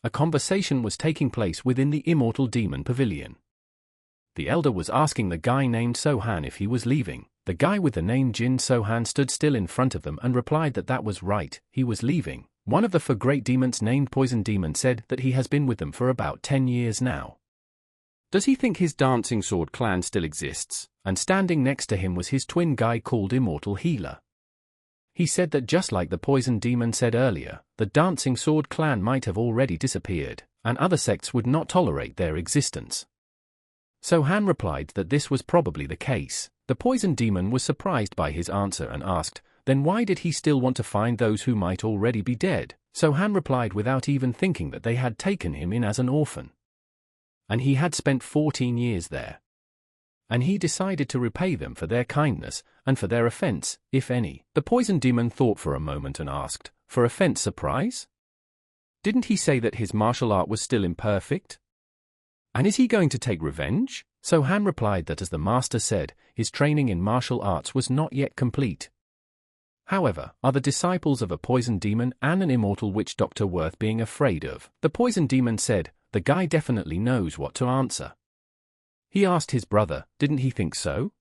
a conversation was taking place within the Immortal Demon Pavilion. The elder was asking the guy named Sohan if he was leaving. The guy with the name Jin Sohan stood still in front of them and replied that that was right, he was leaving. One of the four great demons named Poison Demon said that he has been with them for about 10 years now. Does he think his Dancing Sword clan still exists? And standing next to him was his twin guy called Immortal Healer. He said that just like the Poison Demon said earlier, the Dancing Sword clan might have already disappeared, and other sects would not tolerate their existence. Sohan replied that this was probably the case. The Poison Demon was surprised by his answer and asked, then why did he still want to find those who might already be dead? Sohan replied without even thinking that they had taken him in as an orphan. And he had spent 14 years there. And he decided to repay them for their kindness, and for their offense, if any. The Poison Demon thought for a moment and asked, for offense surprise? Didn't he say that his martial art was still imperfect? And is he going to take revenge? Sohan replied that as the master said, his training in martial arts was not yet complete. However, are the disciples of a Poison Demon and an immortal witch doctor worth being afraid of? The Poison Demon said, the guy definitely knows what to answer. He asked his brother, didn't he think so?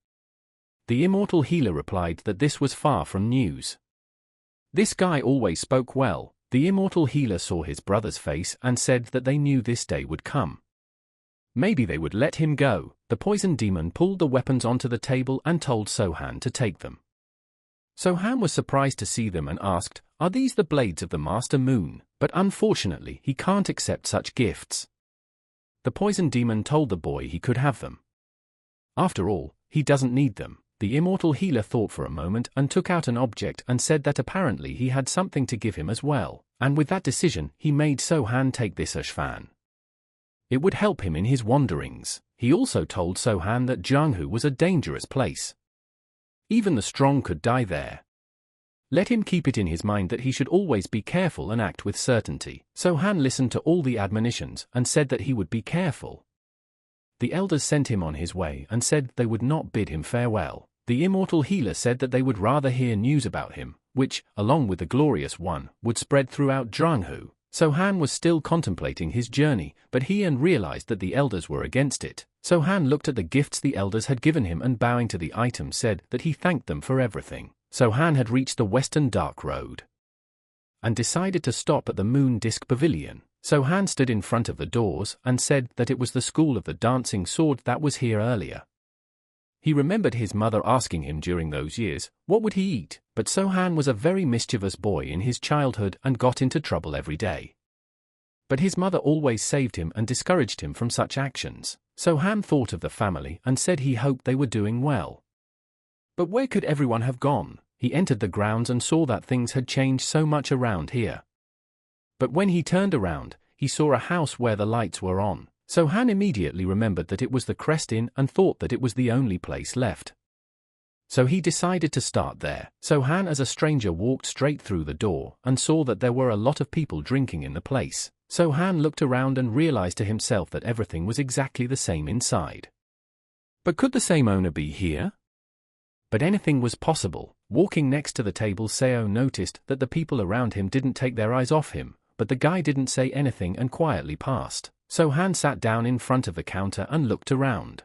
The Immortal Healer replied that this was far from news. This guy always spoke well. The Immortal Healer saw his brother's face and said that they knew this day would come. Maybe they would let him go. The Poison Demon pulled the weapons onto the table and told Sohan to take them. Sohan was surprised to see them and asked, are these the blades of the Master Moon? But unfortunately he can't accept such gifts. The Poison Demon told the boy he could have them. After all, he doesn't need them. The Immortal Healer thought for a moment and took out an object and said that apparently he had something to give him as well, and with that decision he made Sohan take this ashfan. It would help him in his wanderings. He also told Sohan that Jianghu was a dangerous place. Even the strong could die there. Let him keep it in his mind that he should always be careful and act with certainty. Sohan listened to all the admonitions and said that he would be careful. The elders sent him on his way and said they would not bid him farewell. The Immortal Healer said that they would rather hear news about him, which, along with the Glorious One, would spread throughout Jianghu. Sohan was still contemplating his journey, but he realized that the elders were against it. Sohan looked at the gifts the elders had given him and bowing to the items said that he thanked them for everything. Sohan had reached the Western Dark Road and decided to stop at the Moon Disc Pavilion. Sohan stood in front of the doors and said that it was the school of the Dancing Sword that was here earlier. He remembered his mother asking him during those years, what would he eat? But Sohan was a very mischievous boy in his childhood and got into trouble every day. But his mother always saved him and discouraged him from such actions. Sohan thought of the family and said he hoped they were doing well. But where could everyone have gone? He entered the grounds and saw that things had changed so much around here. But when he turned around, he saw a house where the lights were on. Sohan immediately remembered that it was the Crest Inn and thought that it was the only place left. So he decided to start there. Sohan as a stranger walked straight through the door and saw that there were a lot of people drinking in the place. Sohan looked around and realized to himself that everything was exactly the same inside. But could the same owner be here? But anything was possible. Walking next to the table, Seo noticed that the people around him didn't take their eyes off him, but the guy didn't say anything and quietly passed. Sohan sat down in front of the counter and looked around.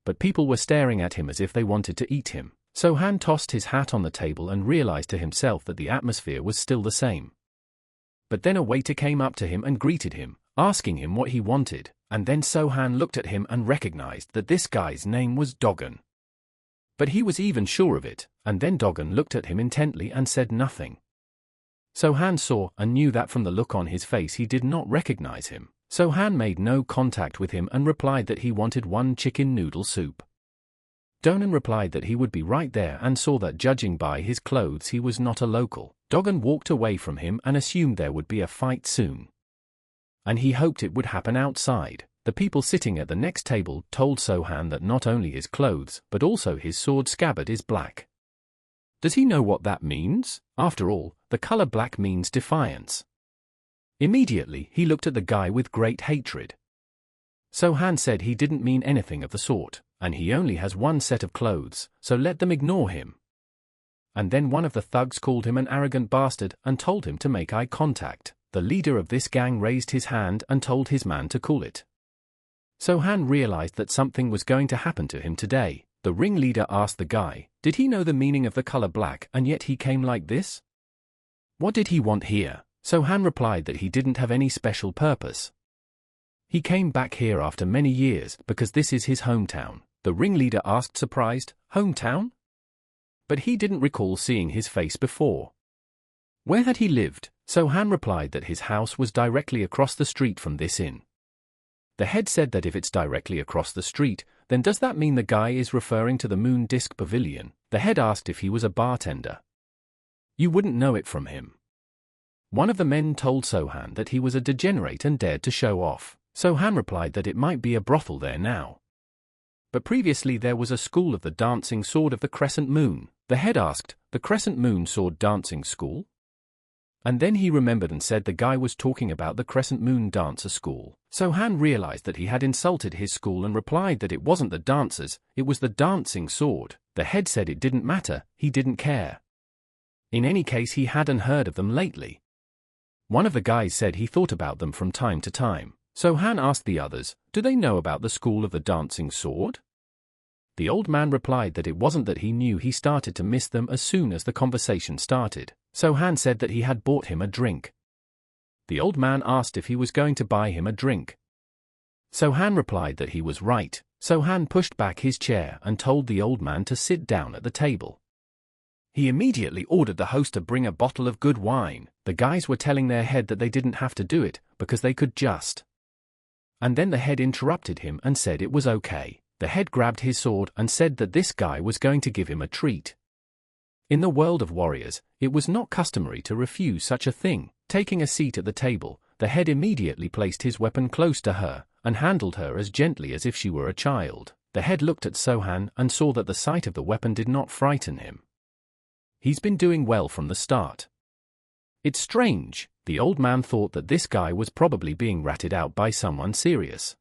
But people were staring at him as if they wanted to eat him. Sohan tossed his hat on the table and realized to himself that the atmosphere was still the same. But then a waiter came up to him and greeted him, asking him what he wanted, and then Sohan looked at him and recognized that this guy's name was Dogon. But he was even sure of it, and then Dogon looked at him intently and said nothing. Sohan saw and knew that from the look on his face he did not recognize him. Sohan made no contact with him and replied that he wanted one chicken noodle soup. Dogon replied that he would be right there and saw that judging by his clothes he was not a local. Dogon walked away from him and assumed there would be a fight soon. And he hoped it would happen outside. The people sitting at the next table told Sohan that not only his clothes but also his sword scabbard is black. Does he know what that means? After all, the color black means defiance. Immediately, he looked at the guy with great hatred. Sohan said he didn't mean anything of the sort, and he only has one set of clothes, so let them ignore him. And then one of the thugs called him an arrogant bastard and told him to make eye contact. the leader of this gang raised his hand and told his man to cool it. So-han realized that something was going to happen to him today. The ringleader asked the guy, did he know the meaning of the color black and yet he came like this? What did he want here? So-han replied that he didn't have any special purpose. He came back here after many years because this is his hometown. The ringleader asked surprised, hometown? But he didn't recall seeing his face before. Where had he lived? So-han replied that his house was directly across the street from this inn. The head said that if it's directly across the street, then does that mean the guy is referring to the Moon Disc Pavilion? The head asked if he was a bartender. You wouldn't know it from him. One of the men told So-han that he was a degenerate and dared to show off. So-han replied that it might be a brothel there now. But previously there was a school of the dancing sword of the crescent moon. The head asked, the crescent moon sword dancing school? And then he remembered and said the guy was talking about the crescent moon dancer school. So-han realized that he had insulted his school and replied that it wasn't the dancers, it was the dancing sword. The head said it didn't matter, he didn't care. In any case he hadn't heard of them lately. One of the guys said he thought about them from time to time. So-han asked the others, do they know about the school of the dancing sword? The old man replied that it wasn't that he knew, he started to miss them as soon as the conversation started. So-han said that he had bought him a drink. The old man asked if he was going to buy him a drink. So-han replied that he was right. So-han pushed back his chair and told the old man to sit down at the table. He immediately ordered the host to bring a bottle of good wine. The guys were telling their head that they didn't have to do it, because they could just. And then the head interrupted him and said it was okay. The head grabbed his sword and said that this guy was going to give him a treat. In the world of warriors, it was not customary to refuse such a thing. Taking a seat at the table, the head immediately placed his weapon close to her and handled her as gently as if she were a child. The head looked at So-han and saw that the sight of the weapon did not frighten him. He's been doing well from the start. It's strange. The old man thought that this guy was probably being ratted out by someone serious.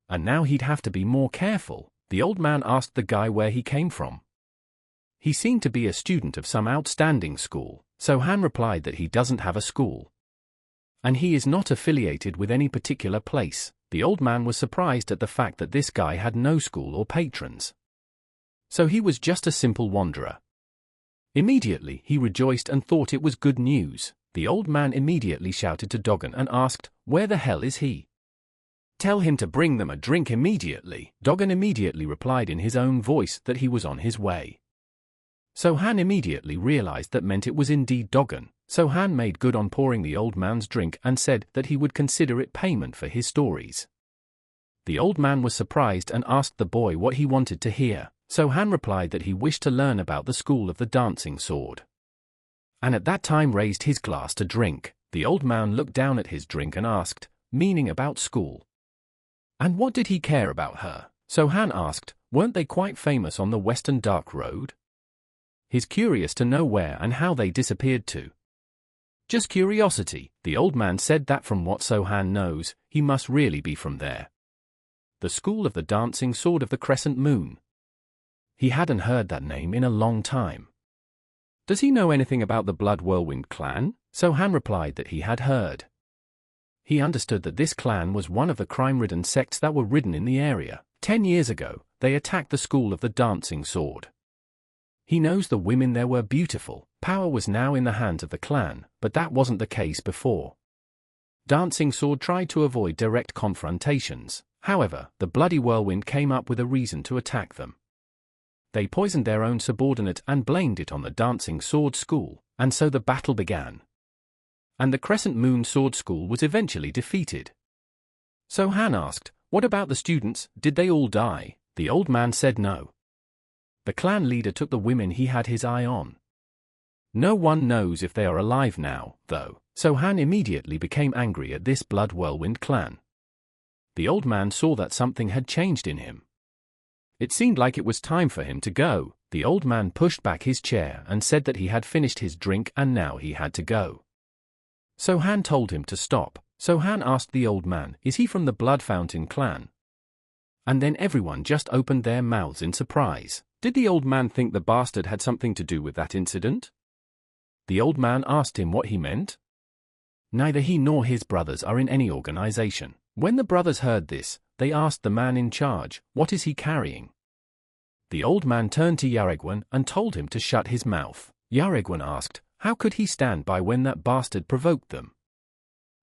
And now he'd have to be more careful. The old man asked the guy where he came from. He seemed to be a student of some outstanding school. So-han replied that he doesn't have a school. And he is not affiliated with any particular place. The old man was surprised at the fact that this guy had no school or patrons. So he was just a simple wanderer. Immediately he rejoiced and thought it was good news. The old man immediately shouted to Dogon and asked, where the hell is he? Tell him to bring them a drink immediately. Dogon immediately replied in his own voice that he was on his way. So-han immediately realized that meant it was indeed Dogon. So-han made good on pouring the old man's drink and said that he would consider it payment for his stories. The old man was surprised and asked the boy what he wanted to hear. So-han replied that he wished to learn about the school of the dancing sword. And at that time raised his glass to drink. The old man looked down at his drink and asked, meaning about school. And what did he care about her? So-han asked, weren't they quite famous on the Western Dark Road? He's curious to know where and how they disappeared to. Just curiosity. The old man said that from what So-han knows, he must really be from there. The school of the dancing sword of the crescent moon. He hadn't heard that name in a long time. Does he know anything about the Blood Whirlwind clan? So-han replied that he had heard. He understood that this clan was one of the crime-ridden sects that were ridden in the area. 10 years ago, they attacked the school of the dancing sword. He knows the women there were beautiful. Power was now in the hands of the clan, but that wasn't the case before. Dancing Sword tried to avoid direct confrontations. However, the Bloody Whirlwind came up with a reason to attack them. They poisoned their own subordinate and blamed it on the Dancing Sword School, and so the battle began. And the Crescent Moon Sword School was eventually defeated. So-han asked, what about the students, did they all die? The old man said no. The clan leader took the women he had his eye on. No one knows if they are alive now, though. So-han immediately became angry at this Blood Whirlwind clan. The old man saw that something had changed in him. It seemed like it was time for him to go. The old man pushed back his chair and said that he had finished his drink and now he had to go. So-han told him to stop. So-han asked the old man, is he from the Blood Fountain clan? And then everyone just opened their mouths in surprise. Did the old man think the bastard had something to do with that incident? The old man asked him what he meant. Neither he nor his brothers are in any organization. When the brothers heard this, they asked the man in charge, "What is he carrying?" The old man turned to Yaregwan and told him to shut his mouth. Yaregwan asked, how could he stand by when that bastard provoked them?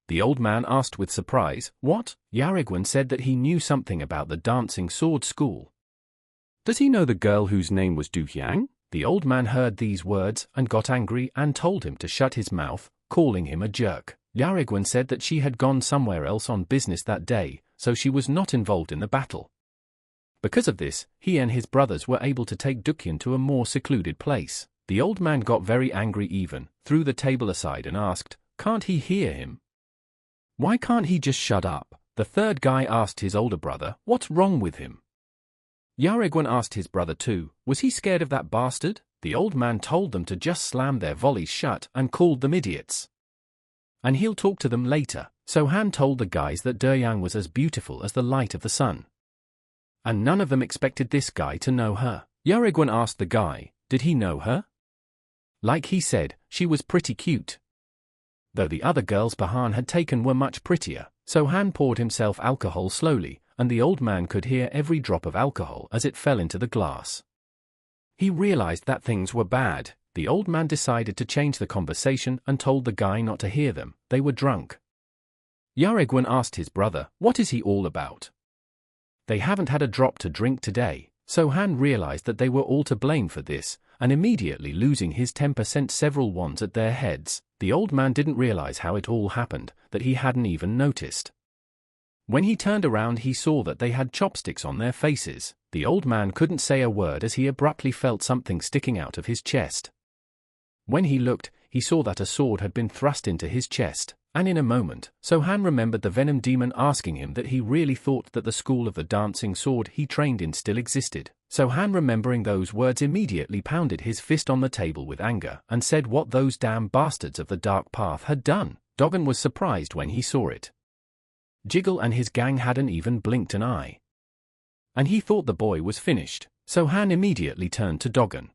The old man asked with surprise, "What?" Yaregwan said that he knew something about the dancing sword school. "Does he know the girl whose name was Du Hyang?" The old man heard these words and got angry and told him to shut his mouth, calling him a jerk. Yaregwan said that she had gone somewhere else on business that day, so she was not involved in the battle. Because of this, he and his brothers were able to take Dukyan to a more secluded place. The old man got very angry even, threw the table aside and asked, "Can't he hear him? Why can't he just shut up?" The third guy asked his older brother, "What's wrong with him?" Yaregwan asked his brother too, "Was he scared of that bastard?" The old man told them to just slam their volleys shut and called them idiots. And he'll talk to them later. So Han told the guys that Yang was as beautiful as the light of the sun. And none of them expected this guy to know her. Yaregwan asked the guy, did he know her? Like he said, she was pretty cute. Though the other girls Pahan had taken were much prettier, so Han poured himself alcohol slowly, and the old man could hear every drop of alcohol as it fell into the glass. He realized that things were bad. The old man decided to change the conversation and told the guy not to hear them, they were drunk. Yaregwan asked his brother, what is he all about? They haven't had a drop to drink today, so Han realized that they were all to blame for this, and immediately losing his 10% several wands at their heads. The old man didn't realize how it all happened, that he hadn't even noticed. When he turned around he saw that they had chopsticks on their faces. The old man couldn't say a word as he abruptly felt something sticking out of his chest. When he looked, he saw that a sword had been thrust into his chest, and in a moment, So Han remembered the Venom Demon asking him that he really thought that the school of the dancing sword he trained in still existed. So Han, remembering those words, immediately pounded his fist on the table with anger and said what those damn bastards of the Dark Path had done. Dogon was surprised when he saw it. Jiggle and his gang hadn't even blinked an eye. And he thought the boy was finished, so Han immediately turned to Dogon.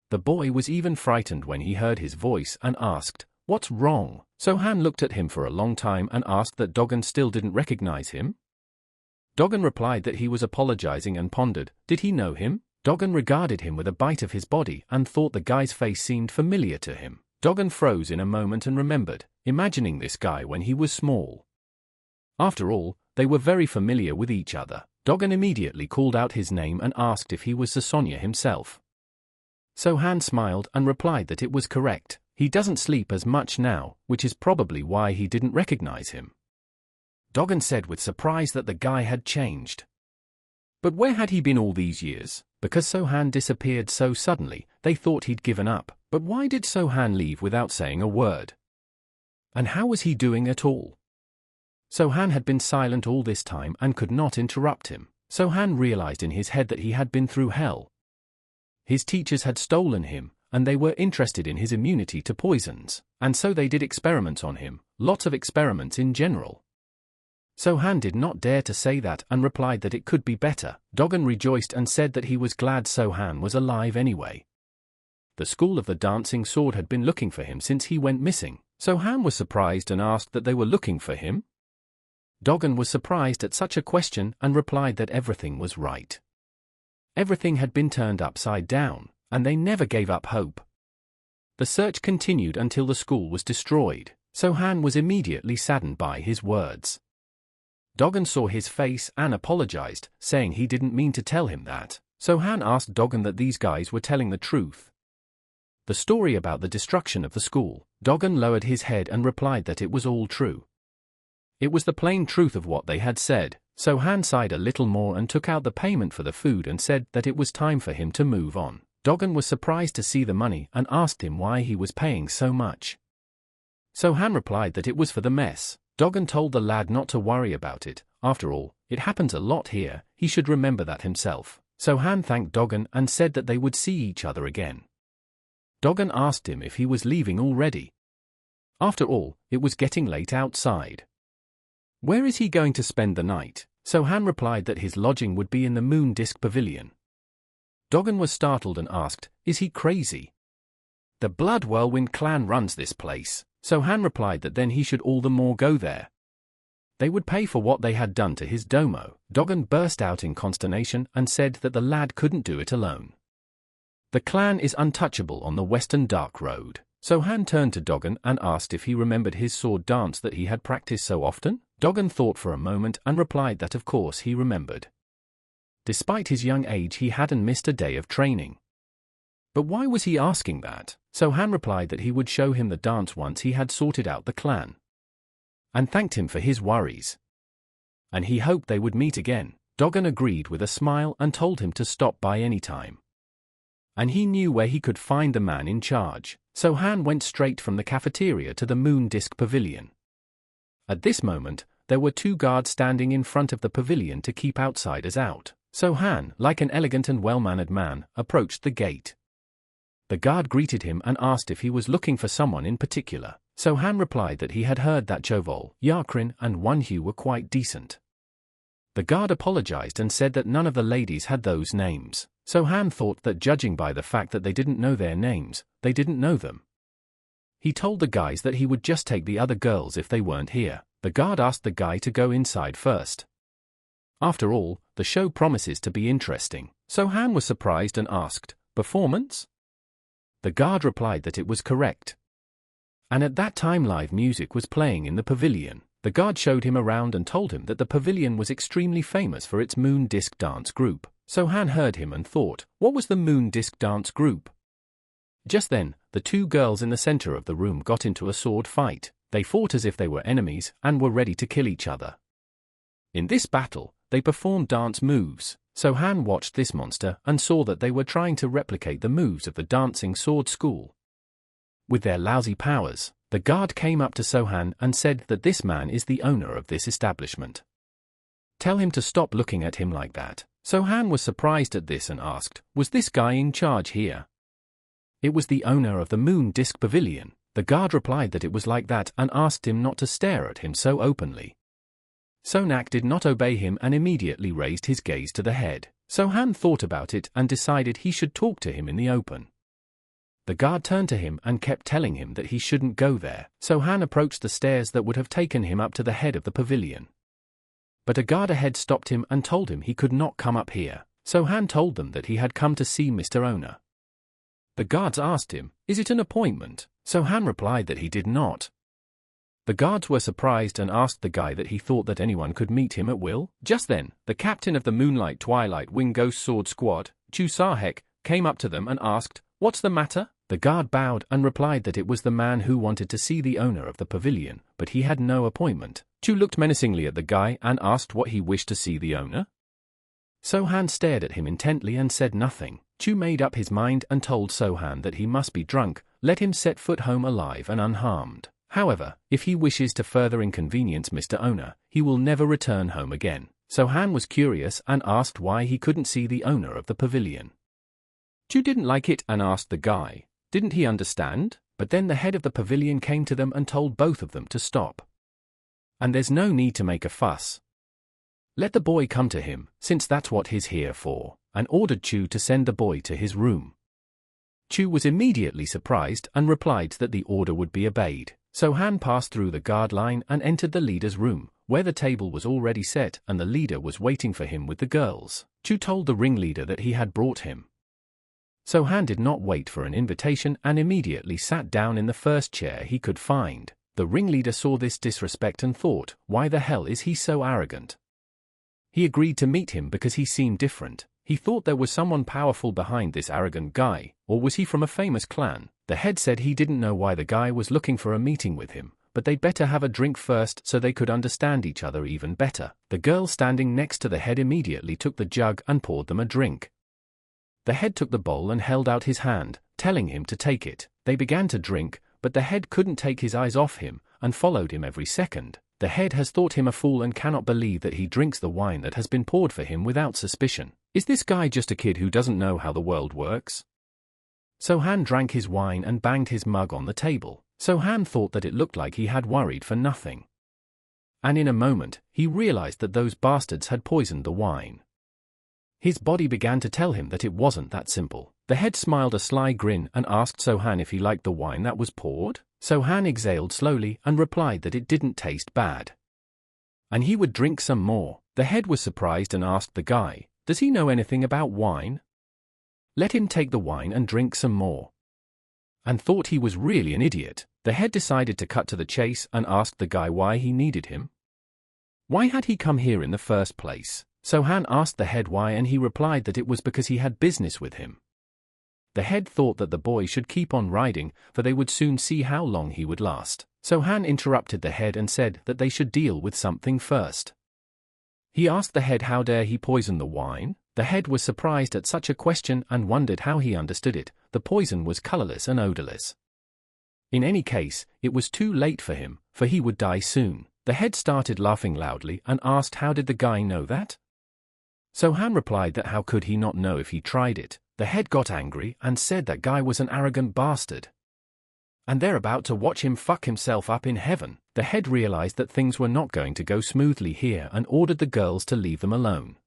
The boy was even frightened when he heard his voice and asked, "What's wrong?" So Han looked at him for a long time and asked that Dogon still didn't recognize him. Dogon replied that he was apologizing and pondered, did he know him? Dogon regarded him with a bite of his body and thought the guy's face seemed familiar to him. Dogon froze in a moment and remembered, imagining this guy when he was small. After all, they were very familiar with each other. Dogon immediately called out his name and asked if he was Sasonya himself. So Han smiled and replied that it was correct. He doesn't sleep as much now, which is probably why he didn't recognize him. Dogon said with surprise that the guy had changed. But where had he been all these years? Because Sohan disappeared so suddenly, they thought he'd given up. But why did Sohan leave without saying a word? And how was he doing at all? Sohan had been silent all this time and could not interrupt him. Sohan realized in his head that he had been through hell. His teachers had stolen him, and they were interested in his immunity to poisons, and so they did experiments on him, lots of experiments in general. Sohan did not dare to say that and replied that it could be better. Dogon rejoiced and said that he was glad Sohan was alive anyway. The school of the dancing sword had been looking for him since he went missing. Sohan was surprised and asked that they were looking for him. Dogon was surprised at such a question and replied that everything was right. Everything had been turned upside down, and they never gave up hope. The search continued until the school was destroyed. Sohan was immediately saddened by his words. Dogon saw his face and apologized, saying he didn't mean to tell him that. Sohan asked Dogon that these guys were telling the truth. The story about the destruction of the school. Dogon lowered his head and replied that it was all true. It was the plain truth of what they had said. Sohan sighed a little more and took out the payment for the food and said that it was time for him to move on. Dogon was surprised to see the money and asked him why he was paying so much. Sohan replied that it was for the mess. Dogon told the lad not to worry about it. After all, it happens a lot here, he should remember that himself. Sohan thanked Dogon and said that they would see each other again. Dogon asked him if he was leaving already. After all, it was getting late outside. Where is he going to spend the night? Sohan replied that his lodging would be in the Moon Disk Pavilion. Dogon was startled and asked, is he crazy? The Blood Whirlwind clan runs this place. So-han replied that then he should all the more go there. They would pay for what they had done to his domo. Dogon burst out in consternation and said that the lad couldn't do it alone. The clan is untouchable on the Western Dark Road. So-han turned to Dogon and asked if he remembered his sword dance that he had practiced so often. Dogon thought for a moment and replied that of course he remembered. Despite his young age, he hadn't missed a day of training. But why was he asking that? So-han replied that he would show him the dance once he had sorted out the clan, and thanked him for his worries. And he hoped they would meet again. Dogon agreed with a smile and told him to stop by any time. And he knew where he could find the man in charge. So-han went straight from the cafeteria to the Moon Disc Pavilion. At this moment, there were 2 guards standing in front of the pavilion to keep outsiders out. So-han, like an elegant and well-mannered man, approached the gate. The guard greeted him and asked if he was looking for someone in particular. So-han replied that he had heard that Chovol, Yakrin, and Wonhyu were quite decent. The guard apologized and said that none of the ladies had those names. So-han thought that judging by the fact that they didn't know their names, they didn't know them. He told the guys that he would just take the other girls if they weren't here. The guard asked the guy to go inside first. After all, the show promises to be interesting. So-han was surprised and asked, "Performance?" The guard replied that it was correct. And at that time live music was playing in the pavilion. The guard showed him around and told him that the pavilion was extremely famous for its Moon Disc Dance group. So-han heard him and thought, what was the Moon Disc Dance group? Just then, the 2 girls in the center of the room got into a sword fight. They fought as if they were enemies and were ready to kill each other. In this battle, they performed dance moves. So-han watched this monster and saw that they were trying to replicate the moves of the dancing sword school. With their lousy powers, the guard came up to So-han and said that this man is the owner of this establishment. Tell him to stop looking at him like that. So-han was surprised at this and asked, was this guy in charge here? It was the owner of the Moon Disc Pavilion. The guard replied that it was like that and asked him not to stare at him so openly. So-nak did not obey him and immediately raised his gaze to the head. So-han thought about it and decided he should talk to him in the open. The guard turned to him and kept telling him that he shouldn't go there. So-han approached the stairs that would have taken him up to the head of the pavilion. But a guard ahead stopped him and told him he could not come up here. So-han told them that he had come to see Mr. Owner. The guards asked him, is it an appointment? So-han replied that he did not. The guards were surprised and asked the guy that he thought that anyone could meet him at will. Just then, the captain of the Moonlight Twilight Wing Ghost Sword Squad, Chu Sahek, came up to them and asked, what's the matter? The guard bowed and replied that it was the man who wanted to see the owner of the pavilion, but he had no appointment. Chu looked menacingly at the guy and asked what he wished to see the owner. So-han stared at him intently and said nothing. Chu made up his mind and told So-han that he must be drunk, let him set foot home alive and unharmed. However, if he wishes to further inconvenience Mr. Owner, he will never return home again. So-han was curious and asked why he couldn't see the owner of the pavilion. Chu didn't like it and asked the guy, didn't he understand? But then the head of the pavilion came to them and told both of them to stop. And there's no need to make a fuss. Let the boy come to him, since that's what he's here for, and ordered Chu to send the boy to his room. Chu was immediately surprised and replied that the order would be obeyed. So-han passed through the guard line and entered the leader's room, where the table was already set and the leader was waiting for him with the girls. Chu told the ringleader that he had brought him. So-han did not wait for an invitation and immediately sat down in the first chair he could find. The ringleader saw this disrespect and thought, why the hell is he so arrogant? He agreed to meet him because he seemed different. He thought there was someone powerful behind this arrogant guy, or was he from a famous clan? The head said he didn't know why the guy was looking for a meeting with him, but they'd better have a drink first so they could understand each other even better. The girl standing next to the head immediately took the jug and poured them a drink. The head took the bowl and held out his hand, telling him to take it. They began to drink, but the head couldn't take his eyes off him, and followed him every second. The head has thought him a fool and cannot believe that he drinks the wine that has been poured for him without suspicion. Is this guy just a kid who doesn't know how the world works? So-han drank his wine and banged his mug on the table. So-han thought that it looked like he had worried for nothing. And in a moment, he realized that those bastards had poisoned the wine. His body began to tell him that it wasn't that simple. The head smiled a sly grin and asked So-han if he liked the wine that was poured. So-han exhaled slowly and replied that it didn't taste bad. And he would drink some more. The head was surprised and asked the guy, "Does he know anything about wine? Let him take the wine and drink some more." And thought he was really an idiot, the head decided to cut to the chase and asked the guy why he needed him. Why had he come here in the first place? So-han asked the head why, and he replied that it was because he had business with him. The head thought that the boy should keep on riding, for they would soon see how long he would last. So-han interrupted the head and said that they should deal with something first. He asked the head how dare he poison the wine. The head was surprised at such a question and wondered how he understood it. The poison was colorless and odorless. In any case, it was too late for him, for he would die soon. The head started laughing loudly and asked how did the guy know that? So-han replied that how could he not know if he tried it. The head got angry and said that guy was an arrogant bastard. And they're about to watch him fuck himself up in heaven. The head realized that things were not going to go smoothly here and ordered the girls to leave them alone.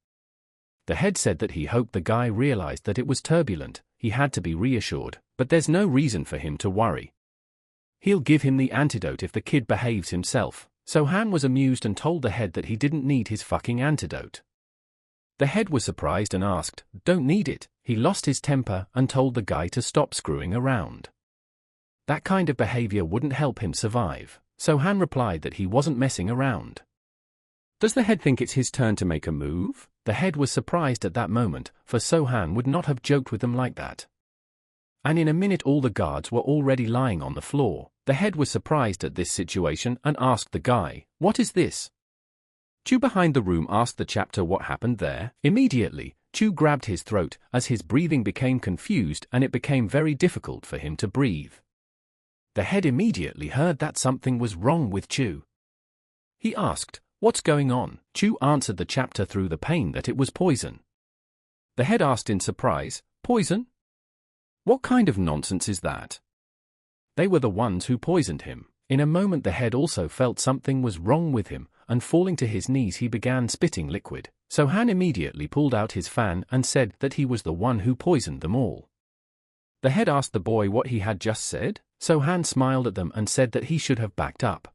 The head said that he hoped the guy realized that it was turbulent, he had to be reassured, but there's no reason for him to worry. He'll give him the antidote if the kid behaves himself. So-han was amused and told the head that he didn't need his fucking antidote. The head was surprised and asked, "Don't need it." He lost his temper and told the guy to stop screwing around. That kind of behavior wouldn't help him survive. So-han replied that he wasn't messing around. Does the head think it's his turn to make a move? The head was surprised at that moment, for So-han would not have joked with them like that. And in a minute all the guards were already lying on the floor. The head was surprised at this situation and asked the guy, "What is this?" Chu behind the room asked the chapter what happened there. Immediately, Chu grabbed his throat as his breathing became confused and it became very difficult for him to breathe. The head immediately heard that something was wrong with Chu. He asked, "What's going on?" Chu answered the chapter through the pain that it was poison. The head asked in surprise, "Poison? What kind of nonsense is that?" They were the ones who poisoned him. In a moment the head also felt something was wrong with him, and falling to his knees he began spitting liquid. So-han immediately pulled out his fan and said that he was the one who poisoned them all. The head asked the boy what he had just said. So-han smiled at them and said that he should have backed up.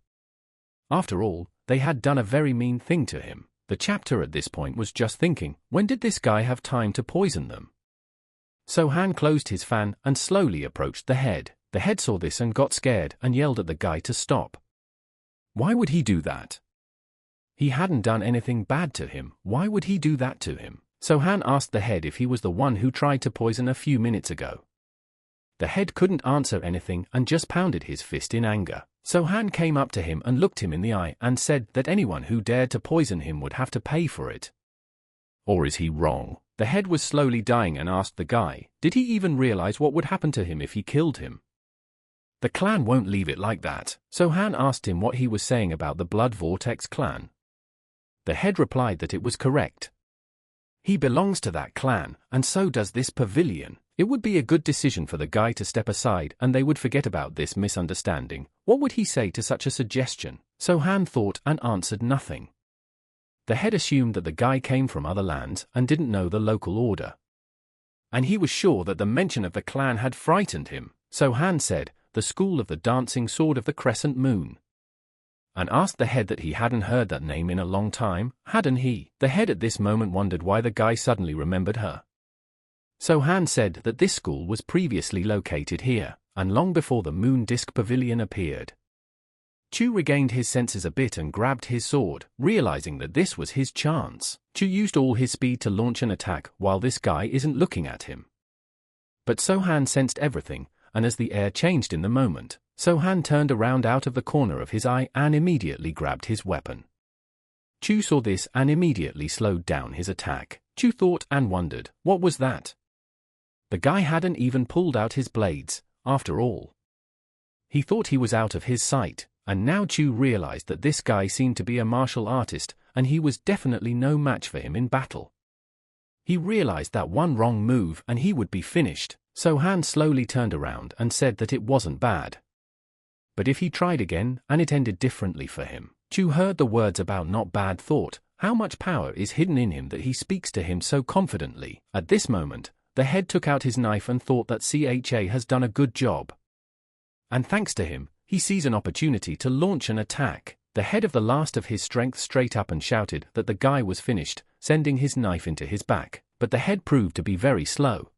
After all, they had done a very mean thing to him. The chapter at this point was just thinking, when did this guy have time to poison them? So-han closed his fan and slowly approached the head. The head saw this and got scared and yelled at the guy to stop. Why would he do that? He hadn't done anything bad to him. Why would he do that to him? So-han asked the head if he was the one who tried to poison a few minutes ago. The head couldn't answer anything and just pounded his fist in anger. So-han came up to him and looked him in the eye and said that anyone who dared to poison him would have to pay for it. Or is he wrong? The head was slowly dying and asked the guy, did he even realize what would happen to him if he killed him? The clan won't leave it like that. So-han asked him what he was saying about the Blood Vortex clan. The head replied that it was correct. He belongs to that clan, and so does this pavilion. It would be a good decision for the guy to step aside and they would forget about this misunderstanding. What would he say to such a suggestion? So-han thought and answered nothing. The head assumed that the guy came from other lands and didn't know the local order. And he was sure that the mention of the clan had frightened him. So-han said, "The School of the Dancing Sword of the Crescent Moon," and asked the head that he hadn't heard that name in a long time, hadn't he? The head at this moment wondered why the guy suddenly remembered her. So-han said that this school was previously located here, and long before the Moon Disc Pavilion appeared. Chu regained his senses a bit and grabbed his sword, realizing that this was his chance. Chu used all his speed to launch an attack while this guy isn't looking at him. But So-han sensed everything, and as the air changed in the moment, So-han turned around out of the corner of his eye and immediately grabbed his weapon. Chu saw this and immediately slowed down his attack. Chu thought and wondered, what was that? The guy hadn't even pulled out his blades, after all. He thought he was out of his sight, and now Chu realized that this guy seemed to be a martial artist, and he was definitely no match for him in battle. He realized that one wrong move and he would be finished. So-han slowly turned around and said that it wasn't bad. But if he tried again and it ended differently for him. Chu heard the words about not bad thought. How much power is hidden in him that he speaks to him so confidently? At this moment, the head took out his knife and thought that CHA has done a good job. And thanks to him, he sees an opportunity to launch an attack. The head of the last of his strength straight up and shouted that the guy was finished, sending his knife into his back, but the head proved to be very slow.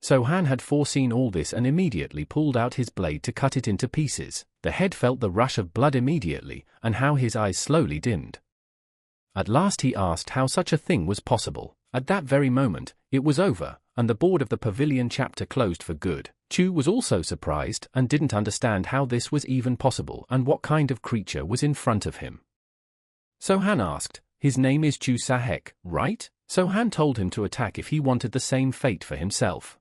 So-han had foreseen all this and immediately pulled out his blade to cut it into pieces. The head felt the rush of blood immediately, and how his eyes slowly dimmed. At last he asked how such a thing was possible. At that very moment, it was over, and the board of the pavilion chapter closed for good. Chu was also surprised and didn't understand how this was even possible and what kind of creature was in front of him. So-han asked, "His name is Chu Sahek, right?" So-han told him to attack if he wanted the same fate for himself.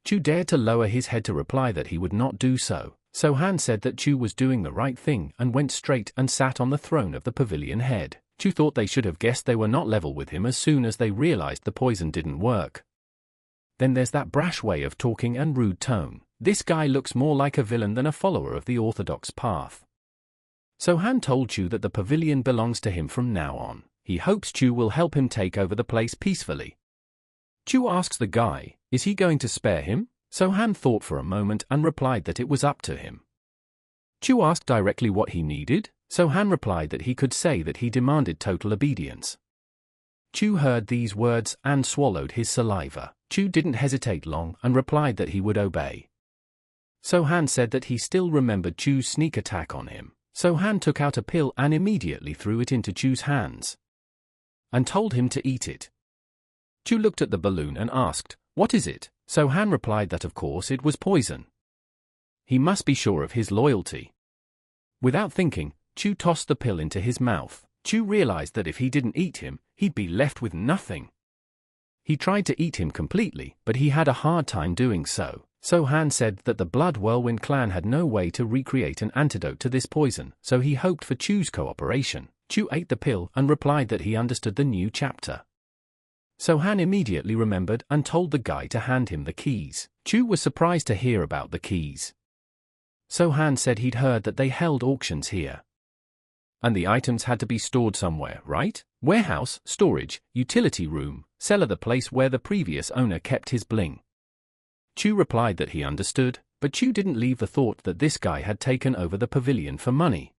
Chu dared to lower his head to reply that he would not do so. So-han said that Chu was doing the right thing and went straight and sat on the throne of the pavilion head. Chu thought they should have guessed they were not level with him as soon as they realized the poison didn't work. Then there's that brash way of talking and rude tone. This guy looks more like a villain than a follower of the orthodox path. So-han told Chu that the pavilion belongs to him from now on. He hopes Chu will help him take over the place peacefully. Chu asks the guy, is he going to spare him? So-han thought for a moment and replied that it was up to him. Chu asked directly what he needed. So-han replied that he could say that he demanded total obedience. Chu heard these words and swallowed his saliva. Chu didn't hesitate long and replied that he would obey. So-han said that he still remembered Chu's sneak attack on him. So-han took out a pill and immediately threw it into Chu's hands and told him to eat it. Chu looked at the balloon and asked, "What is it?" So-han replied that of course it was poison. He must be sure of his loyalty. Without thinking, Chu tossed the pill into his mouth. Chu realized that if he didn't eat him, he'd be left with nothing. He tried to eat him completely, but he had a hard time doing so. So-han said that the Blood Whirlwind clan had no way to recreate an antidote to this poison, so he hoped for Chu's cooperation. Chu ate the pill and replied that he understood the new chapter. So-han immediately remembered and told the guy to hand him the keys. Chu was surprised to hear about the keys. So-han said he'd heard that they held auctions here. And the items had to be stored somewhere, right? Warehouse, storage, utility room, cellar, the place where the previous owner kept his bling. Chu replied that he understood, but Chu didn't leave the thought that this guy had taken over the pavilion for money.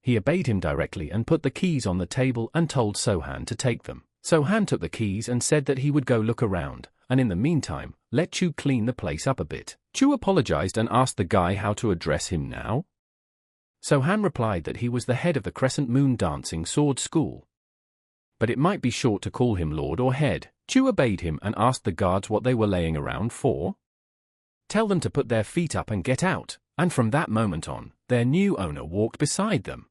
He obeyed him directly and put the keys on the table and told So-han to take them. So-han took the keys and said that he would go look around, and in the meantime, let Chu clean the place up a bit. Chu apologized and asked the guy how to address him now. So-han replied that he was the head of the Crescent Moon Dancing Sword School, but it might be short to call him Lord or Head. Chu obeyed him and asked the guards what they were laying around for. Tell them to put their feet up and get out, and from that moment on, their new owner walked beside them.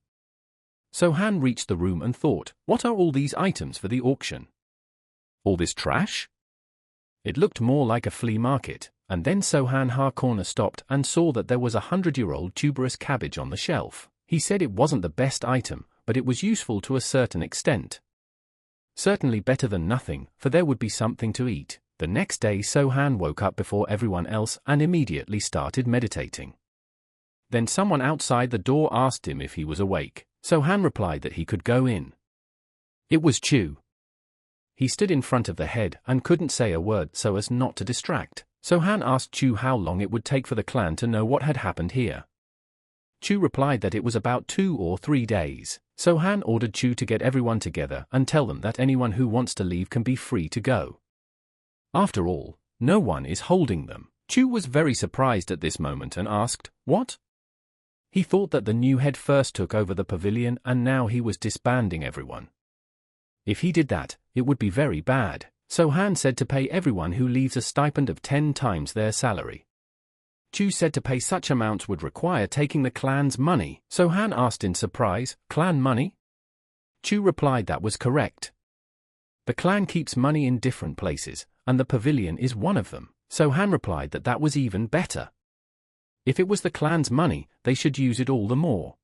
So-han reached the room and thought, what are all these items for the auction? All this trash? It looked more like a flea market, and then So-han Harcorner stopped and saw that there was a 100-year-old tuberous cabbage on the shelf. He said it wasn't the best item, but it was useful to a certain extent. Certainly better than nothing, for there would be something to eat. The next day So-han woke up before everyone else and immediately started meditating. Then someone outside the door asked him if he was awake. So-han replied that he could go in. It was Chu. He stood in front of the head and couldn't say a word so as not to distract. So-han asked Chu how long it would take for the clan to know what had happened here. Chu replied that it was about 2 or 3 days. So-han ordered Chu to get everyone together and tell them that anyone who wants to leave can be free to go. After all, no one is holding them. Chu was very surprised at this moment and asked, "What?" He thought that the new head first took over the pavilion and now he was disbanding everyone. If he did that, it would be very bad. So-han said to pay everyone who leaves a stipend of 10 times their salary. Chu said to pay such amounts would require taking the clan's money. So-han asked in surprise, "Clan money?" Chu replied that was correct. The clan keeps money in different places, and the pavilion is one of them. So-han replied that that was even better. If it was the clan's money, they should use it all the more.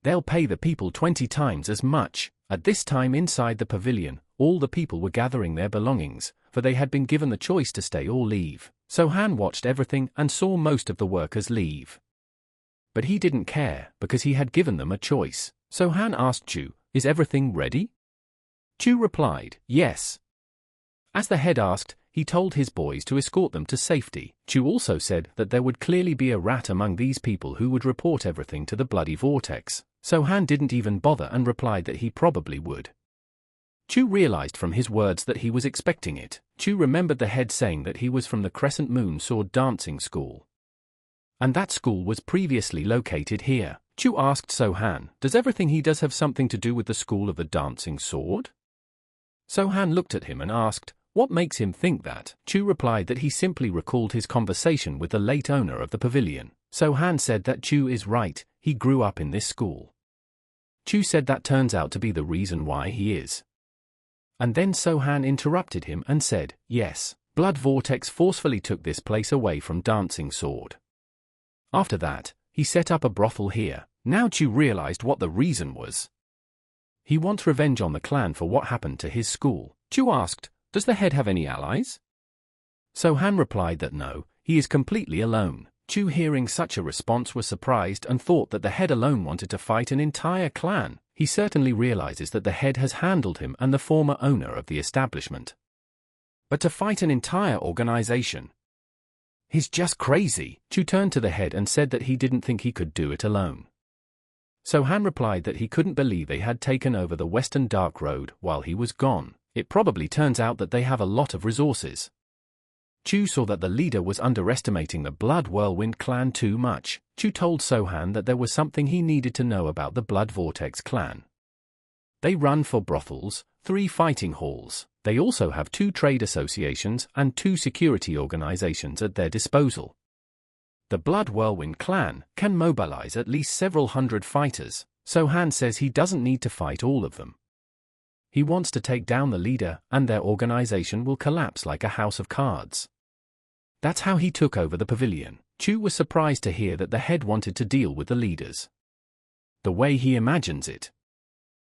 They'll pay the people 20 times as much. At this time inside the pavilion, all the people were gathering their belongings, for they had been given the choice to stay or leave. So-han watched everything and saw most of the workers leave. But he didn't care, because he had given them a choice. So-han asked Chu, "Is everything ready?" Chu replied, "Yes." As the head asked, he told his boys to escort them to safety. Chu also said that there would clearly be a rat among these people who would report everything to the bloody vortex. So-han didn't even bother and replied that he probably would. Chu realized from his words that he was expecting it. Chu remembered the head saying that he was from the Crescent Moon Sword Dancing School, and that school was previously located here. Chu asked So-han, does everything he does have something to do with the School of the Dancing Sword? So-han looked at him and asked, what makes him think that? Chu replied that he simply recalled his conversation with the late owner of the pavilion. So-han said that Chu is right, he grew up in this school. Chu said that turns out to be the reason why he is. And then So-han interrupted him and said, yes, Blood Vortex forcefully took this place away from Dancing Sword. After that, he set up a brothel here. Now Chu realized what the reason was. He wants revenge on the clan for what happened to his school. Chu asked, does the head have any allies? So-han replied that no, he is completely alone. Chu, hearing such a response, was surprised and thought that the head alone wanted to fight an entire clan. He certainly realizes that the head has handled him and the former owner of the establishment. But to fight an entire organization, he's just crazy. Chu turned to the head and said that he didn't think he could do it alone. So-han replied that he couldn't believe they had taken over the Western Dark Road while he was gone. It probably turns out that they have a lot of resources. Chu saw that the leader was underestimating the Blood Whirlwind clan too much. Chu told So-han that there was something he needed to know about the Blood Vortex clan. They run 4 brothels, 3 fighting halls. They also have 2 trade associations and 2 security organizations at their disposal. The Blood Whirlwind clan can mobilize at least several hundred fighters. So-han says he doesn't need to fight all of them. He wants to take down the leader and their organization will collapse like a house of cards. That's how he took over the pavilion. Chu was surprised to hear that the head wanted to deal with the leaders. The way he imagines it.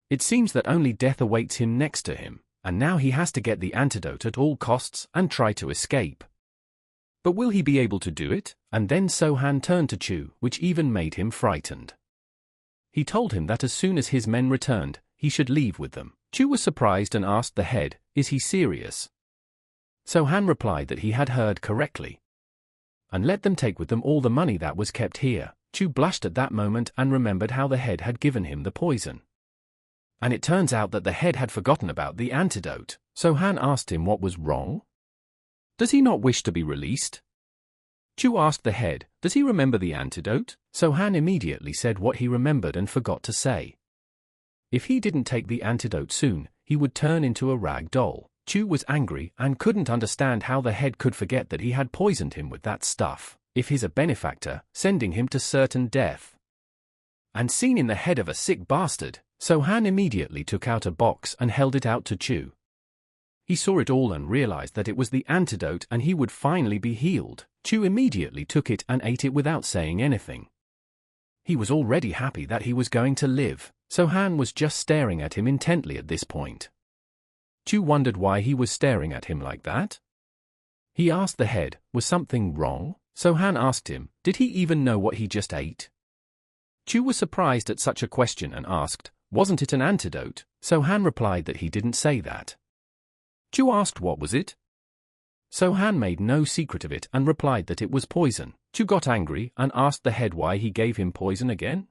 It seems that only death awaits him next to him, and now he has to get the antidote at all costs and try to escape. But will he be able to do it? And then So-han turned to Chu, which even made him frightened. He told him that as soon as his men returned, he should leave with them. Chu was surprised and asked the head, is he serious? So-han replied that he had heard correctly, and let them take with them all the money that was kept here. Chu blushed at that moment and remembered how the head had given him the poison. And it turns out that the head had forgotten about the antidote. So-han asked him what was wrong. Does he not wish to be released? Chu asked the head, does he remember the antidote? So-han immediately said what he remembered and forgot to say. If he didn't take the antidote soon, he would turn into a rag doll. Chu was angry and couldn't understand how the head could forget that he had poisoned him with that stuff, if he's a benefactor, sending him to certain death. And seen in the head of a sick bastard, So-han immediately took out a box and held it out to Chu. He saw it all and realized that it was the antidote and he would finally be healed. Chu immediately took it and ate it without saying anything. He was already happy that he was going to live. So-han was just staring at him intently at this point. Chu wondered why he was staring at him like that. He asked the head, was something wrong? So-han asked him, did he even know what he just ate? Chu was surprised at such a question and asked, wasn't it an antidote? So-han replied that he didn't say that. Chu asked what was it? So-han made no secret of it and replied that it was poison. Chu got angry and asked the head why he gave him poison again.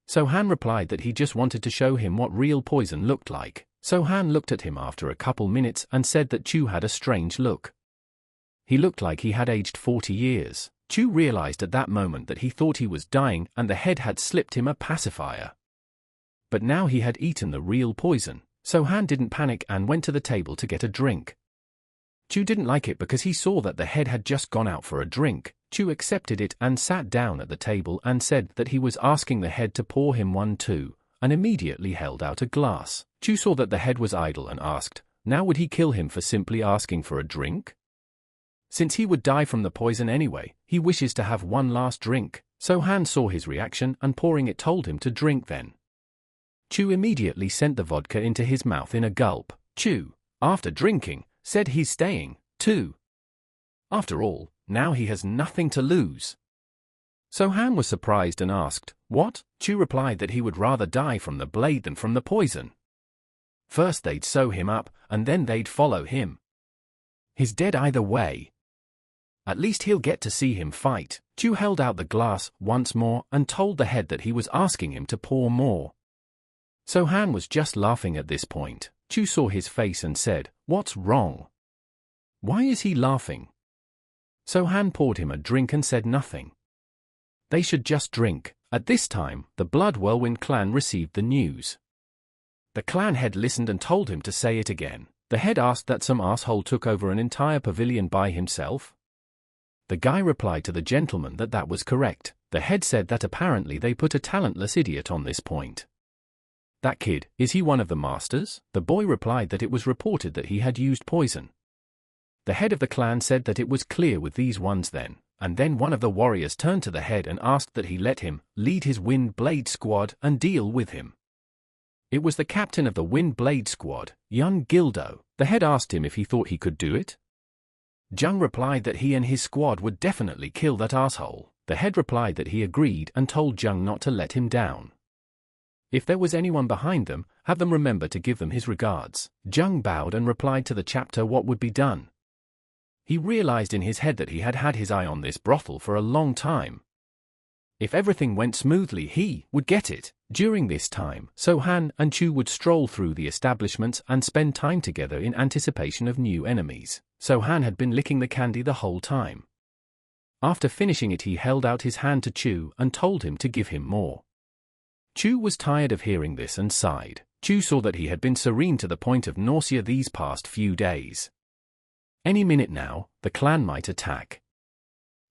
So-han replied that he just wanted to show him what real poison looked like. So-han looked at him after a couple minutes and said that Chu had a strange look. He looked like he had aged 40 years. Chu realized at that moment that he thought he was dying and the head had slipped him a pacifier. But now he had eaten the real poison. So-han didn't panic and went to the table to get a drink. Chu didn't like it because he saw that the head had just gone out for a drink. Chu accepted it and sat down at the table and said that he was asking the head to pour him one too, and immediately held out a glass. Chu saw that the head was idle and asked, now would he kill him for simply asking for a drink? Since he would die from the poison anyway, he wishes to have one last drink. So-han saw his reaction and pouring it told him to drink then. Chu immediately sent the vodka into his mouth in a gulp. Chu, after drinking, said he's staying, too. After all, now he has nothing to lose. So-han was surprised and asked, what? Chu replied that he would rather die from the blade than from the poison. First they'd sew him up, and then they'd follow him. He's dead either way. At least he'll get to see him fight. Chu held out the glass once more and told the head that he was asking him to pour more. So-han was just laughing at this point. Chu saw his face and said, "What's wrong? Why is he laughing?" So-han poured him a drink and said nothing. They should just drink. At this time, the Blood Whirlwind clan received the news. The clan head listened and told him to say it again. The head asked that some asshole took over an entire pavilion by himself. The guy replied to the gentleman that that was correct. The head said that apparently they put a talentless idiot on this point. That kid, is he one of the masters? The boy replied that it was reported that he had used poison. The head of the clan said that it was clear with these ones then, and then one of the warriors turned to the head and asked that he let him lead his Wind Blade squad and deal with him. It was the captain of the Wind Blade squad, young Gildo. The head asked him if he thought he could do it. Jung replied that he and his squad would definitely kill that asshole. The head replied that he agreed and told Jung not to let him down. If there was anyone behind them, have them remember to give them his regards. Jung bowed and replied to the chapter what would be done. He realized in his head that he had had his eye on this brothel for a long time. If everything went smoothly, he would get it. During this time, So-han and Chu would stroll through the establishments and spend time together in anticipation of new enemies. So-han had been licking the candy the whole time. After finishing it, he held out his hand to Chu and told him to give him more. Chu was tired of hearing this and sighed. Chu saw that he had been serene to the point of nausea these past few days. Any minute now, the clan might attack.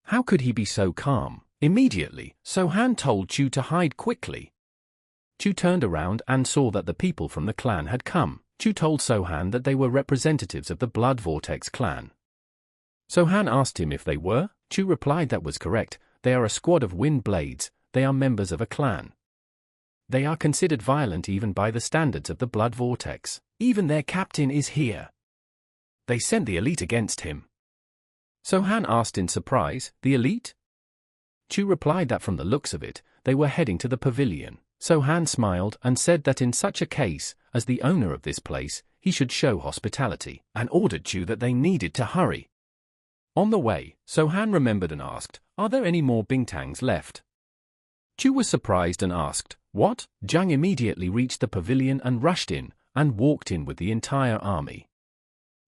How could he be so calm? Immediately, So-han told Chu to hide quickly. Chu turned around and saw that the people from the clan had come. Chu told So-han that they were representatives of the Blood Vortex clan. So-han asked him if they were. Chu replied that was correct. They are a squad of Wind Blades. They are members of a clan. They are considered violent even by the standards of the Blood Vortex. Even their captain is here. They sent the elite against him. So-han asked in surprise, the elite? Chu replied that from the looks of it, they were heading to the pavilion. So-han smiled and said that in such a case, as the owner of this place, he should show hospitality, and ordered Chu that they needed to hurry. On the way, So-han remembered and asked, "Are there any more bingtangs left?" Chu was surprised and asked, "What?" Jung immediately reached the pavilion and rushed in, and walked in with the entire army.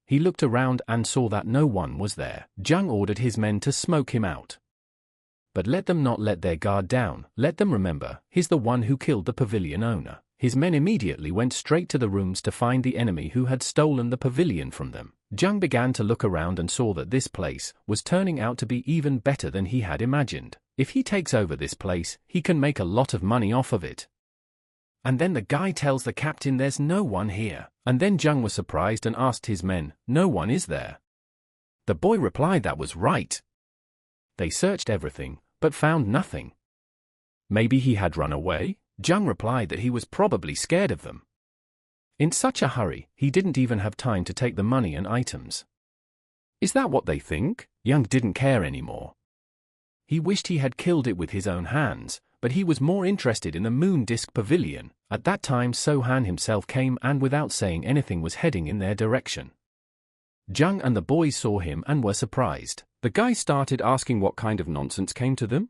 He looked around and saw that no one was there. Jung ordered his men to smoke him out. But let them not let their guard down. Let them remember, he's the one who killed the pavilion owner. His men immediately went straight to the rooms to find the enemy who had stolen the pavilion from them. Jung began to look around and saw that this place was turning out to be even better than he had imagined. If he takes over this place, he can make a lot of money off of it. And then the guy tells the captain there's no one here. And then Jung was surprised and asked his men, "No one is there?" The boy replied that was right. They searched everything, but found nothing. Maybe he had run away? Jung replied that he was probably scared of them. In such a hurry, he didn't even have time to take the money and items. Is that what they think? Jung didn't care anymore. He wished he had killed it with his own hands, but he was more interested in the Moon Disk Pavilion. At that time So-han himself came and without saying anything was heading in their direction. Jung and the boys saw him and were surprised. The guy started asking what kind of nonsense came to them.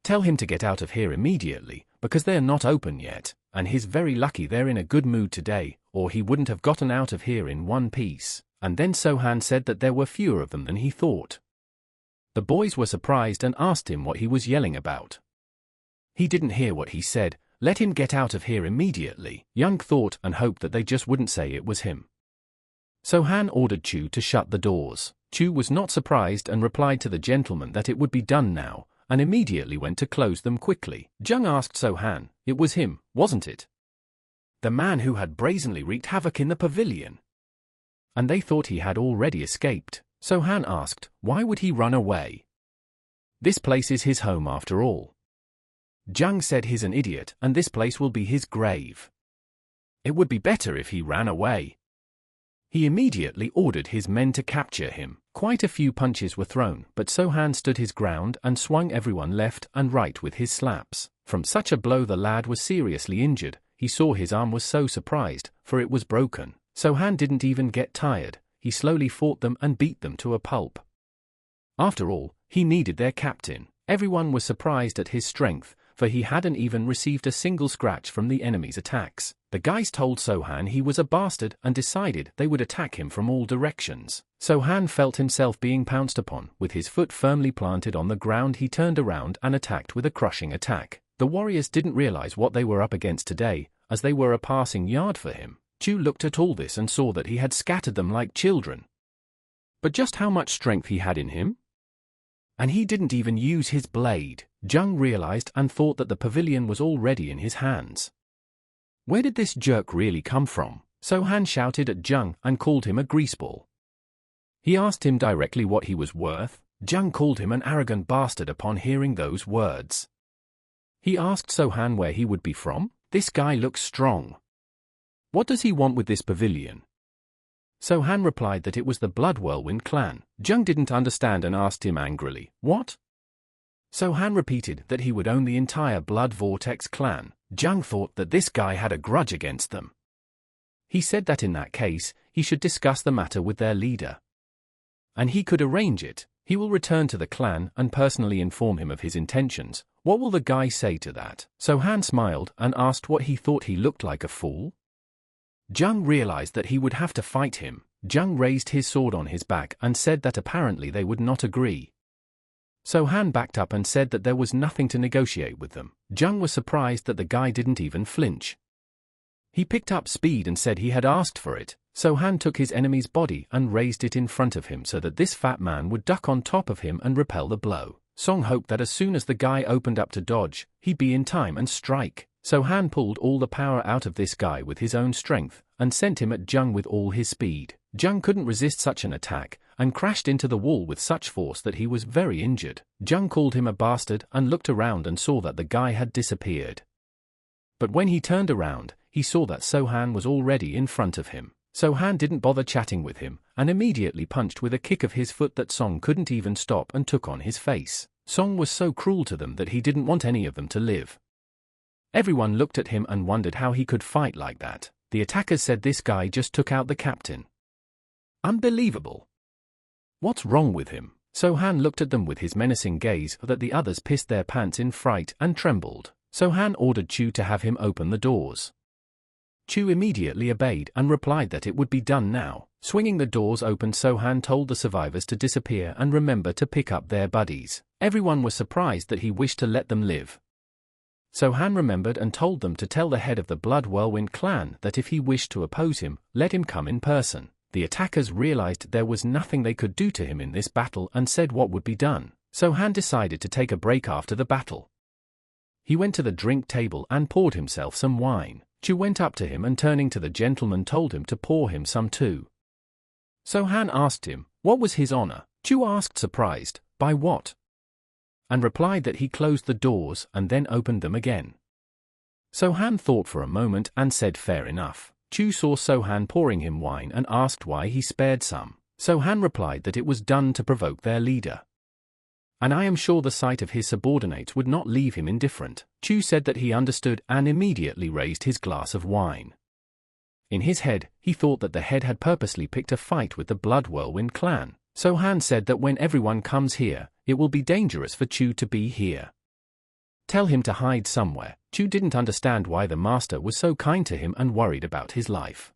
Tell him to get out of here immediately, because they're not open yet, and he's very lucky they're in a good mood today, or he wouldn't have gotten out of here in one piece. And then So-han said that there were fewer of them than he thought. The boys were surprised and asked him what he was yelling about. He didn't hear what he said. Let him get out of here immediately. Jung thought and hoped that they just wouldn't say it was him. So-han ordered Chu to shut the doors. Chu was not surprised and replied to the gentleman that it would be done now, and immediately went to close them quickly. Jung asked So-han, "It was him, wasn't it? The man who had brazenly wreaked havoc in the pavilion?" And they thought he had already escaped. So-han asked, "Why would he run away? This place is his home after all." Jung said he's an idiot and this place will be his grave. It would be better if he ran away. He immediately ordered his men to capture him. Quite a few punches were thrown, but So-han stood his ground and swung everyone left and right with his slaps. From such a blow the lad was seriously injured. He saw his arm was so surprised, for it was broken. So-han didn't even get tired. he slowly fought them and beat them to a pulp. After all, he needed their captain. Everyone was surprised at his strength, for he hadn't even received a single scratch from the enemy's attacks. The guys told Sohan he was a bastard and decided they would attack him from all directions. Sohan felt himself being pounced upon. With his foot firmly planted on the ground, he turned around and attacked with a crushing attack. The warriors didn't realize what they were up against today, as they were a passing yard for him. Chu looked at all this and saw that he had scattered them like children. But just how much strength he had in him? And he didn't even use his blade. Jung realized and thought that the pavilion was already in his hands. Where did this jerk really come from? Sohan shouted at Jung and called him a greaseball. He asked him directly what he was worth. Jung called him an arrogant bastard upon hearing those words. He asked Sohan where he would be from. This guy looks strong. What does he want with this pavilion? Sohan replied that it was the Blood Whirlwind clan. Jung didn't understand and asked him angrily, "What?" Sohan repeated that he would own the entire Blood Vortex clan. Jung thought that this guy had a grudge against them. He said that in that case, he should discuss the matter with their leader. And he could arrange it. He will return to the clan and personally inform him of his intentions. What will the guy say to that? Sohan smiled and asked what he thought. He looked like a fool. Jung realized that he would have to fight him. Jung raised his sword on his back and said that apparently they would not agree. Sohan backed up and said that there was nothing to negotiate with them. Jung was surprised that the guy didn't even flinch. He picked up speed and said he had asked for it. Sohan took his enemy's body and raised it in front of him so that this fat man would duck on top of him and repel the blow. Song hoped that as soon as the guy opened up to dodge, he'd be in time and strike. Sohan pulled all the power out of this guy with his own strength and sent him at Jung with all his speed. Jung couldn't resist such an attack and crashed into the wall with such force that he was very injured. Jung called him a bastard and looked around and saw that the guy had disappeared. But when he turned around, he saw that Sohan was already in front of him. Sohan didn't bother chatting with him and immediately punched with a kick of his foot that Song couldn't even stop and took on his face. Song was so cruel to them that he didn't want any of them to live. Everyone looked at him and wondered how he could fight like that. The attackers said this guy just took out the captain. Unbelievable. What's wrong with him? Sohan looked at them with his menacing gaze that the others pissed their pants in fright and trembled. Sohan ordered Chu to have him open the doors. Chu immediately obeyed and replied that it would be done now. Swinging the doors open, Sohan told the survivors to disappear and remember to pick up their buddies. Everyone was surprised that he wished to let them live. Sohan remembered and told them to tell the head of the Blood Whirlwind clan that if he wished to oppose him, let him come in person. The attackers realized there was nothing they could do to him in this battle and said what would be done. Sohan decided to take a break after the battle. He went to the drink table and poured himself some wine. Chu went up to him and turning to the gentleman told him to pour him some too. Sohan asked him, what was his honor? Chu asked surprised, by what? And replied that he closed the doors and then opened them again. Sohan thought for a moment and said fair enough. Chu saw Sohan pouring him wine and asked why he spared some. Sohan replied that it was done to provoke their leader. And I am sure the sight of his subordinates would not leave him indifferent. Chu said that he understood and immediately raised his glass of wine. In his head, he thought that the head had purposely picked a fight with the Blood Whirlwind clan. Sohan said that when everyone comes here, it will be dangerous for Chu to be here. Tell him to hide somewhere. Chu didn't understand why the master was so kind to him and worried about his life.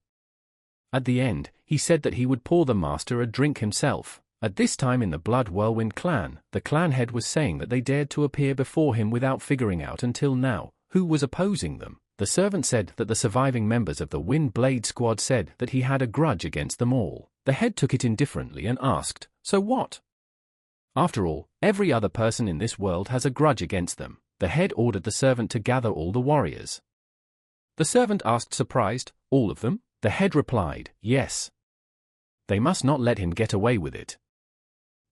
At the end, he said that he would pour the master a drink himself. At this time in the Blood Whirlwind clan, the clan head was saying that they dared to appear before him without figuring out until now who was opposing them. The servant said that the surviving members of the Wind Blade squad said that he had a grudge against them all. The head took it indifferently and asked, so what? After all, every other person in this world has a grudge against them. The head ordered the servant to gather all the warriors. The servant asked surprised, all of them? The head replied, yes. They must not let him get away with it.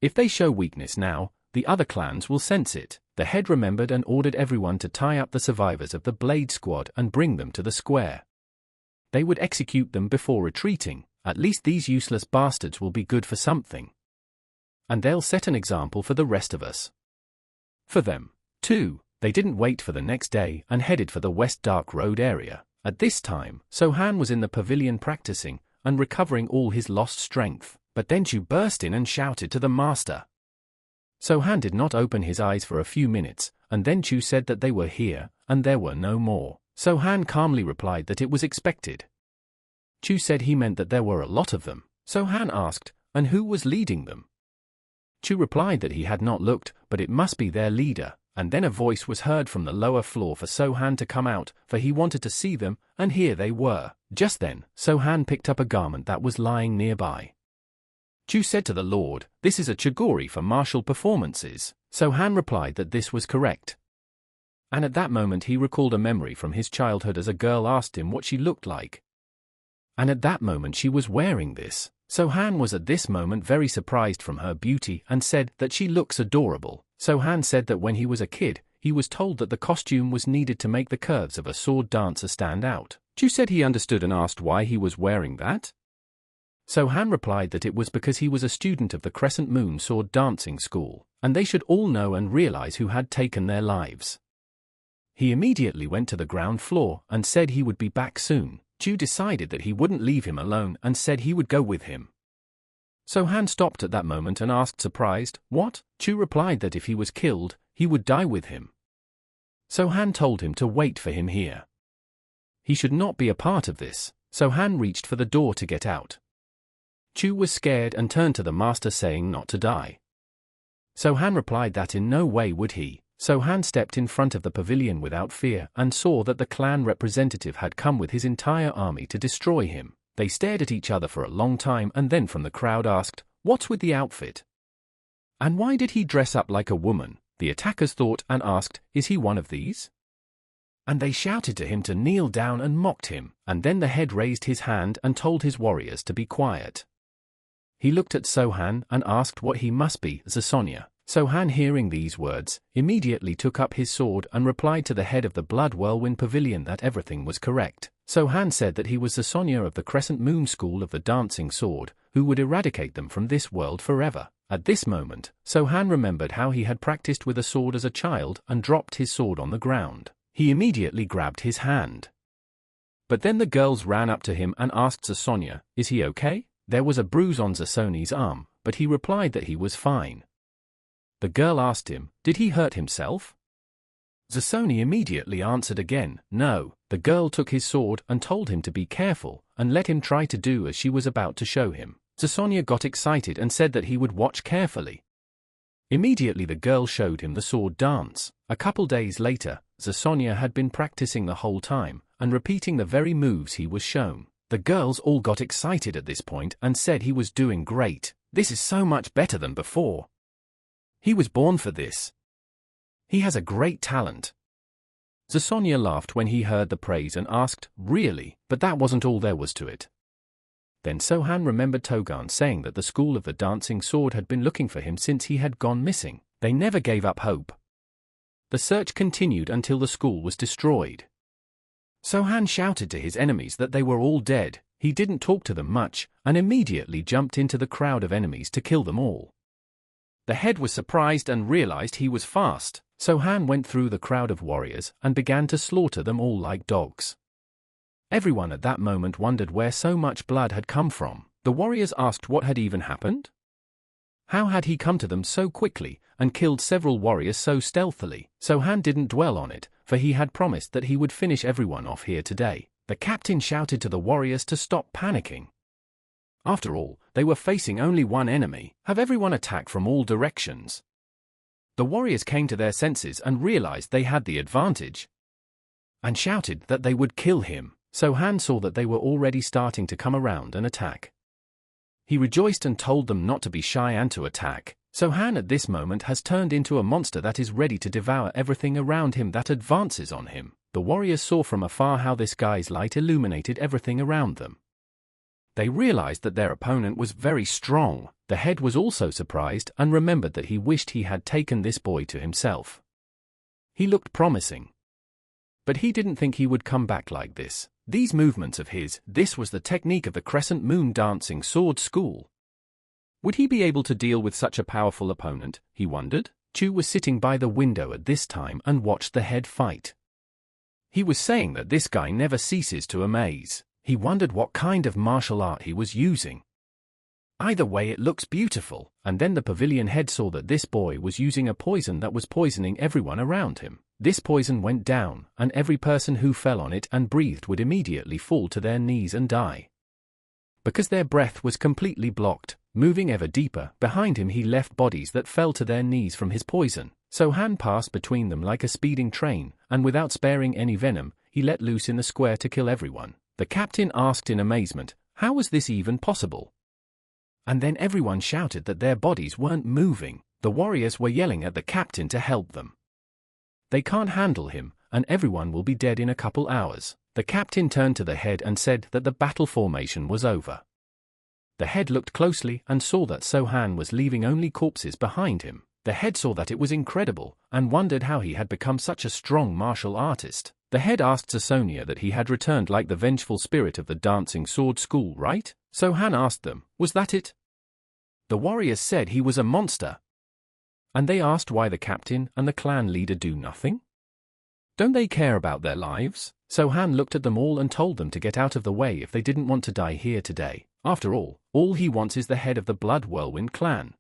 If they show weakness now, the other clans will sense it. The head remembered and ordered everyone to tie up the survivors of the Blade Squad and bring them to the square. They would execute them before retreating. At least these useless bastards will be good for something. And they'll set an example for the rest of us. For them, too. They didn't wait for the next day and headed for the West Dark Road area. At this time, Sohan was in the pavilion practicing, and recovering all his lost strength. But then Chu burst in and shouted to the master. So-han did not open his eyes for a few minutes, and then Chu said that they were here, and there were no more. So-han calmly replied that it was expected. Chu said he meant that there were a lot of them. So-han asked, and who was leading them? Chu replied that he had not looked, but it must be their leader, and then a voice was heard from the lower floor for So-han to come out, for he wanted to see them, and here they were. Just then, So-han picked up a garment that was lying nearby. Chu said to the Lord, "This is a chagori for martial performances." So-han replied that this was correct. And at that moment he recalled a memory from his childhood as a girl asked him what she looked like. And at that moment she was wearing this. So-han was at this moment very surprised from her beauty and said that she looks adorable. So-han said that when he was a kid, he was told that the costume was needed to make the curves of a sword dancer stand out. Chu said he understood and asked why he was wearing that. So-han replied that it was because he was a student of the Crescent Moon Sword Dancing School, and they should all know and realize who had taken their lives. He immediately went to the ground floor and said he would be back soon. Chu decided that he wouldn't leave him alone and said he would go with him. So-han stopped at that moment and asked surprised, "What?" Chu replied that if he was killed, he would die with him. So-han told him to wait for him here. He should not be a part of this. So-han reached for the door to get out. Chu was scared and turned to the master saying not to die. So-han replied that in no way would he. So-han stepped in front of the pavilion without fear and saw that the clan representative had come with his entire army to destroy him. They stared at each other for a long time and then from the crowd asked, "What's with the outfit? And why did he dress up like a woman?" The attackers thought and asked, "Is he one of these?" And they shouted to him to kneel down and mocked him, and then the head raised his hand and told his warriors to be quiet. He looked at So-han and asked what he must be, Zasonia. So-han, hearing these words, immediately took up his sword and replied to the head of the Blood Whirlwind Pavilion that everything was correct. So-han said that he was Zasonia of the Crescent Moon School of the Dancing Sword, who would eradicate them from this world forever. At this moment, So-han remembered how he had practiced with a sword as a child and dropped his sword on the ground. He immediately grabbed his hand. But then the girls ran up to him and asked Zasonia, "Is he okay?" There was a bruise on Zasoni's arm, but he replied that he was fine. The girl asked him, "Did he hurt himself?" Zasoni immediately answered again, "No." The girl took his sword and told him to be careful and let him try to do as she was about to show him. Zasonia got excited and said that he would watch carefully. Immediately the girl showed him the sword dance. A couple days later, Zasonia had been practicing the whole time and repeating the very moves he was shown. The girls all got excited at this point and said he was doing great. "This is so much better than before. He was born for this. He has a great talent." Zasonia laughed when he heard the praise and asked, "Really?" But that wasn't all there was to it. Then So-han remembered Togan saying that the School of the Dancing Sword had been looking for him since he had gone missing. They never gave up hope. The search continued until the school was destroyed. So-han shouted to his enemies that they were all dead. He didn't talk to them much, and immediately jumped into the crowd of enemies to kill them all. The head was surprised and realized he was fast. So-han went through the crowd of warriors and began to slaughter them all like dogs. Everyone at that moment wondered where so much blood had come from. The warriors asked what had even happened. How had he come to them so quickly and killed several warriors so stealthily? So-han didn't dwell on it, for he had promised that he would finish everyone off here today. The captain shouted to the warriors to stop panicking. After all, they were facing only one enemy. Have everyone attack from all directions. The warriors came to their senses and realized they had the advantage, and shouted that they would kill him. So-han saw that they were already starting to come around and attack. He rejoiced and told them not to be shy and to attack. So-han at this moment has turned into a monster that is ready to devour everything around him that advances on him. The warriors saw from afar how this guy's light illuminated everything around them. They realized that their opponent was very strong. The head was also surprised and remembered that he wished he had taken this boy to himself. He looked promising. But he didn't think he would come back like this. These movements of his, this was the technique of the Crescent Moon Dancing Sword School. Would he be able to deal with such a powerful opponent, he wondered? Chu was sitting by the window at this time and watched the head fight. He was saying that this guy never ceases to amaze. He wondered what kind of martial art he was using. Either way, it looks beautiful. And then the pavilion head saw that this boy was using a poison that was poisoning everyone around him. This poison went down, and every person who fell on it and breathed would immediately fall to their knees and die. Because their breath was completely blocked, moving ever deeper, behind him he left bodies that fell to their knees from his poison. So Han passed between them like a speeding train, and without sparing any venom, he let loose in the square to kill everyone. The captain asked in amazement, how was this even possible? And then everyone shouted that their bodies weren't moving. The warriors were yelling at the captain to help them. They can't handle him, and everyone will be dead in a couple hours. The captain turned to the head and said that the battle formation was over. The head looked closely and saw that So-Han was leaving only corpses behind him. The head saw that it was incredible, and wondered how he had become such a strong martial artist. The head asked Sonia that he had returned like the vengeful spirit of the dancing sword school, right? So-Han asked them, was that it? The warriors said he was a monster. And they asked why the captain and the clan leader do nothing? Don't they care about their lives? So-Han looked at them all and told them to get out of the way if they didn't want to die here today. After all he wants is the head of the Blood Whirlwind clan.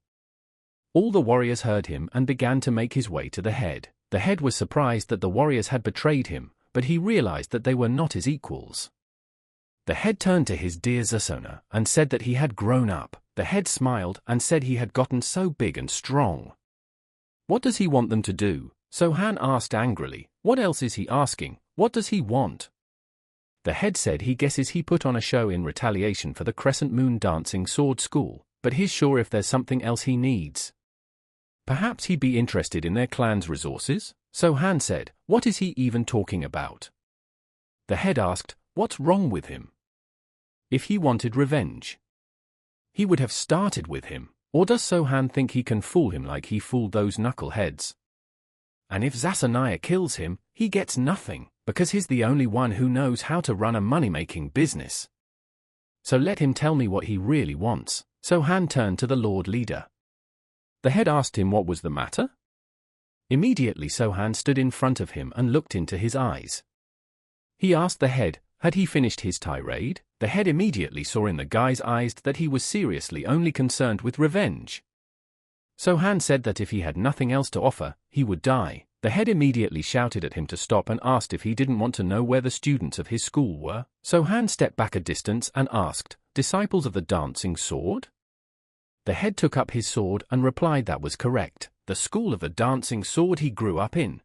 All the warriors heard him and began to make his way to the head. The head was surprised that the warriors had betrayed him, but he realized that they were not his equals. The head turned to his dear Zasona and said that he had grown up. The head smiled and said he had gotten so big and strong. What does he want them to do? So-Han asked angrily. What else is he asking? What does he want? The head said he guesses he put on a show in retaliation for the Crescent Moon Dancing Sword School, but he's sure if there's something else he needs. Perhaps he'd be interested in their clan's resources? So-Han said, what is he even talking about? The head asked, what's wrong with him? If he wanted revenge, he would have started with him. Or does So-Han think he can fool him like he fooled those knuckleheads? And if Zasaniah kills him, he gets nothing, because he's the only one who knows how to run a money-making business. So let him tell me what he really wants. So-Han turned to the Lord Leader. The head asked him what was the matter. Immediately So-Han stood in front of him and looked into his eyes. He asked the head, had he finished his tirade? The head immediately saw in the guy's eyes that he was seriously only concerned with revenge. So-Han said that if he had nothing else to offer, he would die. The head immediately shouted at him to stop and asked if he didn't want to know where the students of his school were. So-Han stepped back a distance and asked, disciples of the dancing sword? The head took up his sword and replied that was correct, the school of the dancing sword he grew up in.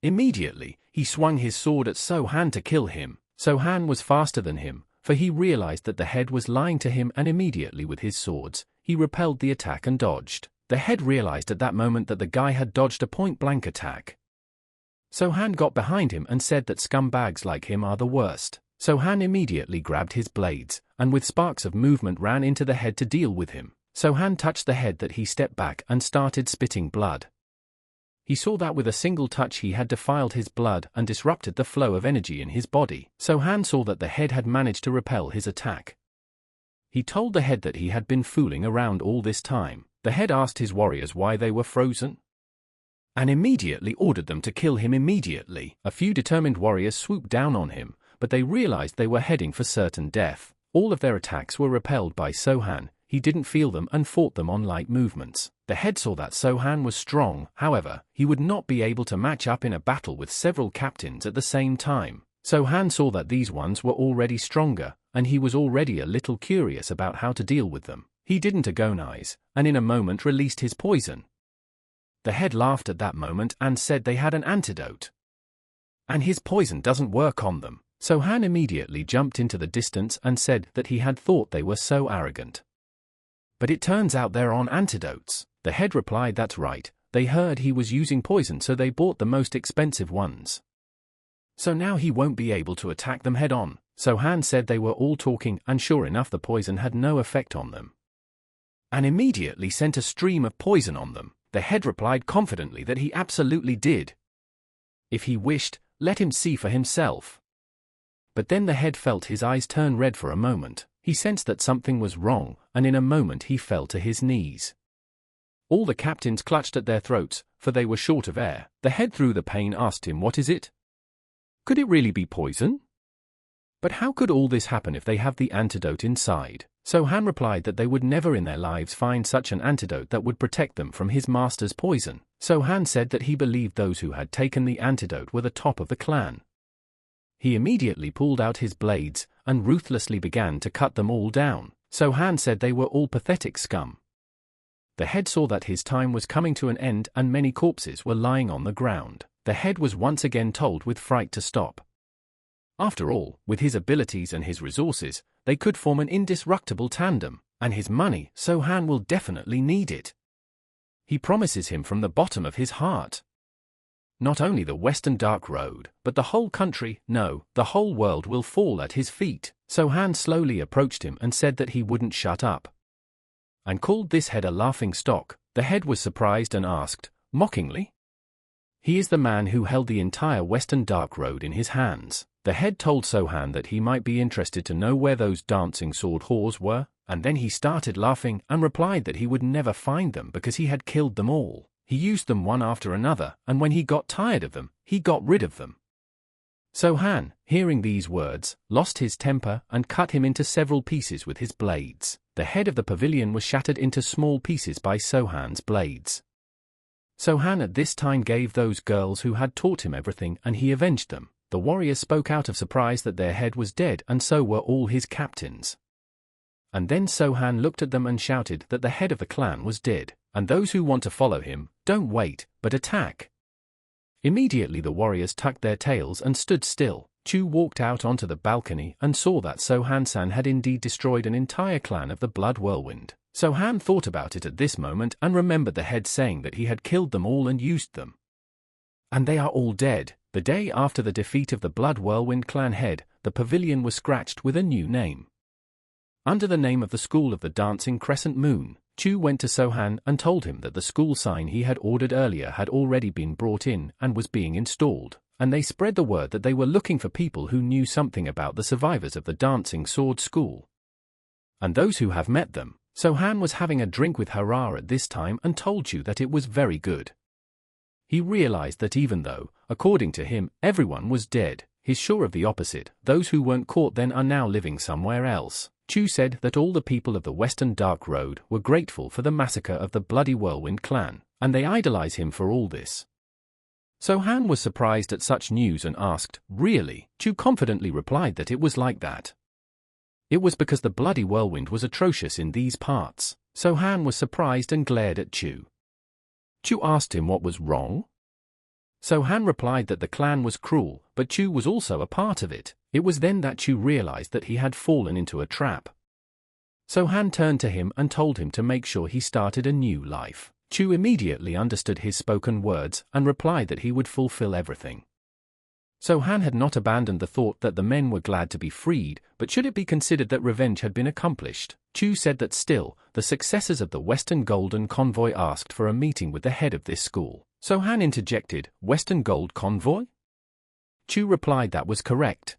Immediately, he swung his sword at So-Han to kill him. So-Han was faster than him, for he realized that the head was lying to him, and immediately with his swords, he repelled the attack and dodged. The head realized at that moment that the guy had dodged a point-blank attack. So-Han got behind him and said that scumbags like him are the worst. So-Han immediately grabbed his blades, and with sparks of movement ran into the head to deal with him. So-Han touched the head that he stepped back and started spitting blood. He saw that with a single touch he had defiled his blood and disrupted the flow of energy in his body. So-Han saw that the head had managed to repel his attack. He told the head that he had been fooling around all this time. The head asked his warriors why they were frozen, and immediately ordered them to kill him immediately. A few determined warriors swooped down on him, but they realized they were heading for certain death. All of their attacks were repelled by So-Han. He didn't feel them and fought them on light movements. The head saw that So-Han was strong, however, he would not be able to match up in a battle with several captains at the same time. So-Han saw that these ones were already stronger, and he was already a little curious about how to deal with them. He didn't agonize, and in a moment released his poison. The head laughed at that moment and said they had an antidote. And his poison doesn't work on them. So-Han immediately jumped into the distance and said that he had thought they were so arrogant. But it turns out they're on antidotes. The head replied that's right, they heard he was using poison so they bought the most expensive ones. So now he won't be able to attack them head on. So-Han said they were all talking, and sure enough the poison had no effect on them. And immediately sent a stream of poison on them. The head replied confidently that he absolutely did. If he wished, let him see for himself. But then the head felt his eyes turn red for a moment. He sensed that something was wrong, and in a moment he fell to his knees. All the captains clutched at their throats, for they were short of air. The head through the pain asked him, what is it? Could it really be poison? But how could all this happen if they have the antidote inside? So-han replied that they would never in their lives find such an antidote that would protect them from his master's poison. So-han said that he believed those who had taken the antidote were the top of the clan. He immediately pulled out his blades and ruthlessly began to cut them all down. So-han said they were all pathetic scum. The head saw that his time was coming to an end and many corpses were lying on the ground. The head was once again told with fright to stop. After all, with his abilities and his resources, they could form an indestructible tandem, and his money, So-han will definitely need it. He promises him from the bottom of his heart. Not only the Western Dark Road, but the whole country, no, the whole world will fall at his feet. So-han slowly approached him and said that he wouldn't shut up, and called this head a laughing stock. The head was surprised and asked, mockingly, "He is the man who held the entire Western Dark Road in his hands." The head told So-han that he might be interested to know where those dancing sword whores were, and then he started laughing and replied that he would never find them because he had killed them all. He used them one after another, and when he got tired of them, he got rid of them. So-han, hearing these words, lost his temper and cut him into several pieces with his blades. The head of the pavilion was shattered into small pieces by So-han's blades. So-han at this time gave those girls who had taught him everything and he avenged them. The warriors spoke out of surprise that their head was dead and so were all his captains. And then So-han looked at them and shouted that the head of the clan was dead, and those who want to follow him, don't wait, but attack. Immediately the warriors tucked their tails and stood still. Chu walked out onto the balcony and saw that So-han-san had indeed destroyed an entire clan of the Blood Whirlwind. So-han thought about it at this moment and remembered the head saying that he had killed them all and used them. And they are all dead. The day after the defeat of the Blood Whirlwind clan head, the pavilion was scratched with a new name. Under the name of the School of the Dancing Crescent Moon, Chu went to So-han and told him that the school sign he had ordered earlier had already been brought in and was being installed, and they spread the word that they were looking for people who knew something about the survivors of the Dancing Sword School. And those who have met them. So-han was having a drink with Hara at this time and told Chu that it was very good. He realized that even though, according to him, everyone was dead, he's sure of the opposite. Those who weren't caught then are now living somewhere else. Chu said that all the people of the Western Dark Road were grateful for the massacre of the Bloody Whirlwind clan, and they idolize him for all this. So-han was surprised at such news and asked, "Really?" Chu confidently replied that it was like that. It was because the Bloody Whirlwind was atrocious in these parts. So-han was surprised and glared at Chu. Chu asked him what was wrong. So-han replied that the clan was cruel, but Chu was also a part of it. It was then that Chu realized that he had fallen into a trap. So-han turned to him and told him to make sure he started a new life. Chu immediately understood his spoken words and replied that he would fulfill everything. So-han had not abandoned the thought that the men were glad to be freed, but should it be considered that revenge had been accomplished? Chu said that still, the successors of the Western Golden Convoy asked for a meeting with the head of this school. So-han interjected, "Western Gold Convoy?" Chu replied that was correct.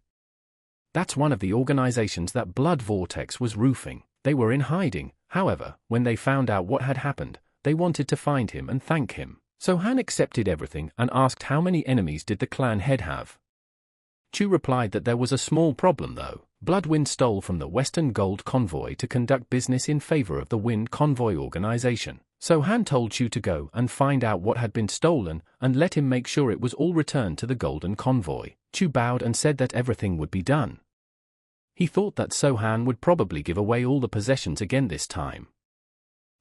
That's one of the organizations that Blood Vortex was roofing. They were in hiding, however, when they found out what had happened, they wanted to find him and thank him. So-han accepted everything and asked how many enemies did the clan head have. Chu replied that there was a small problem though. Bloodwind stole from the Western Gold Convoy to conduct business in favor of the Wind Convoy organization. So-han told Chu to go and find out what had been stolen and let him make sure it was all returned to the Golden Convoy. Chu bowed and said that everything would be done. He thought that So-han would probably give away all the possessions again this time.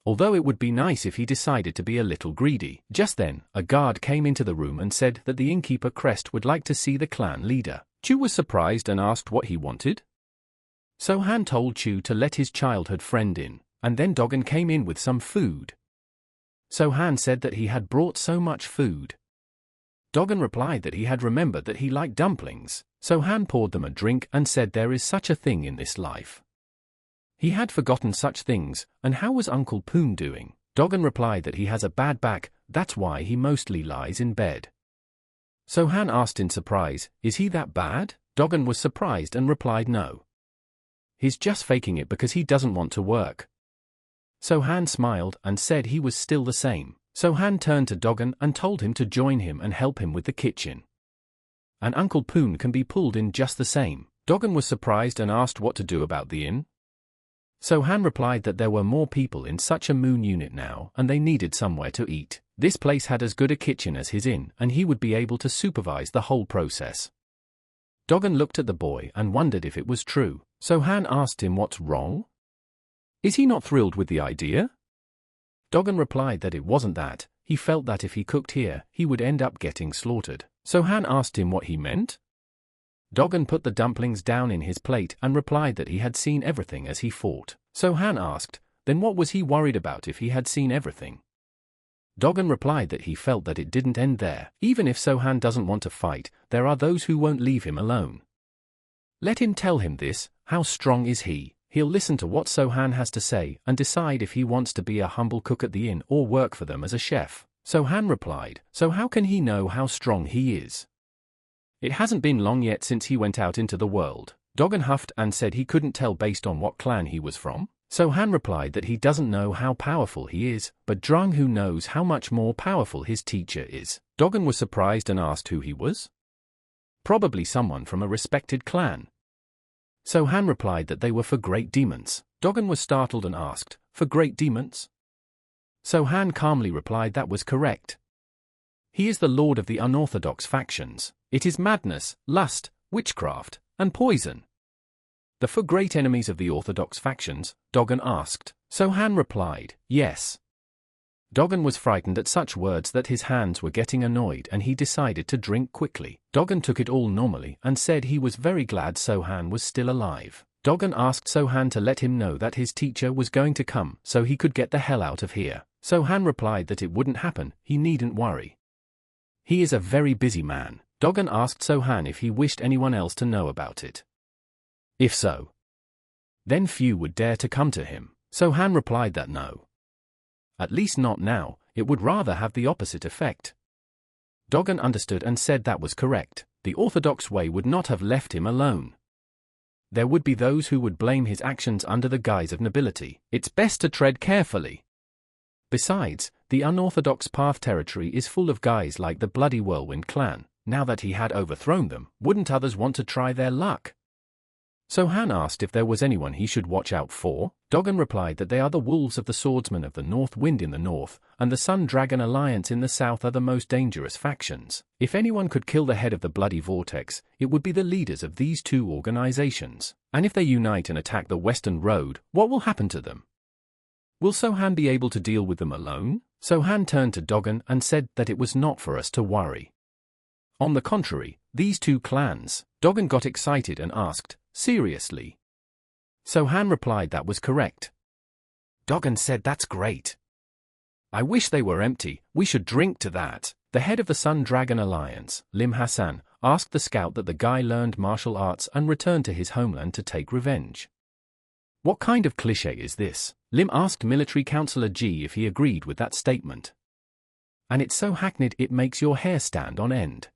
Although it would be nice if he decided to be a little greedy. Just then, a guard came into the room and said that the innkeeper Crest would like to see the clan leader. Chu was surprised and asked what he wanted. So-han told Chu to let his childhood friend in, and then Dogon came in with some food. So-han said that he had brought so much food. Dogon replied that he had remembered that he liked dumplings. So-han poured them a drink and said there is such a thing in this life. He had forgotten such things, and how was Uncle Poon doing? Dogon replied that he has a bad back, that's why he mostly lies in bed. So-han asked in surprise, is he that bad? Dogon was surprised and replied no. He's just faking it because he doesn't want to work. So-han smiled and said he was still the same. So-han turned to Dogon and told him to join him and help him with the kitchen. And Uncle Poon can be pulled in just the same. Dogon was surprised and asked what to do about the inn. So-han replied that there were more people in such a moon unit now and they needed somewhere to eat. This place had as good a kitchen as his inn and he would be able to supervise the whole process. Dogon looked at the boy and wondered if it was true. So-han asked him what's wrong. Is he not thrilled with the idea? Dogon replied that it wasn't that, he felt that if he cooked here, he would end up getting slaughtered. So-han asked him what he meant. Dogon put the dumplings down in his plate and replied that he had seen everything as he fought. So-han asked, then what was he worried about if he had seen everything? Dogon replied that he felt that it didn't end there. Even if So-han doesn't want to fight, there are those who won't leave him alone. Let him tell him this. How strong is he? He'll listen to what So-han has to say and decide if he wants to be a humble cook at the inn or work for them as a chef. So-han replied, so how can he know how strong he is? It hasn't been long yet since he went out into the world. Dogon huffed and said he couldn't tell based on what clan he was from. So-han replied that he doesn't know how powerful he is, but Drang who knows how much more powerful his teacher is. Dogon was surprised and asked who he was. Probably someone from a respected clan. So-han replied that they were for great demons. Dogon was startled and asked, for great demons? So-han calmly replied that was correct. He is the lord of the unorthodox factions. It is madness, lust, witchcraft, and poison. The four great enemies of the orthodox factions, Dogon asked. So-han replied, yes. Dogon was frightened at such words that his hands were getting annoyed and he decided to drink quickly. Dogon took it all normally and said he was very glad So-han was still alive. Dogon asked So-han to let him know that his teacher was going to come so he could get the hell out of here. So-han replied that it wouldn't happen, he needn't worry. He is a very busy man. Dogon asked So-han if he wished anyone else to know about it. If so, then few would dare to come to him. So-han replied that no. At least not now, it would rather have the opposite effect. Dogon understood and said that was correct. The orthodox way would not have left him alone. There would be those who would blame his actions under the guise of nobility. It's best to tread carefully. Besides, the unorthodox path territory is full of guys like the Bloody Whirlwind clan. Now that he had overthrown them, wouldn't others want to try their luck? So-han asked if there was anyone he should watch out for. Dogon replied that they are the wolves of the swordsmen of the North Wind in the north, and the Sun Dragon Alliance in the south are the most dangerous factions. If anyone could kill the head of the Bloody Vortex, it would be the leaders of these two organizations. And if they unite and attack the Western Road, what will happen to them? Will So-han be able to deal with them alone? So-han turned to Dogon and said that it was not for us to worry. On the contrary, these two clans. Dogon got excited and asked, seriously? So-han replied that was correct. Dogon said that's great. I wish they were empty, we should drink to that. The head of the Sun Dragon Alliance, Lim Hassan, asked the scout that the guy learned martial arts and returned to his homeland to take revenge. What kind of cliché is this? Lim asked military counselor Ji if he agreed with that statement. And it's so hackneyed it makes your hair stand on end.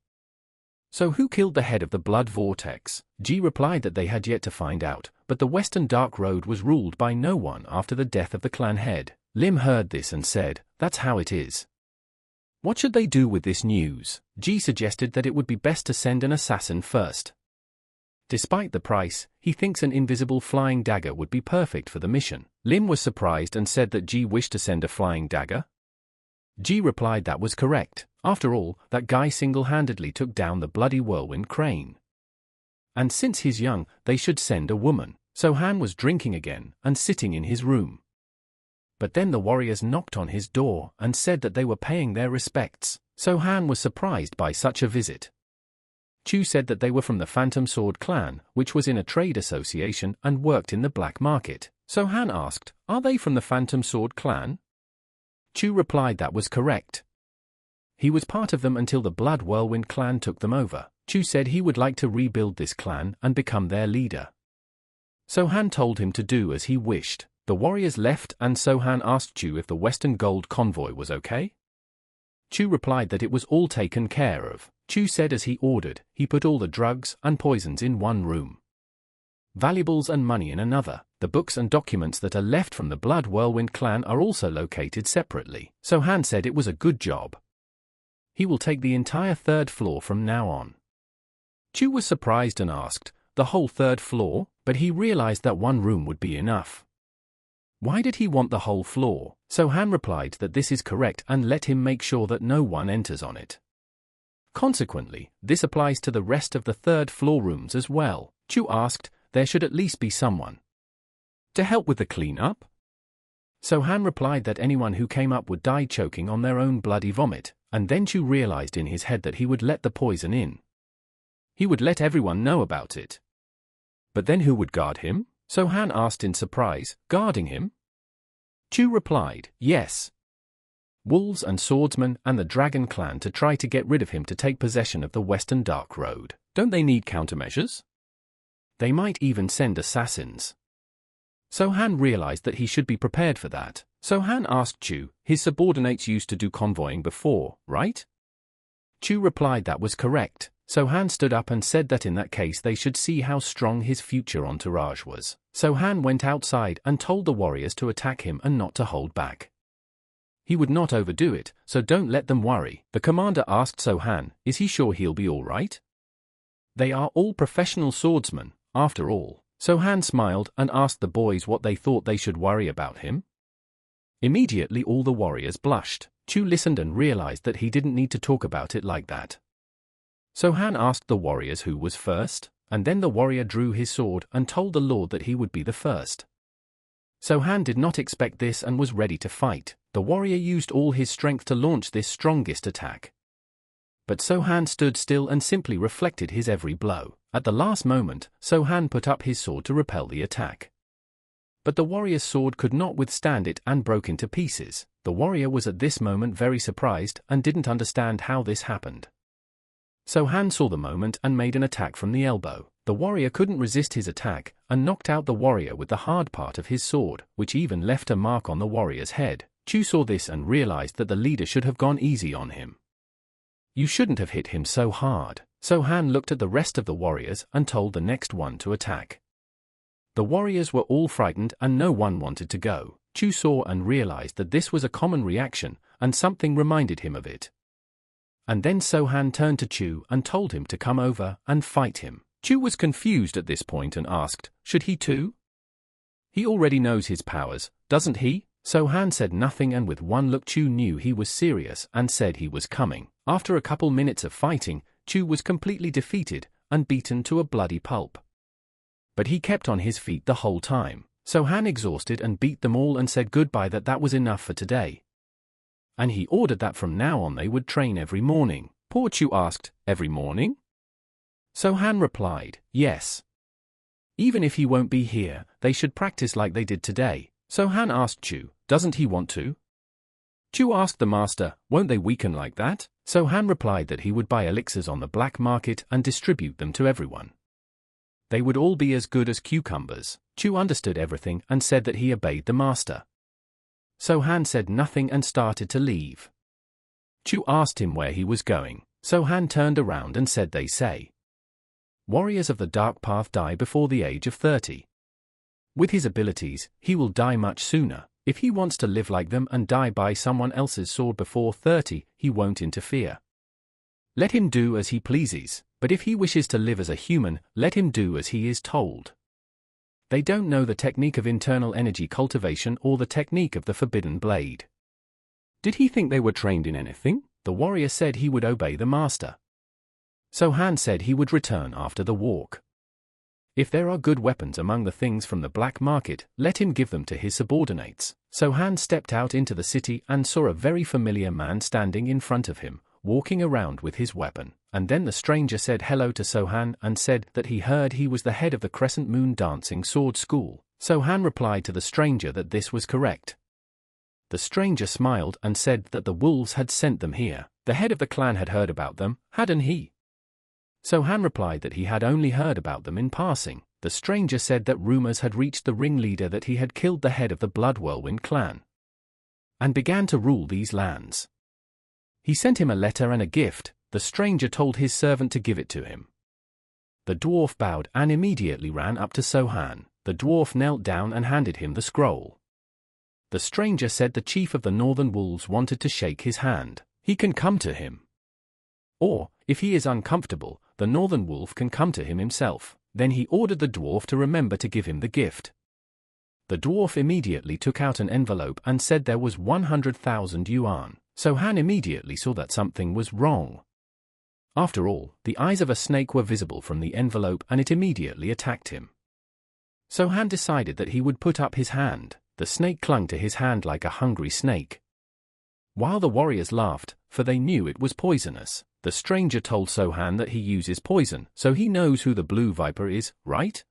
So who killed the head of the Blood Vortex? Ji replied that they had yet to find out, but the Western Dark Road was ruled by no one after the death of the clan head. Lim heard this and said, that's how it is. What should they do with this news? Ji suggested that it would be best to send an assassin first. Despite the price, he thinks an invisible flying dagger would be perfect for the mission. Lim was surprised and said that Ji wished to send a flying dagger. Ji replied that was correct. After all, that guy single-handedly took down the Bloody Whirlwind crane. And since he's young, they should send a woman. So-han was drinking again and sitting in his room. But then the warriors knocked on his door and said that they were paying their respects. So-han was surprised by such a visit. Chu said that they were from the Phantom Sword clan, which was in a trade association and worked in the black market. So-han asked, are they from the Phantom Sword clan? Chu replied that was correct. He was part of them until the Blood Whirlwind clan took them over. Chu said he would like to rebuild this clan and become their leader. So-han told him to do as he wished. The warriors left and So-han asked Chu if the Western Gold convoy was okay. Chu replied that it was all taken care of. Chu said as he ordered, he put all the drugs and poisons in one room, valuables and money in another. The books and documents that are left from the Blood Whirlwind clan are also located separately. So-han said it was a good job. He will take the entire third floor from now on. Chu was surprised and asked, the whole third floor, but he realized that one room would be enough. Why did he want the whole floor? So-han replied that this is correct and let him make sure that no one enters on it. Consequently, this applies to the rest of the third floor rooms as well. Chu asked, there should at least be someone to help with the cleanup? So-han replied that anyone who came up would die choking on their own bloody vomit, and then Chu realized in his head that he would let the poison in. He would let everyone know about it. But then who would guard him? So-han asked in surprise, guarding him? Chu replied, yes. Wolves and swordsmen and the dragon clan to try to get rid of him to take possession of the Western Dark Road. Don't they need countermeasures? They might even send assassins. So-han realized that he should be prepared for that. So-han asked Chu, his subordinates used to do convoying before, right? Chu replied that was correct. So-han stood up and said that in that case they should see how strong his future entourage was. So-han went outside and told the warriors to attack him and not to hold back. He would not overdo it, so don't let them worry. The commander asked So-han, is he sure he'll be all right? They are all professional swordsmen, after all. So-han smiled and asked the boys what they thought they should worry about him. Immediately all the warriors blushed. Chu listened and realized that he didn't need to talk about it like that. So-han asked the warriors who was first, and then the warrior drew his sword and told the lord that he would be the first. So-han did not expect this and was ready to fight. The warrior used all his strength to launch this strongest attack. But So-han stood still and simply reflected his every blow. At the last moment, So-han put up his sword to repel the attack. But the warrior's sword could not withstand it and broke into pieces. The warrior was at this moment very surprised and didn't understand how this happened. So-han saw the moment and made an attack from the elbow. The warrior couldn't resist his attack and knocked out the warrior with the hard part of his sword, which even left a mark on the warrior's head. Chu saw this and realized that the leader should have gone easy on him. You shouldn't have hit him so hard. So-han looked at the rest of the warriors and told the next one to attack. The warriors were all frightened and no one wanted to go. Chu saw and realized that this was a common reaction and something reminded him of it. And then So-han turned to Chu and told him to come over and fight him. Chu was confused at this point and asked, should he too? He already knows his powers, doesn't he? So-han said nothing and with one look Chu knew he was serious and said he was coming. After a couple minutes of fighting, Chu was completely defeated and beaten to a bloody pulp. But he kept on his feet the whole time. So-han exhausted and beat them all and said goodbye that was enough for today. And he ordered that from now on they would train every morning. Poor Chu asked, every morning? So-han replied, yes. Even if he won't be here, they should practice like they did today. So-han asked Chu, doesn't he want to? Chu asked the master, won't they weaken like that? So-han replied that he would buy elixirs on the black market and distribute them to everyone. They would all be as good as cucumbers. Chu understood everything and said that he obeyed the master. So-han said nothing and started to leave. Chu asked him where he was going. So-han turned around and said they say, warriors of the dark path die before the age of 30. With his abilities, he will die much sooner. If he wants to live like them and die by someone else's sword before 30, he won't interfere. Let him do as he pleases, but if he wishes to live as a human, let him do as he is told. They don't know the technique of internal energy cultivation or the technique of the forbidden blade. Did he think they were trained in anything? The warrior said he would obey the master. So-han said he would return after the walk. If there are good weapons among the things from the black market, let him give them to his subordinates. So-han stepped out into the city and saw a very familiar man standing in front of him, walking around with his weapon. And then the stranger said hello to So-han and said that he heard he was the head of the Crescent Moon Dancing Sword School. So-han replied to the stranger that this was correct. The stranger smiled and said that the wolves had sent them here. The head of the clan had heard about them, hadn't he? So-han replied that he had only heard about them in passing. The stranger said that rumors had reached the ringleader that he had killed the head of the Blood Whirlwind clan and began to rule these lands. He sent him a letter and a gift. The stranger told his servant to give it to him. The dwarf bowed and immediately ran up to So-han. The dwarf knelt down and handed him the scroll. The stranger said the chief of the northern wolves wanted to shake his hand. He can come to him. Or, if he is uncomfortable, the northern wolf can come to him himself. Then he ordered the dwarf to remember to give him the gift. The dwarf immediately took out an envelope and said there was 100,000 yuan. So-han immediately saw that something was wrong. After all, the eyes of a snake were visible from the envelope and it immediately attacked him. So-han decided that he would put up his hand. The snake clung to his hand like a hungry snake. While the warriors laughed, for they knew it was poisonous, the stranger told So-han that he uses poison, so he knows who the blue viper is, right?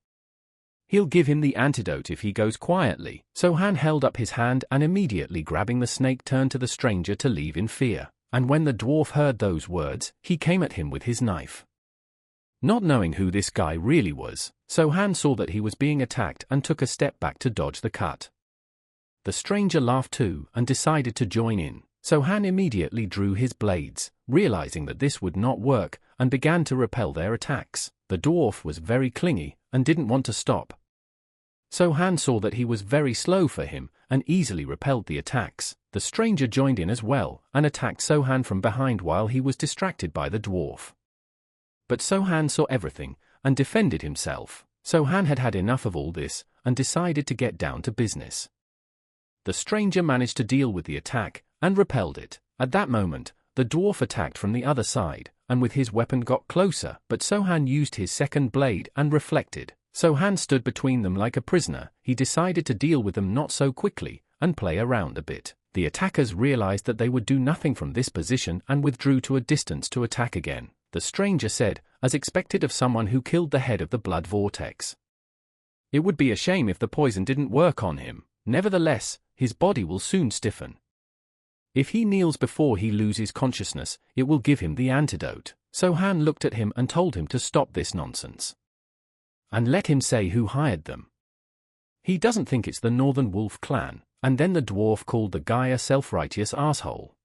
He'll give him the antidote if he goes quietly. So-han held up his hand and immediately grabbing the snake turned to the stranger to leave in fear. And when the dwarf heard those words, he came at him with his knife. Not knowing who this guy really was, So-han saw that he was being attacked and took a step back to dodge the cut. The stranger laughed too and decided to join in. So-han immediately drew his blades, realizing that this would not work, and began to repel their attacks. The dwarf was very clingy and didn't want to stop. So-han saw that he was very slow for him and easily repelled the attacks. The stranger joined in as well and attacked So-han from behind while he was distracted by the dwarf. But So-han saw everything and defended himself. So-han had had enough of all this and decided to get down to business. The stranger managed to deal with the attack and repelled it. At that moment, the dwarf attacked from the other side and with his weapon got closer, but So-han used his second blade and reflected. So-han stood between them like a prisoner. He decided to deal with them not so quickly and play around a bit. The attackers realized that they would do nothing from this position and withdrew to a distance to attack again. The stranger said, as expected of someone who killed the head of the blood vortex. It would be a shame if the poison didn't work on him. Nevertheless, his body will soon stiffen. If he kneels before he loses consciousness, it will give him the antidote. So-han looked at him and told him to stop this nonsense. And let him say who hired them. He doesn't think it's the Northern Wolf clan. And then the dwarf called the guy a self-righteous asshole.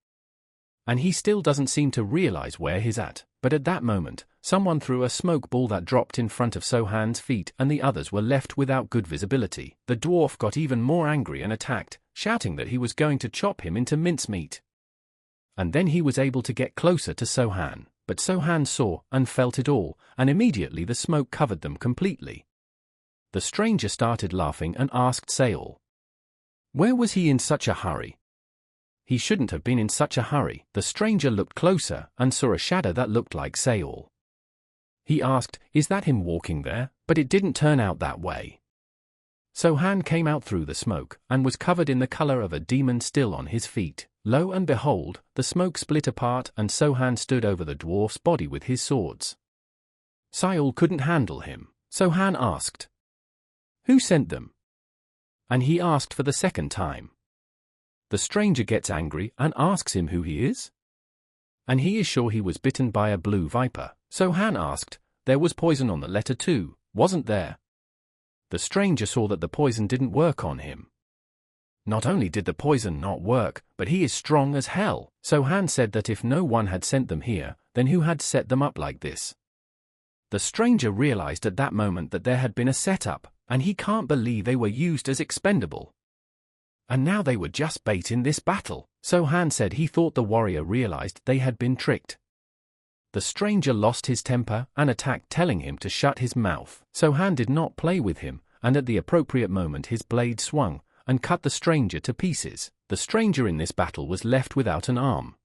And he still doesn't seem to realize where he's at. But at that moment, someone threw a smoke ball that dropped in front of So-han's feet and the others were left without good visibility. The dwarf got even more angry and attacked, shouting that he was going to chop him into mincemeat. And then he was able to get closer to So-han. But So-han saw and felt it all, and immediately the smoke covered them completely. The stranger started laughing and asked Seol, where was he in such a hurry? He shouldn't have been in such a hurry. The stranger looked closer and saw a shadow that looked like Seol. He asked, is that him walking there? But it didn't turn out that way. So-han came out through the smoke and was covered in the color of a demon still on his feet. Lo and behold, the smoke split apart and So-han stood over the dwarf's body with his swords. Seol couldn't handle him. So-han asked, who sent them? And he asked for the second time. The stranger gets angry and asks him who he is. And he is sure he was bitten by a blue viper. So-han asked, there was poison on the letter too, wasn't there? The stranger saw that the poison didn't work on him. Not only did the poison not work, but he is strong as hell. So-han said that if no one had sent them here, then who had set them up like this? The stranger realized at that moment that there had been a setup, and he can't believe they were used as expendable. And now they were just bait in this battle. So-han said he thought the warrior realized they had been tricked. The stranger lost his temper and attacked, telling him to shut his mouth. So-han did not play with him, and at the appropriate moment his blade swung and cut the stranger to pieces. The stranger in this battle was left without an arm.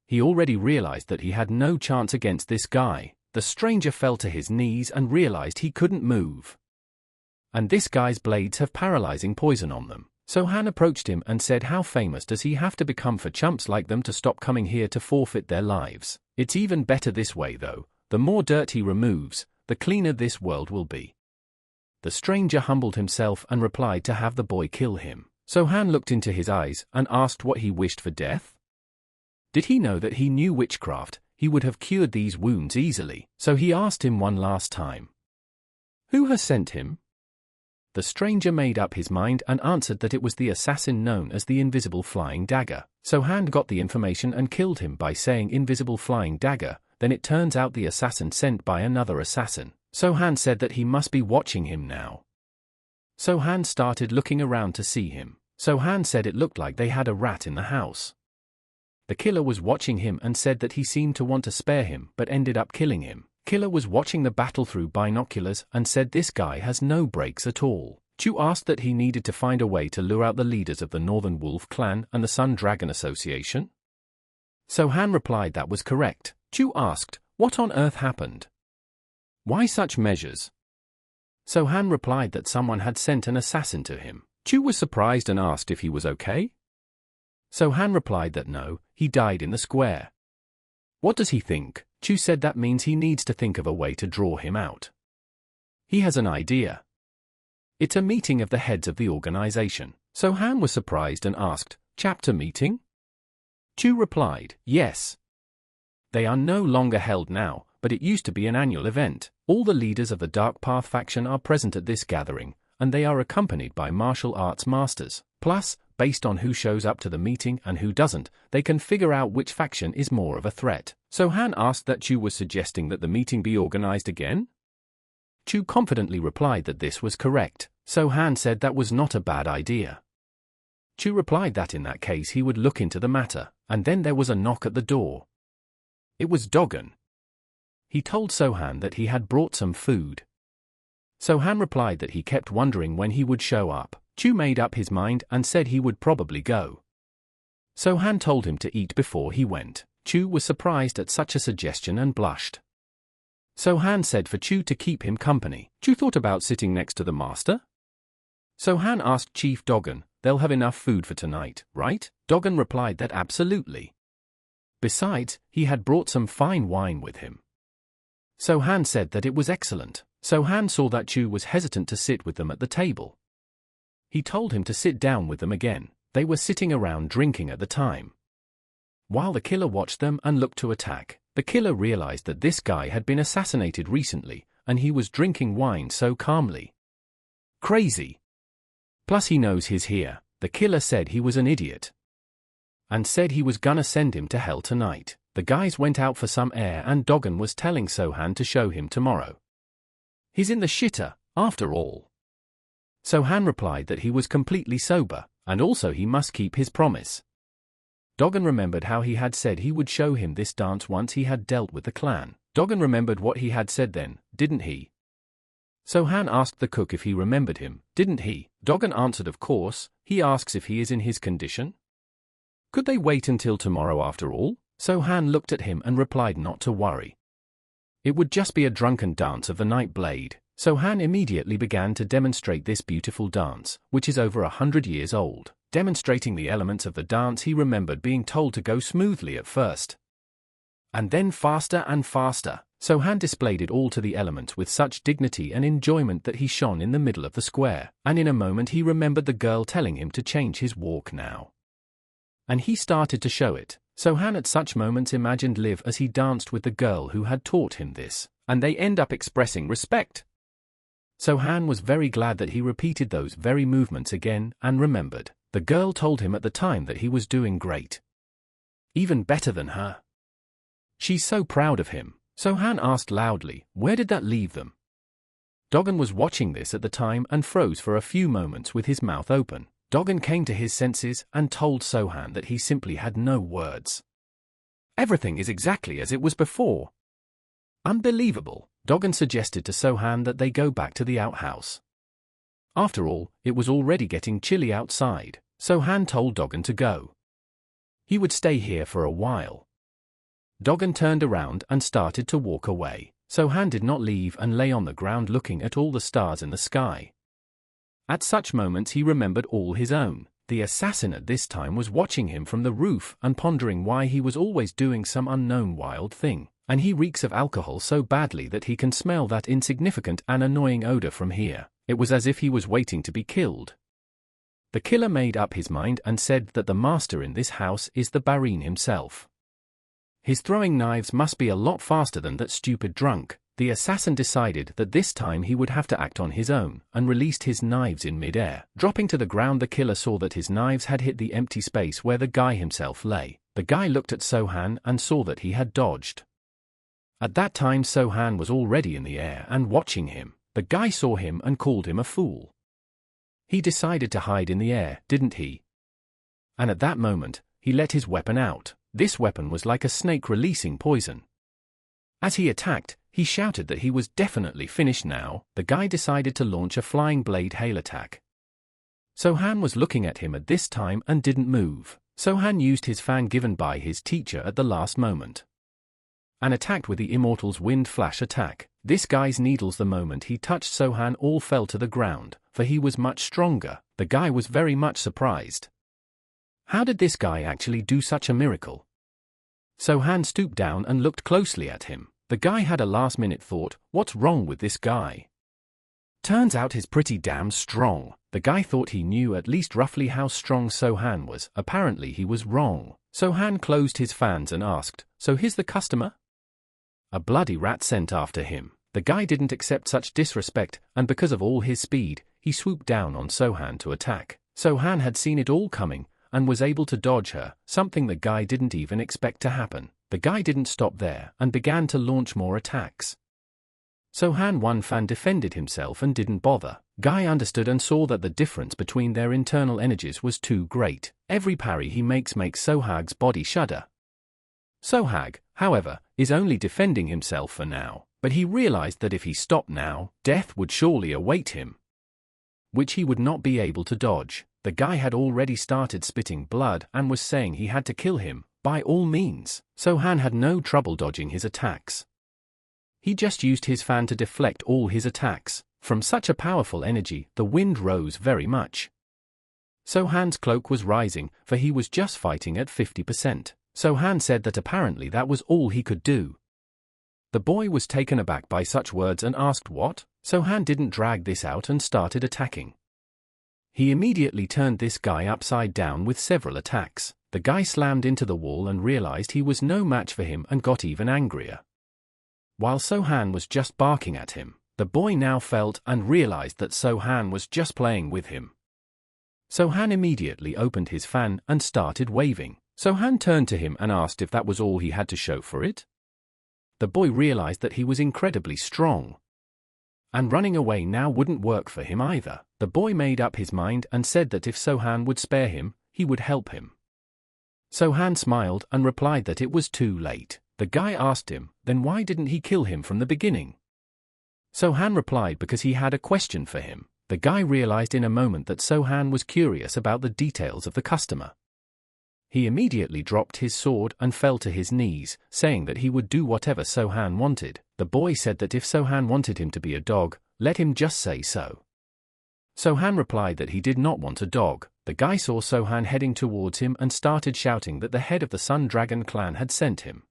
He already realized that he had no chance against this guy. The stranger fell to his knees and realized he couldn't move. And this guy's blades have paralyzing poison on them. So-han approached him and said, how famous does he have to become for chumps like them to stop coming here to forfeit their lives? It's even better this way though. The more dirt he removes, the cleaner this world will be. The stranger humbled himself and replied to have the boy kill him. So-han looked into his eyes and asked what he wished for death. Did he know that he knew witchcraft? He would have cured these wounds easily. So he asked him one last time. Who has sent him? The stranger made up his mind and answered that it was the assassin known as the Invisible Flying Dagger. So-han got the information and killed him by saying Invisible Flying Dagger. Then it turns out the assassin sent by another assassin. So-han said that he must be watching him now. So-han started looking around to see him. So-han said it looked like they had a rat in the house. The killer was watching him and said that he seemed to want to spare him but ended up killing him. killer was watching the battle through binoculars and said this guy has no brakes at all. Chu asked that he needed to find a way to lure out the leaders of the Northern Wolf Clan and the Sun Dragon Association. So-han replied that was correct. Chu asked, what on earth happened? Why such measures? So-han replied that someone had sent an assassin to him. Chu was surprised and asked if he was okay. So-han replied that no, he died in the square. What does he think? Chu said that means he needs to think of a way to draw him out. He has an idea. It's a meeting of the heads of the organization. So-han was surprised and asked, chapter meeting? Chu replied, yes. They are no longer held now, but it used to be an annual event. All the leaders of the Dark Path faction are present at this gathering, and they are accompanied by martial arts masters. Plus, based on who shows up to the meeting and who doesn't, they can figure out which faction is more of a threat. So-han asked that Chu was suggesting that the meeting be organized again? Chu confidently replied that this was correct. So-han said that was not a bad idea. Chu replied that in that case he would look into the matter, and then there was a knock at the door. It was Dogon. He told So-han that he had brought some food. So-han replied that he kept wondering when he would show up. Chu made up his mind and said he would probably go. So-han told him to eat before he went. Chu was surprised at such a suggestion and blushed. So-han said for Chu to keep him company. Chu thought about sitting next to the master. So-han asked Chief Dogon, they'll have enough food for tonight, right? Dogon replied that absolutely. Besides, he had brought some fine wine with him. So-han said that it was excellent. So-han saw that Chu was hesitant to sit with them at the table. He told him to sit down with them again. They were sitting around drinking at the time. While the killer watched them and looked to attack, the killer realized that this guy had been assassinated recently, and he was drinking wine so calmly. Crazy. Plus he knows he's here. The killer said he was an idiot. And said he was gonna send him to hell tonight. The guys went out for some air and Dogon was telling So-han to show him tomorrow. He's in the shitter, after all. So-han replied that he was completely sober, and also he must keep his promise. Dogon remembered how he had said he would show him this dance once he had dealt with the clan. Dogon remembered what he had said then, didn't he? So-han asked the cook if he remembered him, didn't he? Dogon answered of course. He asks if he is in his condition. Could they wait until tomorrow after all? So-han looked at him and replied not to worry. It would just be a drunken dance of the Night Blade. So-han immediately began to demonstrate this beautiful dance, which is over 100 years old. Demonstrating the elements of the dance, he remembered being told to go smoothly at first. And then faster and faster. So-han displayed it all to the elements with such dignity and enjoyment that he shone in the middle of the square. And in a moment he remembered the girl telling him to change his walk now. And he started to show it. So-han at such moments imagined Liv as he danced with the girl who had taught him this. And they end up expressing respect. So-han was very glad that he repeated those very movements again and remembered. The girl told him at the time that he was doing great. Even better than her. She's so proud of him. So-han asked loudly, where did that leave them? Dogon was watching this at the time and froze for a few moments with his mouth open. Dogon came to his senses and told So-han that he simply had no words. Everything is exactly as it was before. Unbelievable. Dogon suggested to So-han that they go back to the outhouse. After all, it was already getting chilly outside. So-han told Dogon to go. He would stay here for a while. Dogon turned around and started to walk away. So-han did not leave and lay on the ground looking at all the stars in the sky. At such moments he remembered all his own. The assassin at this time was watching him from the roof and pondering why he was always doing some unknown wild thing. And he reeks of alcohol so badly that he can smell that insignificant and annoying odor from here. It was as if he was waiting to be killed. The killer made up his mind and said that the master in this house is the Barin himself. His throwing knives must be a lot faster than that stupid drunk. The assassin decided that this time he would have to act on his own, and released his knives in mid-air. Dropping to the ground, the killer saw that his knives had hit the empty space where the guy himself lay. The guy looked at So-han and saw that he had dodged. At that time So-han was already in the air and watching him. The guy saw him and called him a fool. He decided to hide in the air, didn't he? And at that moment, he let his weapon out. This weapon was like a snake releasing poison. As he attacked, he shouted that he was definitely finished now. The guy decided to launch a flying blade hail attack. So-han was looking at him at this time and didn't move. So-han used his fan given by his teacher at the last moment and attacked with the Immortal's wind flash attack. This guy's needles the moment he touched So-han all fell to the ground, for he was much stronger. The guy was very much surprised. How did this guy actually do such a miracle? So-han stooped down and looked closely at him. The guy had a last-minute thought, what's wrong with this guy? Turns out he's pretty damn strong. The guy thought he knew at least roughly how strong So-han was. Apparently he was wrong. So-han closed his fans and asked, so here's the customer? A bloody rat sent after him. The guy didn't accept such disrespect, and because of all his speed, he swooped down on So-han to attack. So-han had seen it all coming, and was able to dodge her, something the guy didn't even expect to happen. The guy didn't stop there, and began to launch more attacks. So-han one fan defended himself and didn't bother. Guy understood and saw that the difference between their internal energies was too great. Every parry he makes So-hag's body shudder. So-hag, however, is only defending himself for now, but he realized that if he stopped now, death would surely await him, which he would not be able to dodge. The guy had already started spitting blood and was saying he had to kill him, by all means. So-han had no trouble dodging his attacks. He just used his fan to deflect all his attacks. From such a powerful energy, the wind rose very much. So-han's cloak was rising, for he was just fighting at 50%. So-han said that apparently that was all he could do. The boy was taken aback by such words and asked what? So-han didn't drag this out and started attacking. He immediately turned this guy upside down with several attacks. The guy slammed into the wall and realized he was no match for him and got even angrier. While So-han was just barking at him, the boy now felt and realized that So-han was just playing with him. So-han immediately opened his fan and started waving. So-han turned to him and asked if that was all he had to show for it. The boy realized that he was incredibly strong, and running away now wouldn't work for him either. The boy made up his mind and said that if So-han would spare him, he would help him. So-han smiled and replied that it was too late. The guy asked him, then why didn't he kill him from the beginning? So-han replied because he had a question for him. The guy realized in a moment that So-han was curious about the details of the customer. He immediately dropped his sword and fell to his knees, saying that he would do whatever So-han wanted. The boy said that if So-han wanted him to be a dog, let him just say so. So-han replied that he did not want a dog. The guy saw So-han heading towards him and started shouting that the head of the Sun Dragon clan had sent him.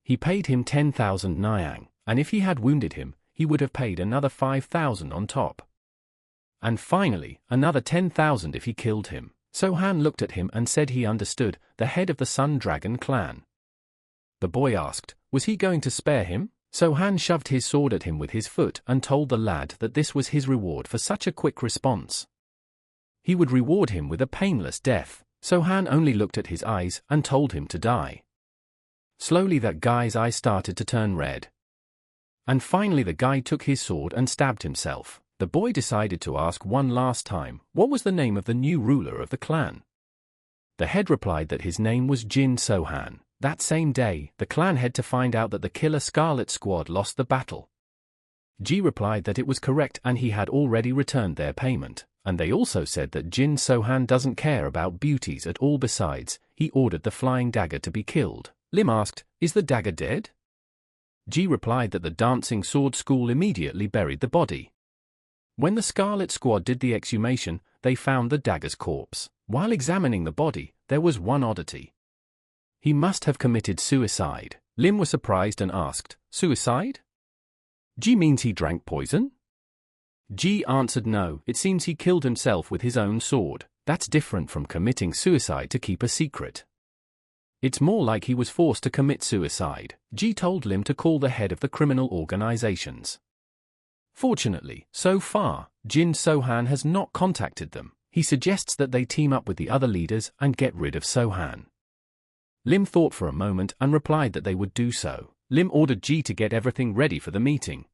He paid him 10,000 Nyang, and if he had wounded him, he would have paid another 5,000 on top. And finally, another 10,000 if he killed him. So-han looked at him and said he understood, the head of the Sun Dragon clan. The boy asked, was he going to spare him? So-han shoved his sword at him with his foot and told the lad that this was his reward for such a quick response. He would reward him with a painless death. So-han only looked at his eyes and told him to die. Slowly that guy's eyes started to turn red. And finally the guy took his sword and stabbed himself. The boy decided to ask one last time, what was the name of the new ruler of the clan? The head replied that his name was Jin So-han. That same day, the clan head to find out that the killer Scarlet Squad lost the battle. Ji replied that it was correct and he had already returned their payment, and they also said that Jin So-han doesn't care about beauties at all. Besides, he ordered the flying dagger to be killed. Lim asked, is the dagger dead? Ji replied that the dancing sword school immediately buried the body. When the Scarlet Squad did the exhumation, they found the dagger's corpse. While examining the body, there was one oddity. He must have committed suicide. Lim was surprised and asked, suicide? Ji means he drank poison? Ji answered no, it seems he killed himself with his own sword. That's different from committing suicide to keep a secret. It's more like he was forced to commit suicide. Ji told Lim to call the head of the criminal organizations. Fortunately, so far, Jin So-han has not contacted them. He suggests that they team up with the other leaders and get rid of So-han. Lim thought for a moment and replied that they would do so. Lim ordered Ji to get everything ready for the meeting.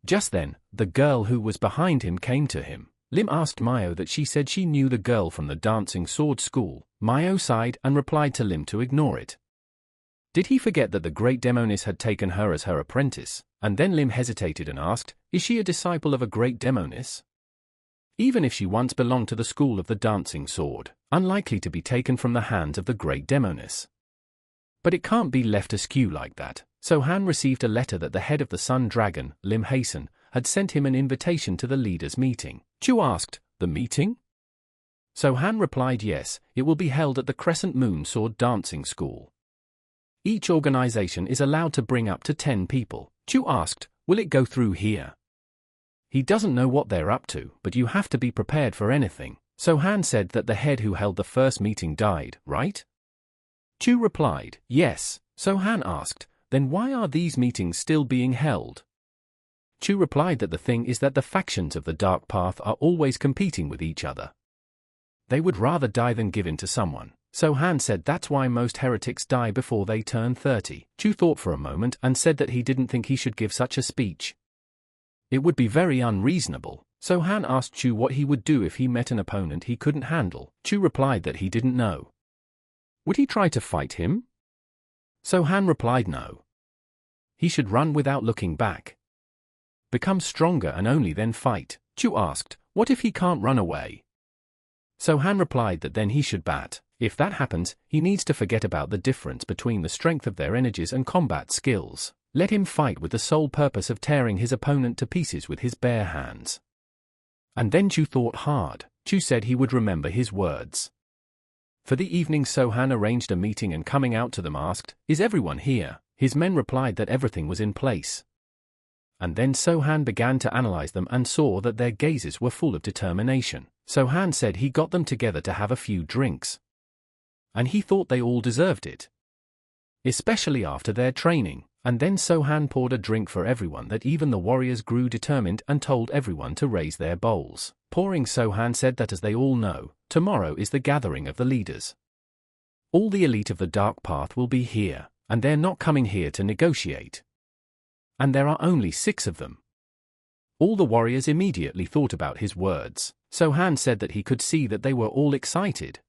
Just then, the girl who was behind him came to him. Lim asked Myo that she said she knew the girl from the dancing sword school. Myo sighed and replied to Lim to ignore it. Did he forget that the great demoness had taken her as her apprentice? And then Lim hesitated and asked, is she a disciple of a great demoness? Even if she once belonged to the school of the dancing sword, unlikely to be taken from the hands of the great demoness. But it can't be left askew like that. So Han received a letter that the head of the Sun Dragon, Lim Hasten, had sent him an invitation to the leaders' meeting. Chu asked, the meeting? So Han replied yes, it will be held at the Crescent Moon Sword Dancing School. Each organization is allowed to bring up to 10 people. Chu asked, will it go through here? He doesn't know what they're up to, but you have to be prepared for anything. So Han said that the head who held the first meeting died, right? Chu replied, yes. So Han asked, then why are these meetings still being held? Chu replied that the thing is that the factions of the Dark Path are always competing with each other. They would rather die than give in to someone. So Han said that's why most heretics die before they turn 30. Chu thought for a moment and said that he didn't think he should give such a speech. It would be very unreasonable. So Han asked Chu what he would do if he met an opponent he couldn't handle. Chu replied that he didn't know. Would he try to fight him? So Han replied no. He should run without looking back. Become stronger and only then fight. Chu asked, what if he can't run away? So Han replied that then he should bat. If that happens, he needs to forget about the difference between the strength of their energies and combat skills. Let him fight with the sole purpose of tearing his opponent to pieces with his bare hands. And then Chu thought hard. Chu said he would remember his words. For the evening So-Han arranged a meeting and coming out to them asked, is everyone here? His men replied that everything was in place. And then So-Han began to analyze them and saw that their gazes were full of determination. So-Han said he got them together to have a few drinks. And he thought they all deserved it. Especially after their training. And then So-Han poured a drink for everyone that even the warriors grew determined and told everyone to raise their bowls. Pouring So-Han said that as they all know, tomorrow is the gathering of the leaders. All the elite of the Dark Path will be here, and they're not coming here to negotiate. And there are only 6 of them. All the warriors immediately thought about his words. So-Han said that he could see that they were all excited.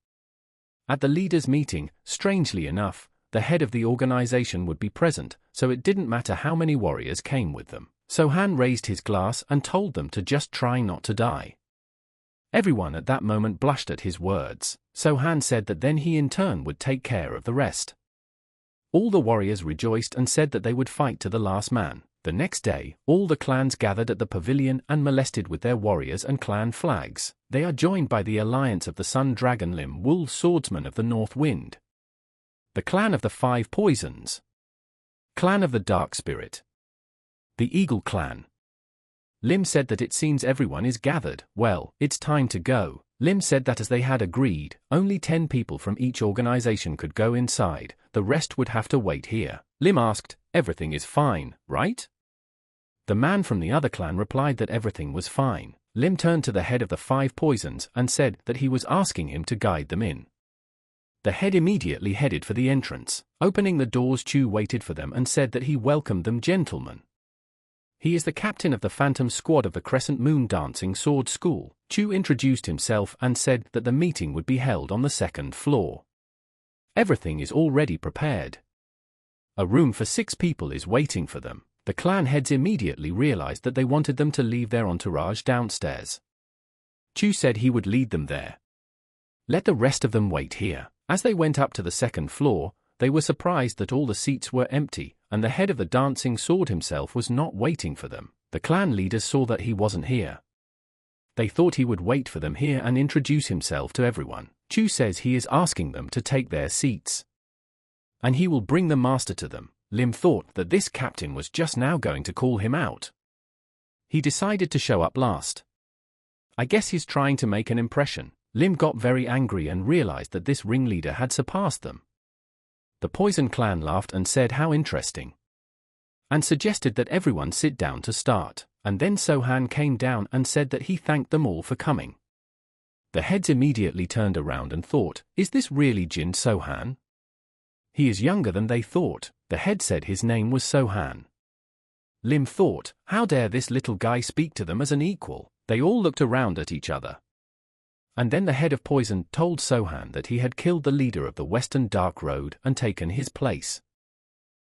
At the leaders' meeting, strangely enough, the head of the organization would be present, so it didn't matter how many warriors came with them. So-Han raised his glass and told them to just try not to die. Everyone at that moment blushed at his words. So-Han said that then he in turn would take care of the rest. All the warriors rejoiced and said that they would fight to the last man. The next day, all the clans gathered at the pavilion and molested with their warriors and clan flags. They are joined by the alliance of the Sun Dragon Lim Wool Swordsman of the North Wind, the clan of the 5 Poisons, clan of the Dark Spirit, the Eagle clan. Lim said that it seems everyone is gathered. Well, it's time to go. Lim said that as they had agreed, only 10 people from each organization could go inside, the rest would have to wait here. Lim asked, everything is fine, right? The man from the other clan replied that everything was fine. Lim turned to the head of the 5 Poisons and said that he was asking him to guide them in. The head immediately headed for the entrance. Opening the doors, Chu waited for them and said that he welcomed them gentlemen. He is the captain of the Phantom Squad of the Crescent Moon Dancing Sword School. Chu introduced himself and said that the meeting would be held on the 2nd floor. Everything is already prepared. A room for 6 people is waiting for them. The clan heads immediately realized that they wanted them to leave their entourage downstairs. Chu said he would lead them there. Let the rest of them wait here. As they went up to the 2nd floor, they were surprised that all the seats were empty, and the head of the dancing sword himself was not waiting for them. The clan leaders saw that he wasn't here. They thought he would wait for them here and introduce himself to everyone. Chu says he is asking them to take their seats, and he will bring the master to them. Lim thought that this captain was just now going to call him out. He decided to show up last. I guess he's trying to make an impression. Lim got very angry and realized that this ringleader had surpassed them. The Poison clan laughed and said how interesting, and suggested that everyone sit down to start. And then So-Han came down and said that he thanked them all for coming. The heads immediately turned around and thought, is this really Jin So-Han? He is younger than they thought. The head said his name was So-Han. Lim thought, how dare this little guy speak to them as an equal? They all looked around at each other. And then the head of Poison told So-Han that he had killed the leader of the Western Dark Road and taken his place.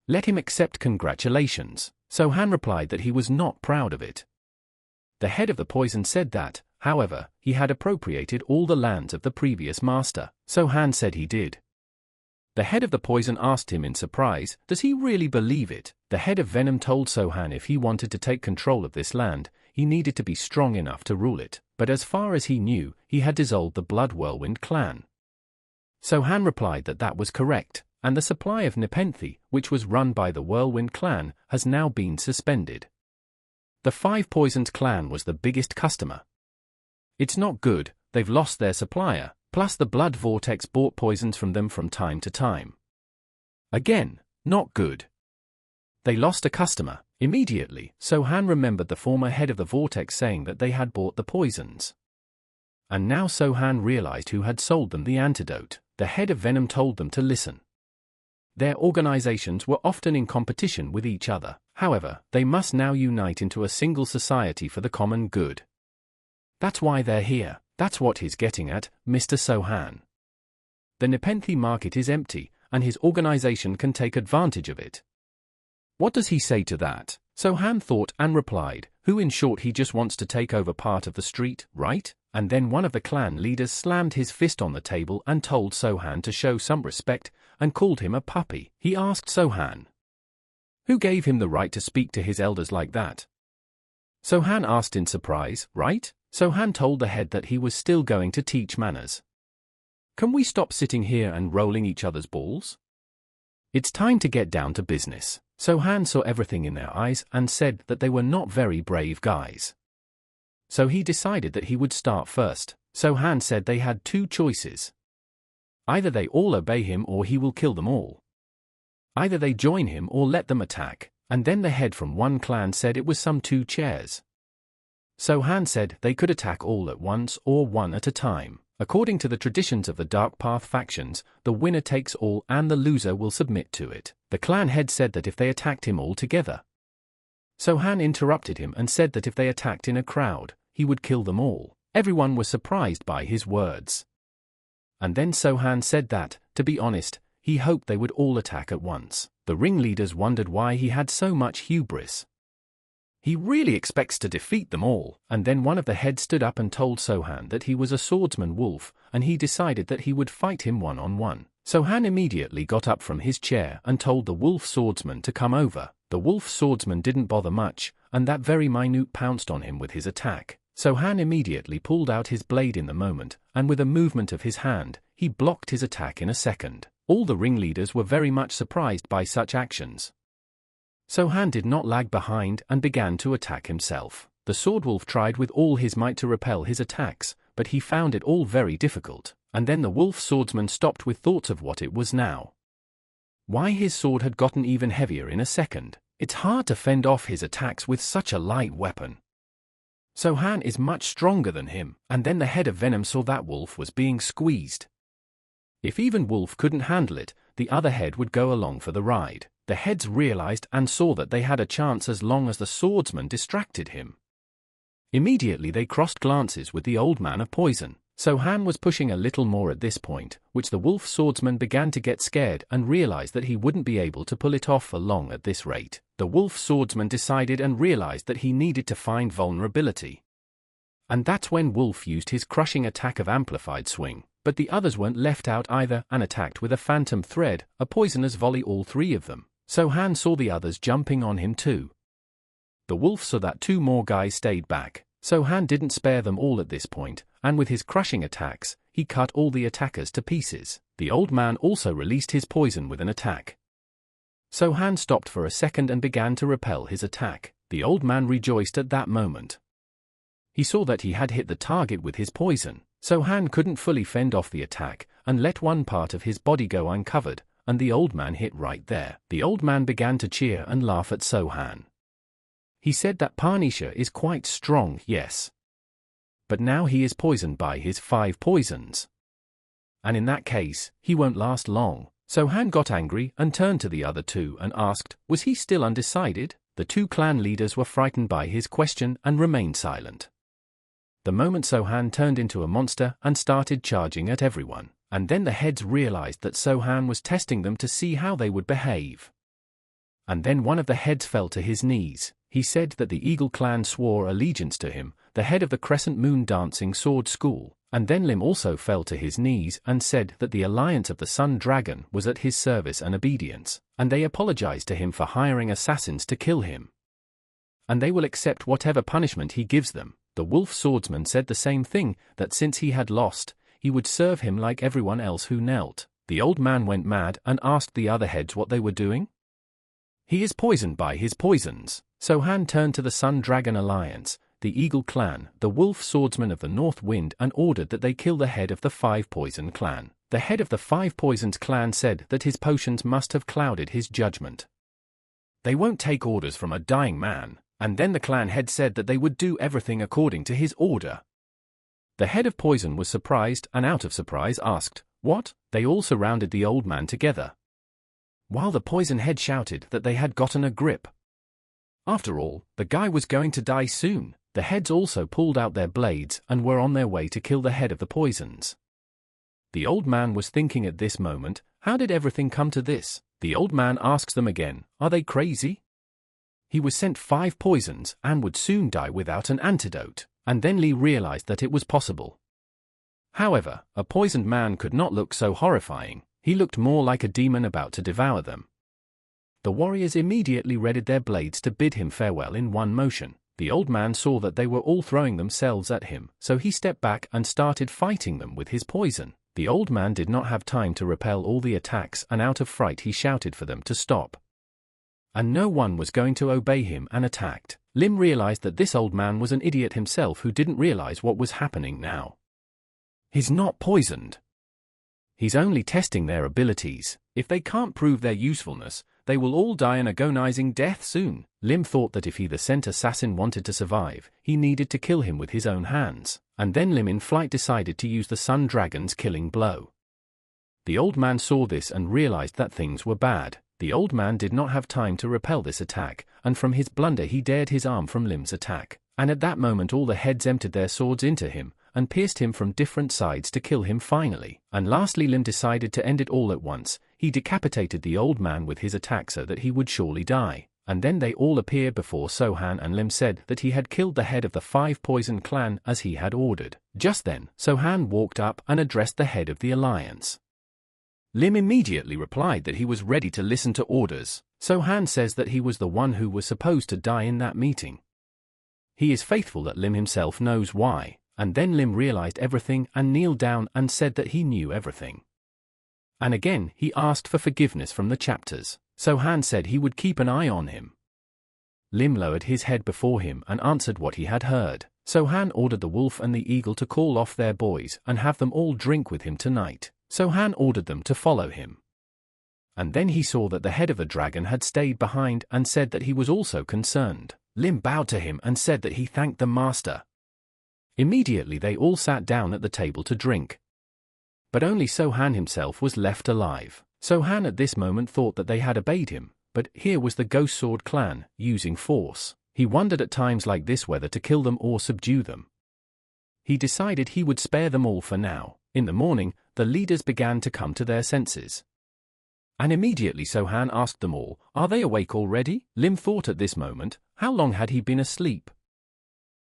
Let him accept congratulations. So-han replied that he was not proud of it. The head of the poison said that, however, he had appropriated all the lands of the previous master. So-han said he did. The head of the poison asked him in surprise, does he really believe it? The head of venom told So-han if he wanted to take control of this land, he needed to be strong enough to rule it, but as far as he knew, he had dissolved the Blood Whirlwind clan. So-han replied that that was correct, and the supply of Nepenthe, which was run by the Whirlwind clan, has now been suspended. The Five Poisons clan was the biggest customer. It's not good, they've lost their supplier, plus the Blood Vortex bought poisons from them from time to time. Again, not good. They lost a customer. Immediately, So-han remembered the former head of the Vortex saying that they had bought the poisons. And now So-han realized who had sold them the antidote. The head of Venom told them to listen. Their organizations were often in competition with each other, however, they must now unite into a single society for the common good. That's why they're here, that's what he's getting at, Mr. So-han. The Nepenthe market is empty, and his organization can take advantage of it. What does he say to that? So-han thought and replied, who in short he just wants to take over part of the street, right? And then one of the clan leaders slammed his fist on the table and told So-han to show some respect, and called him a puppy. He asked So-han, who gave him the right to speak to his elders like that? So-han asked in surprise, right? So-han told the head that he was still going to teach manners. Can we stop sitting here and rolling each other's balls? It's time to get down to business. So-han saw everything in their eyes and said that they were not very brave guys. So he decided that he would start first. So-han said they had two choices. Either they all obey him or he will kill them all. Either they join him or let them attack, and then the head from one clan said it was some 2 chairs. So-han said they could attack all at once or one at a time. According to the traditions of the Dark Path factions, the winner takes all and the loser will submit to it. The clan head said that if they attacked him all together. So-han interrupted him and said that if they attacked in a crowd, he would kill them all. Everyone was surprised by his words. And then So-han said that, to be honest, he hoped they would all attack at once. The ringleaders wondered why he had so much hubris. He really expects to defeat them all. And then one of the heads stood up and told So-han that he was a swordsman wolf, and he decided that he would fight him one-on-one. So-han immediately got up from his chair and told the wolf swordsman to come over. The wolf swordsman didn't bother much, and that very minute pounced on him with his attack. So-han immediately pulled out his blade in the moment, and with a movement of his hand, he blocked his attack in a second. All the ringleaders were very much surprised by such actions. So-han did not lag behind and began to attack himself. The swordwolf tried with all his might to repel his attacks, but he found it all very difficult. And then the wolf swordsman stopped with thoughts of what it was now. Why his sword had gotten even heavier in a second. It's hard to fend off his attacks with such a light weapon. So-han is much stronger than him, and then the head of Venom saw that Wolf was being squeezed. If even Wolf couldn't handle it, the other head would go along for the ride. The heads realized and saw that they had a chance as long as the swordsman distracted him. Immediately they crossed glances with the old man of poison. So-han was pushing a little more at this point, which the wolf swordsman began to get scared and realized that he wouldn't be able to pull it off for long at this rate. The wolf swordsman decided and realized that he needed to find vulnerability. And that's when Wolf used his crushing attack of amplified swing, but the others weren't left out either and attacked with a phantom thread, a poisonous volley, all 3 of them. So-han saw the others jumping on him too. The wolf saw that 2 more guys stayed back. So-han didn't spare them all at this point, and with his crushing attacks, he cut all the attackers to pieces. The old man also released his poison with an attack. So-han stopped for a second and began to repel his attack. The old man rejoiced at that moment. He saw that he had hit the target with his poison. So-han couldn't fully fend off the attack, and let one part of his body go uncovered, and the old man hit right there. The old man began to cheer and laugh at So-han. He said that Parnisha is quite strong, yes. But now he is poisoned by his 5 poisons. And in that case, he won't last long. So-han got angry and turned to the other 2 and asked, was he still undecided? The 2 clan leaders were frightened by his question and remained silent. The moment So-han turned into a monster and started charging at everyone, and then the heads realized that So-han was testing them to see how they would behave. and then one of the heads fell to his knees. He said that the Eagle clan swore allegiance to him, the head of the Crescent Moon Dancing Sword School, and then Lim also fell to his knees and said that the alliance of the Sun Dragon was at his service and obedience, and they apologized to him for hiring assassins to kill him. And they will accept whatever punishment he gives them. The wolf swordsman said the same thing, that since he had lost, he would serve him like everyone else who knelt. The old man went mad and asked the other heads what they were doing. He is poisoned by his poisons. So Han turned to the Sun Dragon Alliance, the Eagle clan, the wolf swordsman of the North Wind, and ordered that they kill the head of the Five Poison clan. The head of the Five Poisons clan said that his potions must have clouded his judgment. They won't take orders from a dying man, and then the clan head said that they would do everything according to his order. The head of Poison was surprised and out of surprise asked, "What?" They all surrounded the old man together, while the Poison head shouted that they had gotten a grip. After all, the guy was going to die soon. The heads also pulled out their blades and were on their way to kill the head of the Poisons. The old man was thinking at this moment, how did everything come to this? The old man asks them again, are they crazy? He was sent 5 poisons and would soon die without an antidote, and then Lee realized that it was possible. However, a poisoned man could not look so horrifying. He looked more like a demon about to devour them. The warriors immediately readied their blades to bid him farewell in one motion. The old man saw that they were all throwing themselves at him, so he stepped back and started fighting them with his poison. The old man did not have time to repel all the attacks, and out of fright he shouted for them to stop. And no one was going to obey him and attacked. Lim realized that this old man was an idiot himself who didn't realize what was happening now. He's not poisoned. He's only testing their abilities. If they can't prove their usefulness, they will all die an agonizing death soon. Lim thought that if he the sent assassin wanted to survive, he needed to kill him with his own hands. And then Lim in flight decided to use the Sun Dragon's killing blow. The old man saw this and realized that things were bad. The old man did not have time to repel this attack, and from his blunder he dared his arm from Lim's attack. And at that moment all the heads emptied their swords into him, and pierced him from different sides to kill him finally. And lastly Lim decided to end it all at once. He decapitated the old man with his attack so that he would surely die. And then they all appeared before Sohan, and Lim said that he had killed the head of the 5 Poison clan as he had ordered. Just then, Sohan walked up and addressed the head of the alliance. Lim immediately replied that he was ready to listen to orders. Sohan says that he was the one who was supposed to die in that meeting. He is faithful that Lim himself knows why, and then Lim realized everything and kneeled down and said that he knew everything. And again he asked for forgiveness from the chapters. Sohan said he would keep an eye on him. Lim lowered his head before him and answered what he had heard. Sohan ordered the wolf and the eagle to call off their boys and have them all drink with him tonight. Sohan ordered them to follow him. And then he saw that the head of the dragon had stayed behind and said that he was also concerned. Lim bowed to him and said that he thanked the master. Immediately they all sat down at the table to drink. But only Sohan himself was left alive. Sohan at this moment thought that they had obeyed him, but here was the Ghost Sword clan, using force. He wondered at times like this whether to kill them or subdue them. He decided he would spare them all for now. In the morning, the leaders began to come to their senses. And immediately Sohan asked them all, are they awake already? Lim thought at this moment, how long had he been asleep?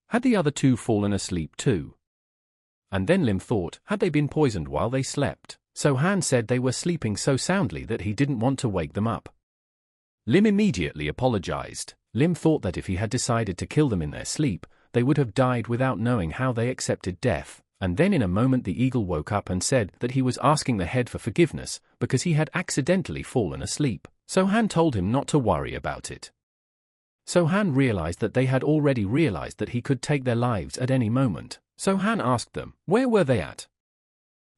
Had the other 2 fallen asleep too? And then Lim thought, had they been poisoned while they slept? Sohan said they were sleeping so soundly that he didn't want to wake them up. Lim immediately apologized. Lim thought that if he had decided to kill them in their sleep, they would have died without knowing how they accepted death. And then in a moment the eagle woke up and said that he was asking the head for forgiveness because he had accidentally fallen asleep. Sohan told him not to worry about it. Sohan realized that they had already realized that he could take their lives at any moment. Sohan asked them, where were they at?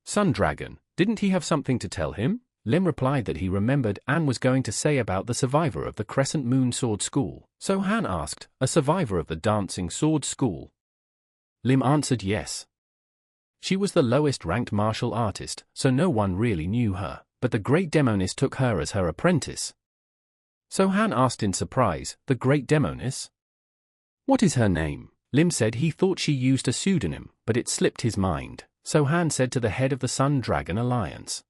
Sun Dragon, didn't he have something to tell him? Lim replied that he remembered and was going to say about the survivor of the Crescent Moon Sword School. Sohan asked, a survivor of the Dancing Sword School? Lim answered yes. She was the lowest ranked martial artist, so no one really knew her, but the great demoness took her as her apprentice. Sohan asked in surprise, the great demoness? What is her name? Lim said he thought she used a pseudonym, but it slipped his mind. Sohan said to the head of the Sun Dragon Alliance.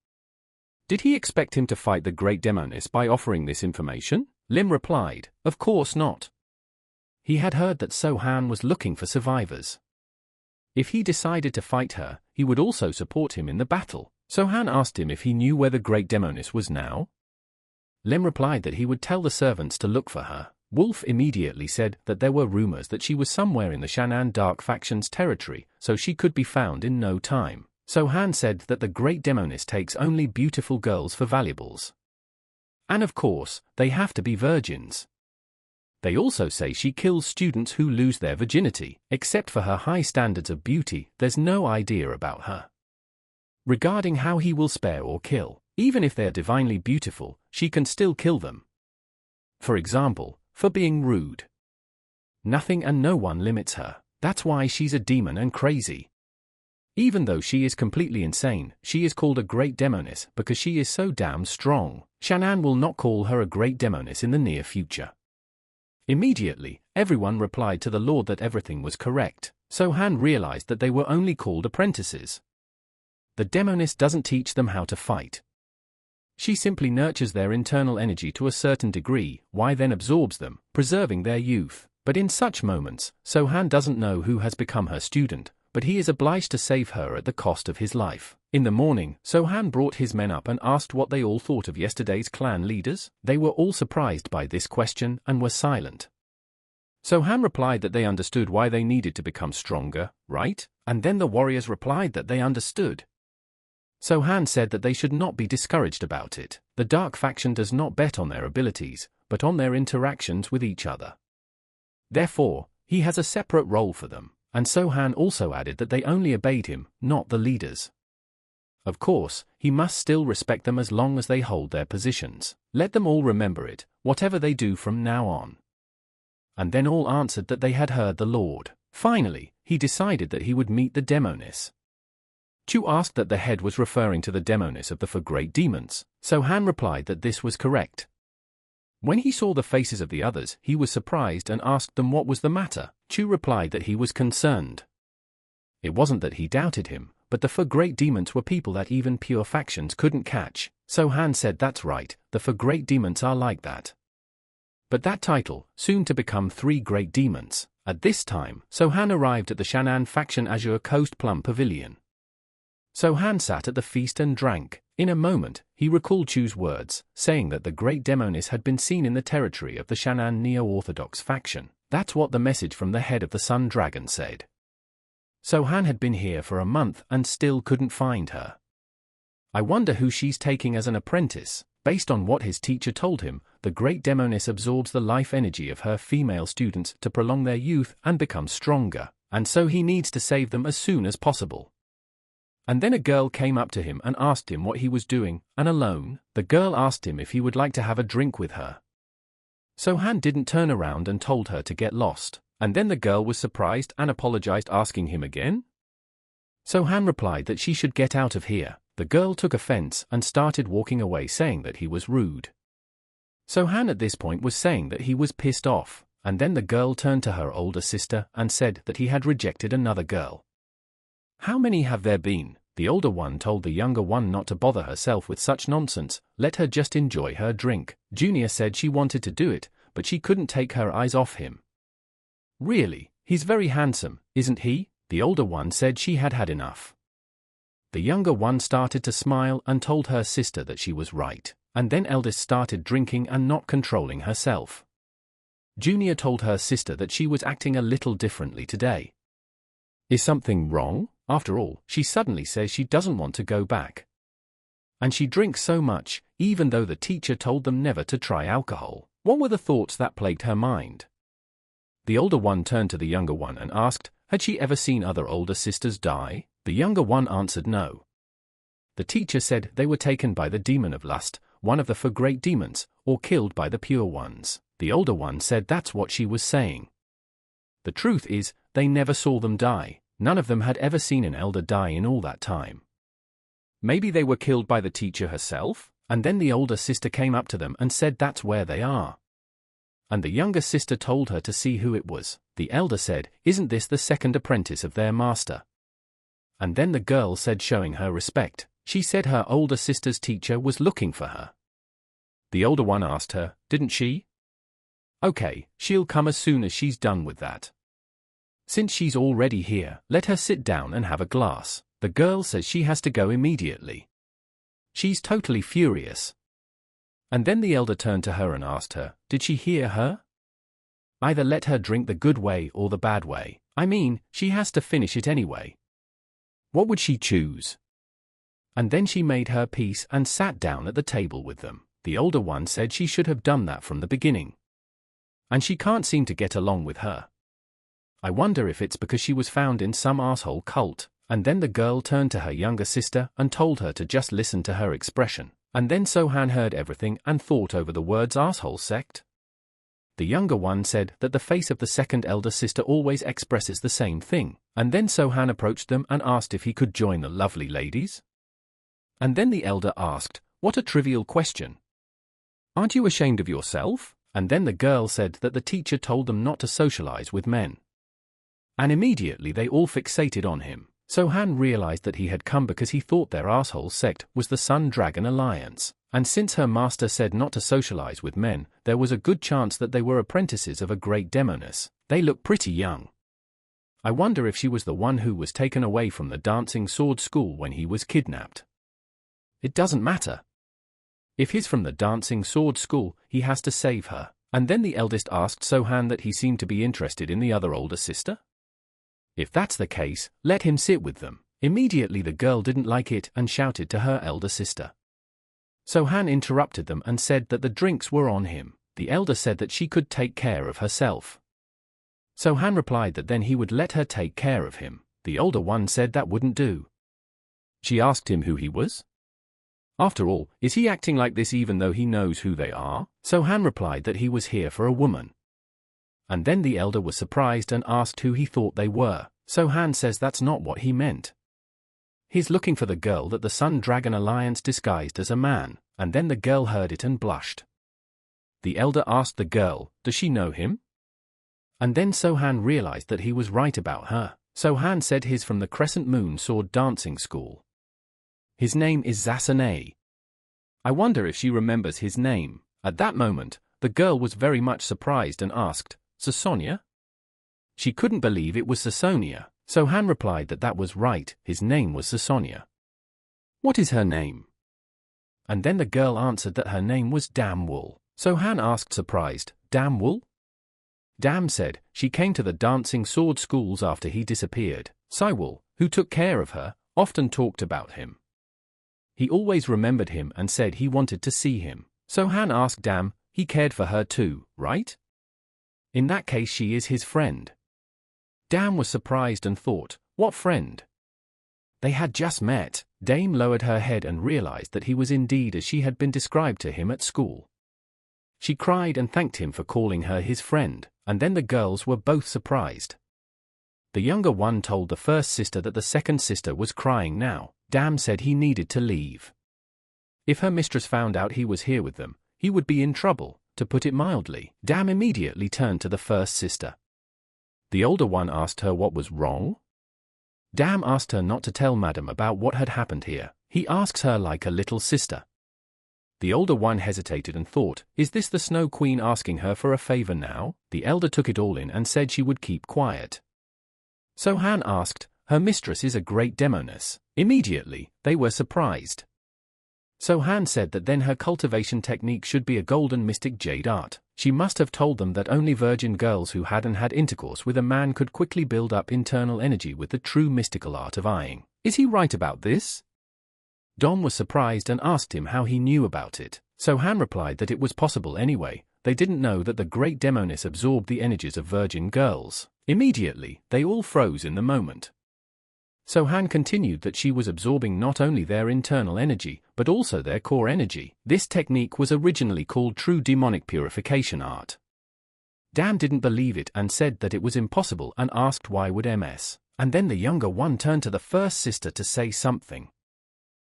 Did he expect him to fight the great demoness by offering this information? Lim replied, "Of course not." He had heard that So-han was looking for survivors. If he decided to fight her, he would also support him in the battle. So-han asked him if he knew where the great demoness was now. Lim replied that he would tell the servants to look for her. Wolf immediately said that there were rumors that she was somewhere in the Shan'an Dark Faction's territory, so she could be found in no time. So-han said that the great demoness takes only beautiful girls for valuables. And of course, they have to be virgins. They also say she kills students who lose their virginity. Except for her high standards of beauty, there's no idea about her. Regarding how he will spare or kill, even if they are divinely beautiful, she can still kill them. For example, for being rude. Nothing and no one limits her. That's why she's a demon and crazy. Even though she is completely insane, she is called a great demoness because she is so damn strong. Shan'an will not call her a great demoness in the near future. Immediately, everyone replied to the Lord that everything was correct. So-han realized that they were only called apprentices. The demoness doesn't teach them how to fight. She simply nurtures their internal energy to a certain degree, then absorbs them, preserving their youth. But in such moments, So-han doesn't know who has become her student, but he is obliged to save her at the cost of his life. In the morning, So-han brought his men up and asked what they all thought of yesterday's clan leaders. They were all surprised by this question and were silent. So-han replied that they understood why they needed to become stronger, right? And then the warriors replied that they understood. So-han said that they should not be discouraged about it. The Dark Faction does not bet on their abilities, but on their interactions with each other. Therefore, he has a separate role for them. And So-han also added that they only obeyed him, not the leaders. Of course, he must still respect them as long as they hold their positions. Let them all remember it, whatever they do from now on. And then all answered that they had heard the Lord. Finally, he decided that he would meet the demoness. Chu asked that the head was referring to the demoness of the four great demons. So-han replied that this was correct. When he saw the faces of the others, he was surprised and asked them what was the matter. Chu replied that he was concerned. It wasn't that he doubted him, but the four great demons were people that even pure factions couldn't catch. So-han said that's right, the four great demons are like that. But that title, soon to become three great demons. At this time, So-han arrived at the Shan'an Faction Azure Coast Plum Pavilion. So-han sat at the feast and drank. In a moment, he recalled Chu's words, saying that the great demoness had been seen in the territory of the Shan'an Neo-Orthodox faction. That's what the message from the head of the Sun Dragon said. So-han had been here for a month and still couldn't find her. I wonder who she's taking as an apprentice. Based on what his teacher told him, the great demoness absorbs the life energy of her female students to prolong their youth and become stronger, and so he needs to save them as soon as possible. And then a girl came up to him and asked him what he was doing, and alone. The girl asked him if he would like to have a drink with her. So-han didn't turn around and told her to get lost, and then the girl was surprised and apologized, asking him again. So-han replied that she should get out of here. The girl took offense and started walking away, saying that he was rude. So-han at this point was saying that he was pissed off, and then the girl turned to her older sister and said that he had rejected another girl. How many have there been? The older one told the younger one not to bother herself with such nonsense, let her just enjoy her drink. Junior said she wanted to do it, but she couldn't take her eyes off him. Really, he's very handsome, isn't he? The older one said she had had enough. The younger one started to smile and told her sister that she was right, and then eldest started drinking and not controlling herself. Junior told her sister that she was acting a little differently today. Is something wrong? After all, she suddenly says she doesn't want to go back. And she drinks so much, even though the teacher told them never to try alcohol. What were the thoughts that plagued her mind? The older one turned to the younger one and asked, had she ever seen other older sisters die? The younger one answered no. The teacher said they were taken by the demon of lust, one of the four great demons, or killed by the pure ones. The older one said that's what she was saying. The truth is, they never saw them die. None of them had ever seen an elder die in all that time. Maybe they were killed by the teacher herself? And then the older sister came up to them and said that's where they are. And the younger sister told her to see who it was. The elder said, isn't this the second apprentice of their master? And then the girl said, showing her respect, she said her older sister's teacher was looking for her. The older one asked her, didn't she? Okay, she'll come as soon as she's done with that. Since she's already here, let her sit down and have a glass. The girl says she has to go immediately. She's totally furious. And then the elder turned to her and asked her, did she hear her? Either let her drink the good way or the bad way. I mean, she has to finish it anyway. What would she choose? And then she made her peace and sat down at the table with them. The older one said she should have done that from the beginning. And she can't seem to get along with her. I wonder if it's because she was found in some asshole cult. And then the girl turned to her younger sister and told her to just listen to her expression. And then Sohan heard everything and thought over the words asshole sect. The younger one said that the face of the second elder sister always expresses the same thing. And then Sohan approached them and asked if he could join the lovely ladies. And then the elder asked, what a trivial question. Aren't you ashamed of yourself? And then the girl said that the teacher told them not to socialize with men. And immediately they all fixated on him. Sohan realized that he had come because he thought their asshole sect was the Sun Dragon Alliance. And since her master said not to socialize with men, there was a good chance that they were apprentices of a great demoness. They look pretty young. I wonder if she was the one who was taken away from the dancing sword school when he was kidnapped. It doesn't matter. If he's from the dancing sword school, he has to save her. And then the eldest asked Sohan that he seemed to be interested in the other older sister. If that's the case, let him sit with them. Immediately the girl didn't like it and shouted to her elder sister. Sohan interrupted them and said that the drinks were on him. The elder said that she could take care of herself. Sohan replied that then he would let her take care of him. The older one said that wouldn't do. She asked him who he was. After all, is he acting like this even though he knows who they are? Sohan replied that he was here for a woman. And then the elder was surprised and asked who he thought they were. Sohan says that's not what he meant. He's looking for the girl that the Sun Dragon Alliance disguised as a man, and then the girl heard it and blushed. The elder asked the girl, does she know him? And then Sohan realized that he was right about her. Sohan said he's from the Crescent Moon Sword Dancing School. His name is Zasane. I wonder if she remembers his name. At that moment, the girl was very much surprised and asked, Sasonia? She couldn't believe it was Sasonia. Sohan replied that that was right, his name was Sasonia. What is her name? And then the girl answered that her name was Damwool. Sohan asked surprised, Damwool? Dam said, she came to the dancing sword schools after he disappeared. Saiwool, who took care of her, often talked about him. He always remembered him and said he wanted to see him. Sohan asked Dam, he cared for her too, right? In that case she is his friend. Dam was surprised and thought, what friend? They had just met. Dame lowered her head and realized that he was indeed as she had been described to him at school. She cried and thanked him for calling her his friend, and then the girls were both surprised. The younger one told the first sister that the second sister was crying now. Dam said he needed to leave. If her mistress found out he was here with them, he would be in trouble, to put it mildly. Dam immediately turned to the first sister. The older one asked her what was wrong. Dam asked her not to tell Madam about what had happened here. He asks her like a little sister. The older one hesitated and thought, is this the Snow Queen asking her for a favor now? The elder took it all in and said she would keep quiet. Sohan asked, her mistress is a great demoness. Immediately, they were surprised. Sohan said that then her cultivation technique should be a golden mystic jade art. She must have told them that only virgin girls who hadn't had intercourse with a man could quickly build up internal energy with the true mystical art of eyeing. Is he right about this? Dom was surprised and asked him how he knew about it. Sohan replied that it was possible anyway. They didn't know that the great demoness absorbed the energies of virgin girls. Immediately, they all froze in the moment. Sohan continued that she was absorbing not only their internal energy, but also their core energy. This technique was originally called true demonic purification art. Dam didn't believe it and said that it was impossible and asked why would MS. And then the younger one turned to the first sister to say something.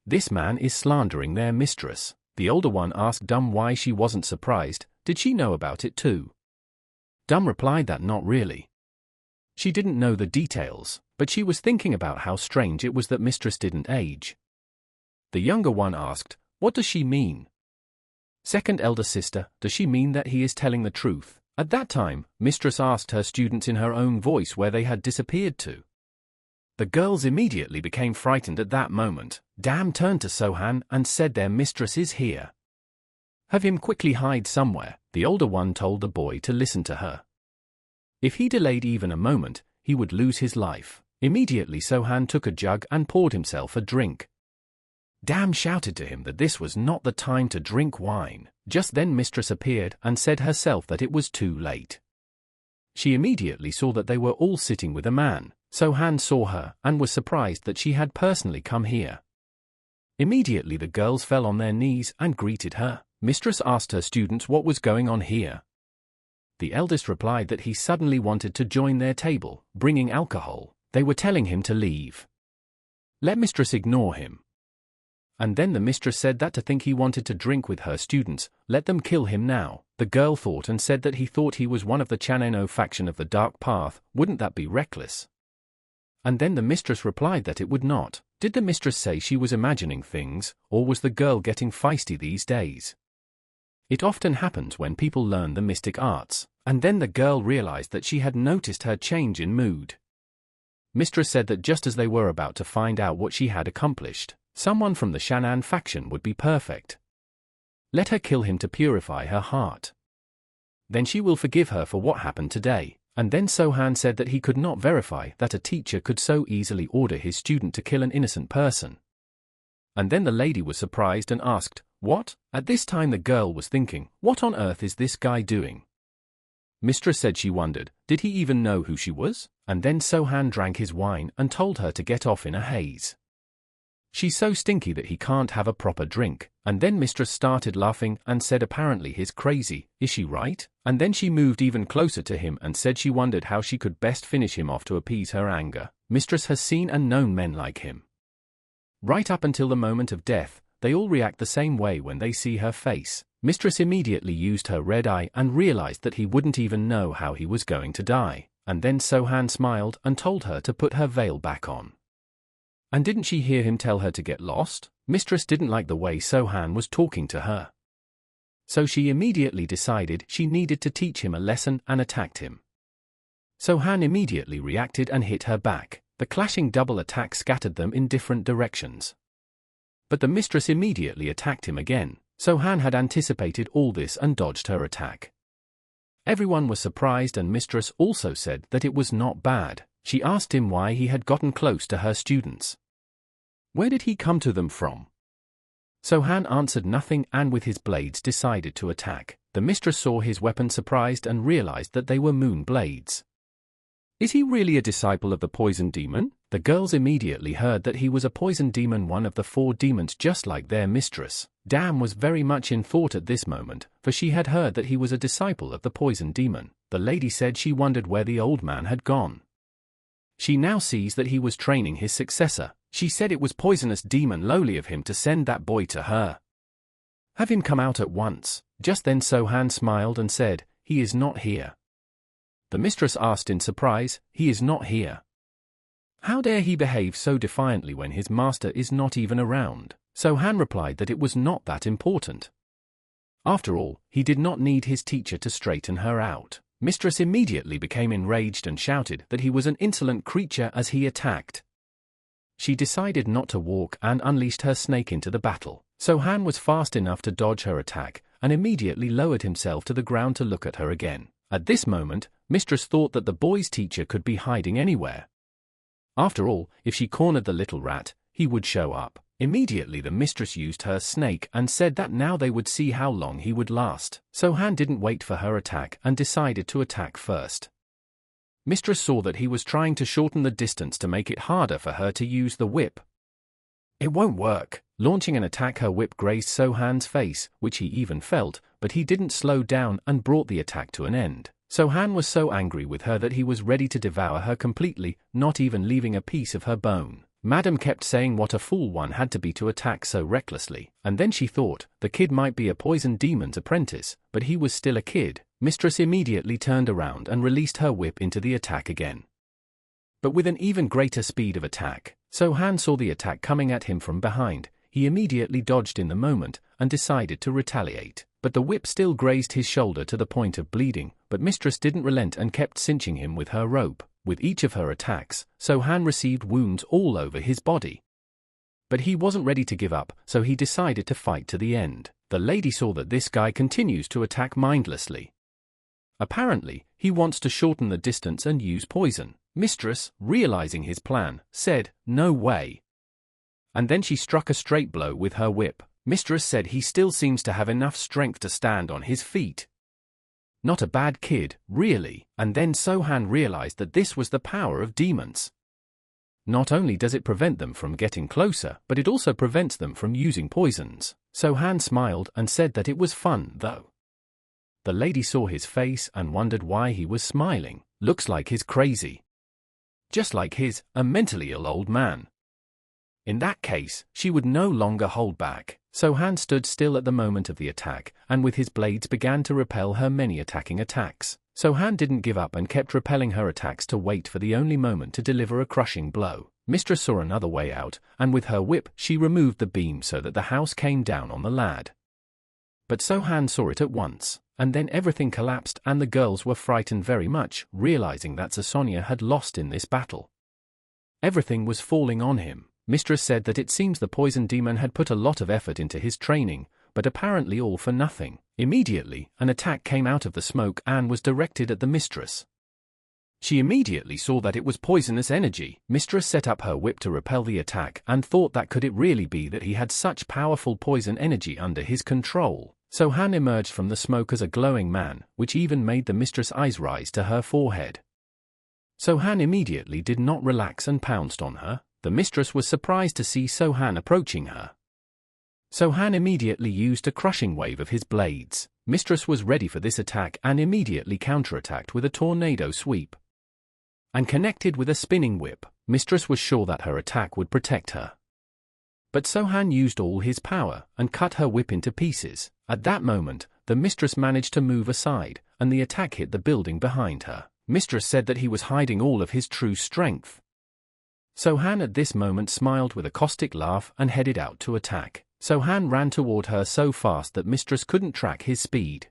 This man is slandering their mistress. The older one asked Dum why she wasn't surprised. Did she know about it too? Dum replied that not really. She didn't know the details, but she was thinking about how strange it was that mistress didn't age. The younger one asked, what does she mean? Second elder sister, does she mean that he is telling the truth? At that time, Mistress asked her students in her own voice where they had disappeared to. The girls immediately became frightened at that moment. Dam turned to Sohan and said their mistress is here. Have him quickly hide somewhere, the older one told the boy to listen to her. If he delayed even a moment, he would lose his life. Immediately Sohan took a jug and poured himself a drink. Dam shouted to him that this was not the time to drink wine. Just then Mistress appeared and said herself that it was too late. She immediately saw that they were all sitting with a man. Sohan saw her and was surprised that she had personally come here. Immediately the girls fell on their knees and greeted her. Mistress asked her students what was going on here. The eldest replied that he suddenly wanted to join their table, bringing alcohol. They were telling him to leave. Let Mistress ignore him. And then the mistress said that to think he wanted to drink with her students, let them kill him now. The girl thought and said that he thought he was one of the Chaneno faction of the Dark Path, wouldn't that be reckless? And then the mistress replied that it would not. Did the mistress say she was imagining things, or was the girl getting feisty these days? It often happens when people learn the mystic arts, and then the girl realized that she had noticed her change in mood. Mistress said that just as they were about to find out what she had accomplished, someone from the Shan'an faction would be perfect. Let her kill him to purify her heart. Then she will forgive her for what happened today. And then Sohan said that he could not verify that a teacher could so easily order his student to kill an innocent person. And then the lady was surprised and asked, "What?" At this time the girl was thinking, what on earth is this guy doing? Mistress said she wondered, did he even know who she was? And then Sohan drank his wine and told her to get off in a haze. She's so stinky that he can't have a proper drink. And then Mistress started laughing and said apparently he's crazy, is she right? And then she moved even closer to him and said she wondered how she could best finish him off to appease her anger. Mistress has seen and known men like him. Right up until the moment of death, they all react the same way when they see her face. Mistress immediately used her red eye and realized that he wouldn't even know how he was going to die. And then Sohan smiled and told her to put her veil back on. And didn't she hear him tell her to get lost? Mistress didn't like the way Sohan was talking to her. So she immediately decided she needed to teach him a lesson and attacked him. Sohan immediately reacted and hit her back. The clashing double attack scattered them in different directions. But the mistress immediately attacked him again. Sohan had anticipated all this and dodged her attack. Everyone was surprised and Mistress also said that it was not bad. She asked him why he had gotten close to her students. Where did he come to them from? Sohan answered nothing and with his blades decided to attack. The mistress saw his weapon surprised and realized that they were moon blades. Is he really a disciple of the poison demon? The girls immediately heard that he was a poison demon, one of the 4 demons just like their mistress. Dam was very much in thought at this moment, for she had heard that he was a disciple of the poison demon. The lady said she wondered where the old man had gone. She now sees that he was training his successor. She said it was poisonous demon lowly of him to send that boy to her. Have him come out at once. Just then Sohan smiled and said, he is not here. The mistress asked in surprise, he is not here. How dare he behave so defiantly when his master is not even around? Sohan replied that it was not that important. After all, he did not need his teacher to straighten her out. Mistress immediately became enraged and shouted that he was an insolent creature as he attacked. She decided not to walk and unleashed her snake into the battle. Sohan was fast enough to dodge her attack and immediately lowered himself to the ground to look at her again. At this moment, Mistress thought that the boy's teacher could be hiding anywhere. After all, if she cornered the little rat, he would show up. Immediately the mistress used her snake and said that now they would see how long he would last. Sohan didn't wait for her attack and decided to attack first. Mistress saw that he was trying to shorten the distance to make it harder for her to use the whip. It won't work. Launching an attack, her whip grazed Sohan's face, which he even felt, but he didn't slow down and brought the attack to an end. Sohan was so angry with her that he was ready to devour her completely, not even leaving a piece of her bone. Madam kept saying what a fool one had to be to attack so recklessly, and then she thought the kid might be a poison demon's apprentice, but he was still a kid. Mistress immediately turned around and released her whip into the attack again. But with an even greater speed of attack. Sohan saw the attack coming at him from behind. he immediately dodged in the moment and decided to retaliate. But the whip still grazed his shoulder to the point of bleeding, but Mistress didn't relent and kept cinching him with her rope. With each of her attacks, So-han received wounds all over his body. But he wasn't ready to give up, so he decided to fight to the end. The lady saw that this guy continues to attack mindlessly. Apparently, he wants to shorten the distance and use poison. Mistress, realizing his plan, said, "No way." And then she struck a straight blow with her whip. Mistress said he still seems to have enough strength to stand on his feet. Not a bad kid, really. And then So-han realized that this was the power of demons. Not only does it prevent them from getting closer, but it also prevents them from using poisons. So-han smiled and said that it was fun, though. The lady saw his face and wondered why he was smiling. Looks like he's crazy. Just like a mentally ill old man. In that case, she would no longer hold back. So-han stood still at the moment of the attack, and with his blades began to repel her many attacking attacks. So-han didn't give up and kept repelling her attacks to wait for the only moment to deliver a crushing blow. Mistress saw another way out, and with her whip she removed the beam so that the house came down on the lad. But So-han saw it at once, and then everything collapsed and the girls were frightened very much, realizing that Sonia had lost in this battle. Everything was falling on him. Mistress said that it seems the poison demon had put a lot of effort into his training, but apparently all for nothing. Immediately, an attack came out of the smoke and was directed at the mistress. She immediately saw that it was poisonous energy. Mistress set up her whip to repel the attack and thought that could it really be that he had such powerful poison energy under his control. So-han emerged from the smoke as a glowing man, which even made the mistress' eyes rise to her forehead. So-han immediately did not relax and pounced on her. The mistress was surprised to see So-han approaching her. So-han immediately used a crushing wave of his blades. Mistress was ready for this attack and immediately counterattacked with a tornado sweep. And connected with a spinning whip, Mistress was sure that her attack would protect her. But So-han used all his power and cut her whip into pieces. At that moment, the mistress managed to move aside, and the attack hit the building behind her. Mistress said that he was hiding all of his true strength. So-han at this moment smiled with a caustic laugh and headed out to attack. So-han ran toward her so fast that Mistress couldn't track his speed.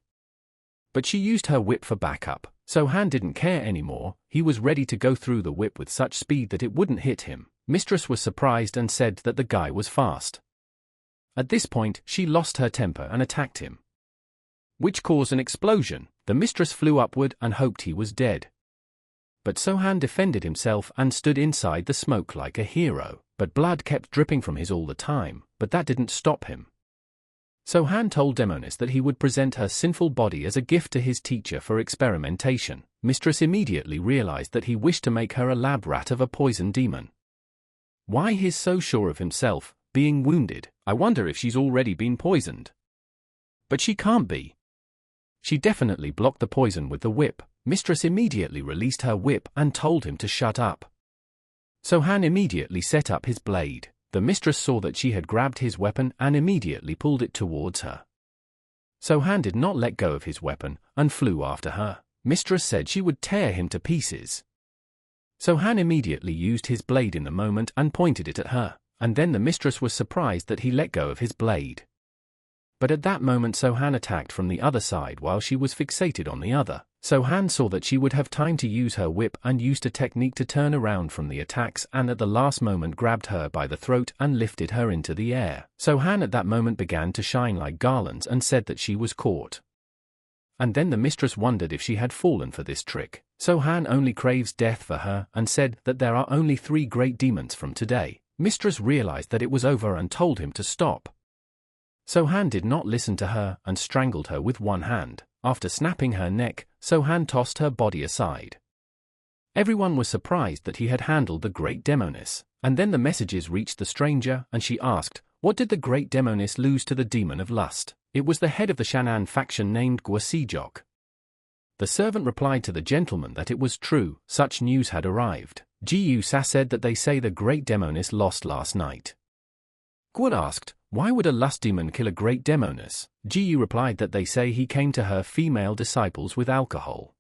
But she used her whip for backup. So-han didn't care anymore. He was ready to go through the whip with such speed that it wouldn't hit him. Mistress was surprised and said that the guy was fast. At this point, she lost her temper and attacked him, which caused an explosion. The mistress flew upward and hoped he was dead. But So-han defended himself and stood inside the smoke like a hero. But blood kept dripping from his all the time, but that didn't stop him. So-han told Demonis that he would present her sinful body as a gift to his teacher for experimentation. Mistress immediately realized that he wished to make her a lab rat of a poison demon. Why he's so sure of himself, being wounded? I wonder if she's already been poisoned. But she can't be. She definitely blocked the poison with the whip. Mistress immediately released her whip and told him to shut up. So-han immediately set up his blade. The mistress saw that she had grabbed his weapon and immediately pulled it towards her. So-han did not let go of his weapon and flew after her. Mistress said she would tear him to pieces. So-han immediately used his blade in the moment and pointed it at her, and then the mistress was surprised that he let go of his blade. But at that moment So-han attacked from the other side while she was fixated on the other. So-han saw that she would have time to use her whip and used a technique to turn around from the attacks and at the last moment grabbed her by the throat and lifted her into the air. So-han at that moment began to shine like garlands and said that she was caught. And then the mistress wondered if she had fallen for this trick. So-han only craves death for her and said that there are only 3 great demons from today. Mistress realized that it was over and told him to stop. So-han did not listen to her and strangled her with one hand. After snapping her neck, So-han tossed her body aside. Everyone was surprised that he had handled the great Demonis. And then the messages reached the stranger and she asked, what did the great Demonis lose to the demon of lust? It was the head of the Shan'an faction named Guasijok. The servant replied to the gentleman that it was true, such news had arrived. Jiu-sa said that they say the great Demonis lost last night. Guan asked, why would a lust demon kill a great Demonis? Jiu replied that they say he came to her female disciples with alcohol.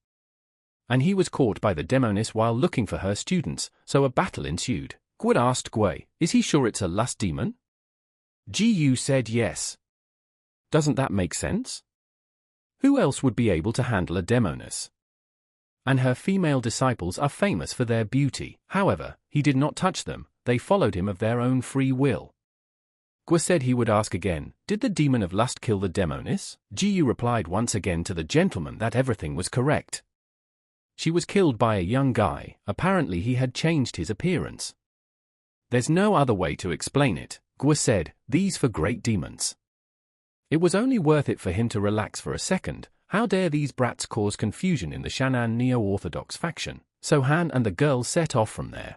And he was caught by the Demonis while looking for her students, so a battle ensued. Guan asked Gui, is he sure it's a lust demon? Gu said yes. Doesn't that make sense? Who else would be able to handle a demoness? And her female disciples are famous for their beauty. However, he did not touch them, they followed him of their own free will. Gu said he would ask again, did the demon of lust kill the demoness? Gu replied once again to the gentleman that everything was correct. She was killed by a young guy, apparently he had changed his appearance. There's no other way to explain it, Gu said, these for great demons. It was only worth it for him to relax for a second. How dare these brats cause confusion in the Shan'an neo-orthodox faction? So-Han and the girls set off from there.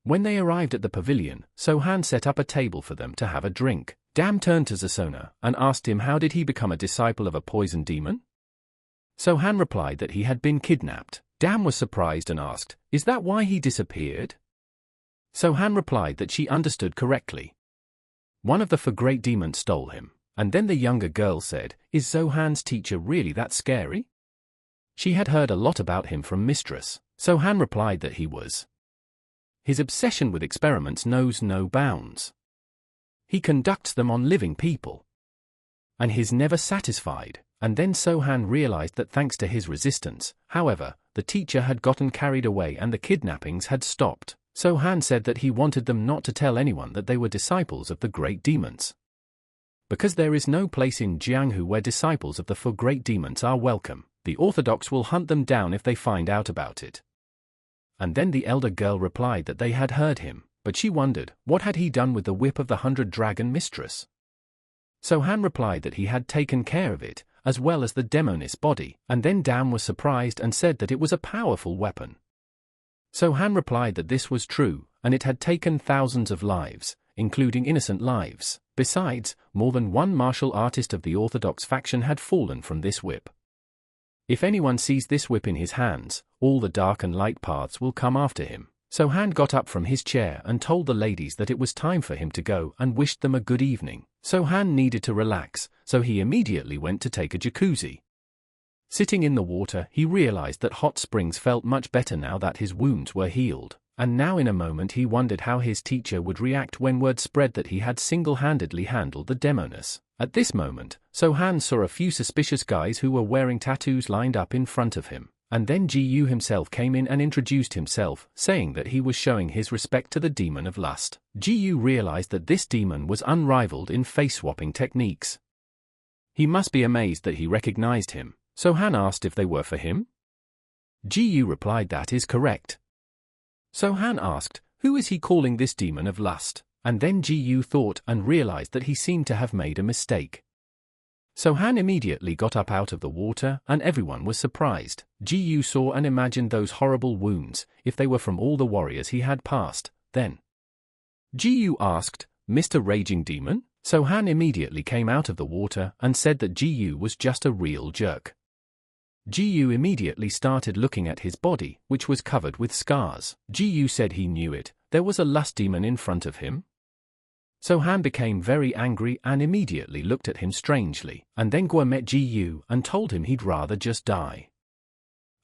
When they arrived at the pavilion, So-Han set up a table for them to have a drink. Dam turned to Zasona and asked him how did he become a disciple of a poison demon? So-Han replied that he had been kidnapped. Dam was surprised and asked, is that why he disappeared? So-Han replied that she understood correctly. One of the for great demons stole him. And then the younger girl said, is So-Han's teacher really that scary? She had heard a lot about him from Mistress. So-Han replied that he was. His obsession with experiments knows no bounds. He conducts them on living people. And he's never satisfied. And then So-Han realized that thanks to his resistance, however, the teacher had gotten carried away and the kidnappings had stopped. So-Han said that he wanted them not to tell anyone that they were disciples of the great demons. Because there is no place in Jianghu where disciples of the four great demons are welcome, the Orthodox will hunt them down if they find out about it. And then the elder girl replied that they had heard him, but she wondered, what had he done with the whip of the 100-dragon mistress? So-Han replied that he had taken care of it, as well as the demoness body, and then Dam was surprised and said that it was a powerful weapon. So-Han replied that this was true, and it had taken thousands of lives, including innocent lives. Besides, more than one martial artist of the Orthodox faction had fallen from this whip. If anyone sees this whip in his hands, all the dark and light paths will come after him. So-Han got up from his chair and told the ladies that it was time for him to go and wished them a good evening. So-Han needed to relax, so he immediately went to take a jacuzzi. Sitting in the water, he realized that hot springs felt much better now that his wounds were healed. And now in a moment he wondered how his teacher would react when word spread that he had single-handedly handled the demoness. At this moment, So-Han saw a few suspicious guys who were wearing tattoos lined up in front of him. And then Gu himself came in and introduced himself, saying that he was showing his respect to the demon of lust. Gu realized that this demon was unrivaled in face-swapping techniques. He must be amazed that he recognized him. So-Han asked if they were for him. Gu replied that is correct. So-Han asked, who is he calling this demon of lust? And then Gu thought and realized that he seemed to have made a mistake. So-Han immediately got up out of the water and everyone was surprised. Gu saw and imagined those horrible wounds, if they were from all the warriors he had passed, then. Gu asked, Mr. Raging Demon? So-Han immediately came out of the water and said that Gu was just a real jerk. Gu immediately started looking at his body, which was covered with scars. Gu said he knew it, there was a lust demon in front of him. So-Han became very angry and immediately looked at him strangely, and then Gu met Gu and told him he'd rather just die.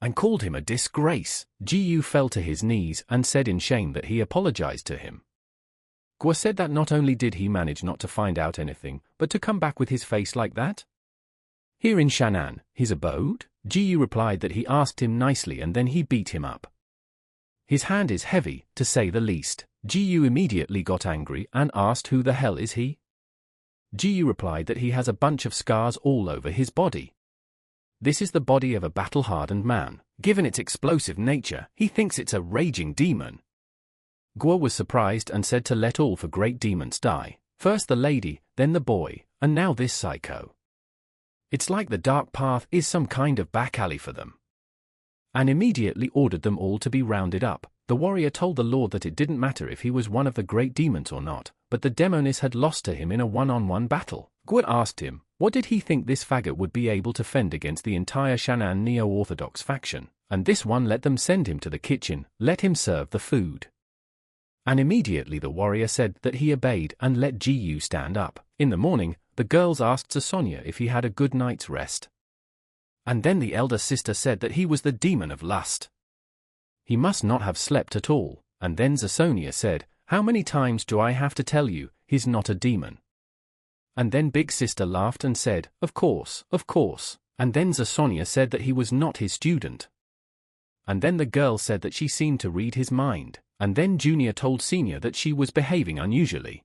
And called him a disgrace. Gu fell to his knees and said in shame that he apologized to him. Gu said that not only did he manage not to find out anything, but to come back with his face like that? Here in Shan'an, his abode? Gu replied that he asked him nicely and then he beat him up. His hand is heavy, to say the least. Gu immediately got angry and asked who the hell is he? Gu replied that he has a bunch of scars all over his body. This is the body of a battle-hardened man. Given its explosive nature, he thinks it's a raging demon. Gu was surprised and said to let all for great demons die. First the lady, then the boy, and now this psycho. It's like the dark path is some kind of back alley for them. And immediately ordered them all to be rounded up. The warrior told the lord that it didn't matter if he was one of the great demons or not, but the demoness had lost to him in a one-on-one battle. Gu asked him, what did he think this faggot would be able to fend against the entire Shan'an neo-orthodox faction? And this one let them send him to the kitchen, let him serve the food. And immediately the warrior said that he obeyed and let Gu stand up. In the morning, the girls asked Sonia if he had a good night's rest. And then the elder sister said that he was the demon of lust. He must not have slept at all, and then Sonia said, how many times do I have to tell you, he's not a demon. And then Big Sister laughed and said, of course. And then Sonia said that he was not his student. And then the girl said that she seemed to read his mind. And then Junior told Senior that she was behaving unusually.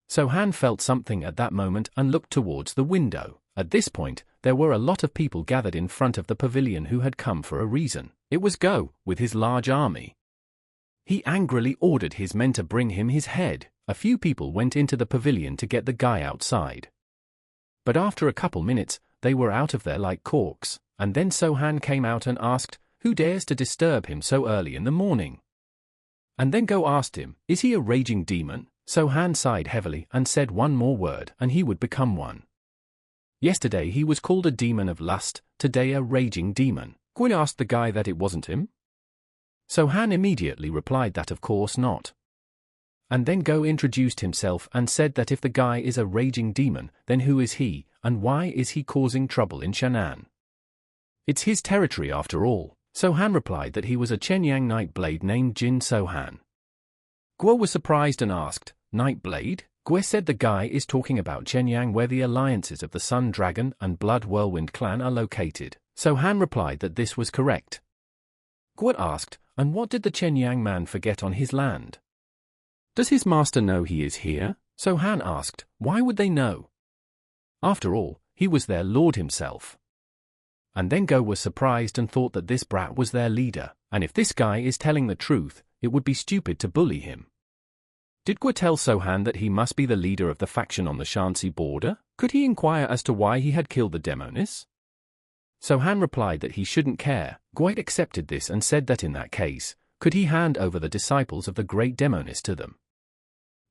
So-han felt something at that moment and looked towards the window. At this point, there were a lot of people gathered in front of the pavilion who had come for a reason. It was Go, with his large army. He angrily ordered his men to bring him his head. A few people went into the pavilion to get the guy outside. But after a couple minutes, they were out of there like corks, and then So-han came out and asked, who dares to disturb him so early in the morning? And then Go asked him, is he a raging demon? So-han sighed heavily and said one more word and he would become one. Yesterday he was called a demon of lust, today a raging demon. Gwyn asked the guy that it wasn't him. So-han immediately replied that of course not. And then Go introduced himself and said that if the guy is a raging demon, then who is he, and why is he causing trouble in Shan'an? It's his territory after all. So-han replied that he was a Chenyang Nightblade named Jin So-han. Guo was surprised and asked, Nightblade? Guo said the guy is talking about Chenyang where the alliances of the Sun Dragon and Blood Whirlwind clan are located. So-han replied that this was correct. Guo asked, and what did the Chenyang man forget on his land? Does his master know he is here? So-han asked, why would they know? After all, he was their lord himself. And then Go was surprised and thought that this brat was their leader, and if this guy is telling the truth, it would be stupid to bully him. Did Guo tell So-han that he must be the leader of the faction on the Shanxi border? Could he inquire as to why he had killed the demoness? So-han replied that he shouldn't care. Guo accepted this and said that in that case, could he hand over the disciples of the great demoness to them?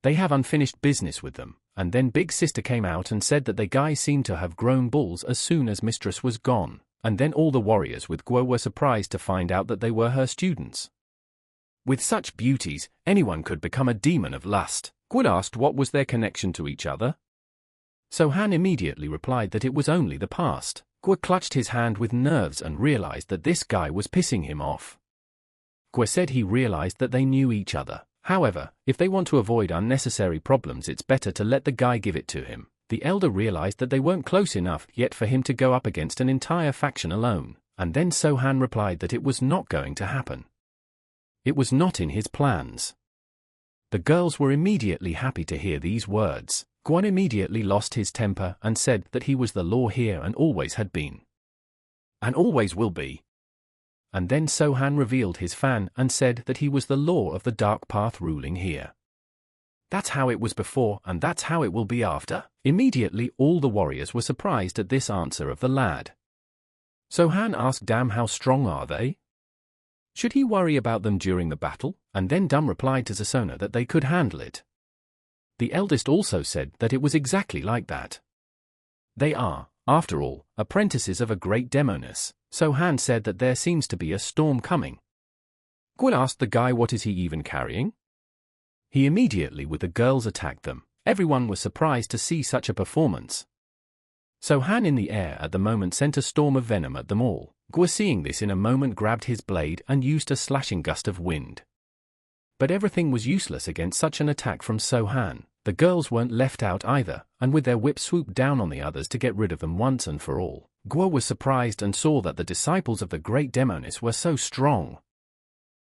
They have unfinished business with them. And then Big Sister came out and said that the guy seemed to have grown balls as soon as Mistress was gone. And then all the warriors with Guo were surprised to find out that they were her students. With such beauties, anyone could become a demon of lust. Guo asked what was their connection to each other. So-han immediately replied that it was only the past. Guo clutched his hand with nerves and realized that this guy was pissing him off. Guo said he realized that they knew each other. However, if they want to avoid unnecessary problems, it's better to let the guy give it to him. The elder realized that they weren't close enough yet for him to go up against an entire faction alone, and then So-han replied that it was not going to happen. It was not in his plans. The girls were immediately happy to hear these words. Guan immediately lost his temper and said that he was the law here and always had been. And always will be. And then So-han revealed his fan and said that he was the law of the dark path ruling here. That's how it was before and that's how it will be after. Immediately all the warriors were surprised at this answer of the lad. So-han asked Dam how strong are they? Should he worry about them during the battle? And then Dam replied to Zasona that they could handle it. The eldest also said that it was exactly like that. They are, after all, apprentices of a great demoness. So-han said that there seems to be a storm coming. Guo asked the guy what is he even carrying? He immediately with the girls attacked them. Everyone was surprised to see such a performance. So-han in the air at the moment sent a storm of venom at them all. Guo seeing this in a moment grabbed his blade and used a slashing gust of wind. But everything was useless against such an attack from So-han. The girls weren't left out either, and with their whip swooped down on the others to get rid of them once and for all. Guo was surprised and saw that the disciples of the great demoness were so strong.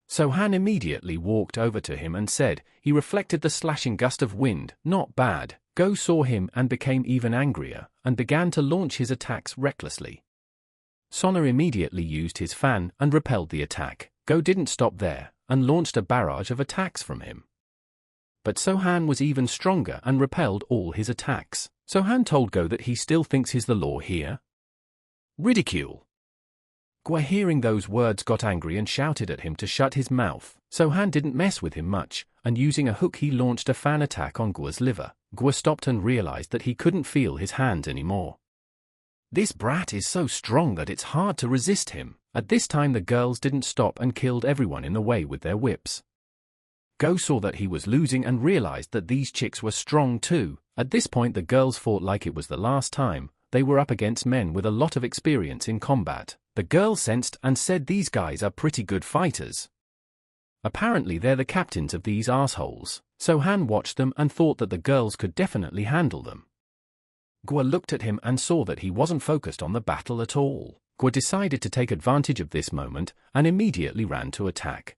So-han immediately walked over to him and said, he reflected the slashing gust of wind, not bad. Go saw him and became even angrier, and began to launch his attacks recklessly. Sona immediately used his fan and repelled the attack. Go didn't stop there, and launched a barrage of attacks from him. But So-han was even stronger and repelled all his attacks. So-han told Go that he still thinks he's the law here. Ridicule. Guo hearing those words got angry and shouted at him to shut his mouth. So-han didn't mess with him much, and using a hook he launched a fan attack on Guo's liver. Guo stopped and realized that he couldn't feel his hands anymore. This brat is so strong that it's hard to resist him. At this time the girls didn't stop and killed everyone in the way with their whips. Go saw that he was losing and realized that these chicks were strong too. At this point the girls fought like it was the last time. They were up against men with a lot of experience in combat. The girls sensed and said these guys are pretty good fighters. Apparently they're the captains of these assholes. So-han watched them and thought that the girls could definitely handle them. Guo looked at him and saw that he wasn't focused on the battle at all. Guo decided to take advantage of this moment and immediately ran to attack.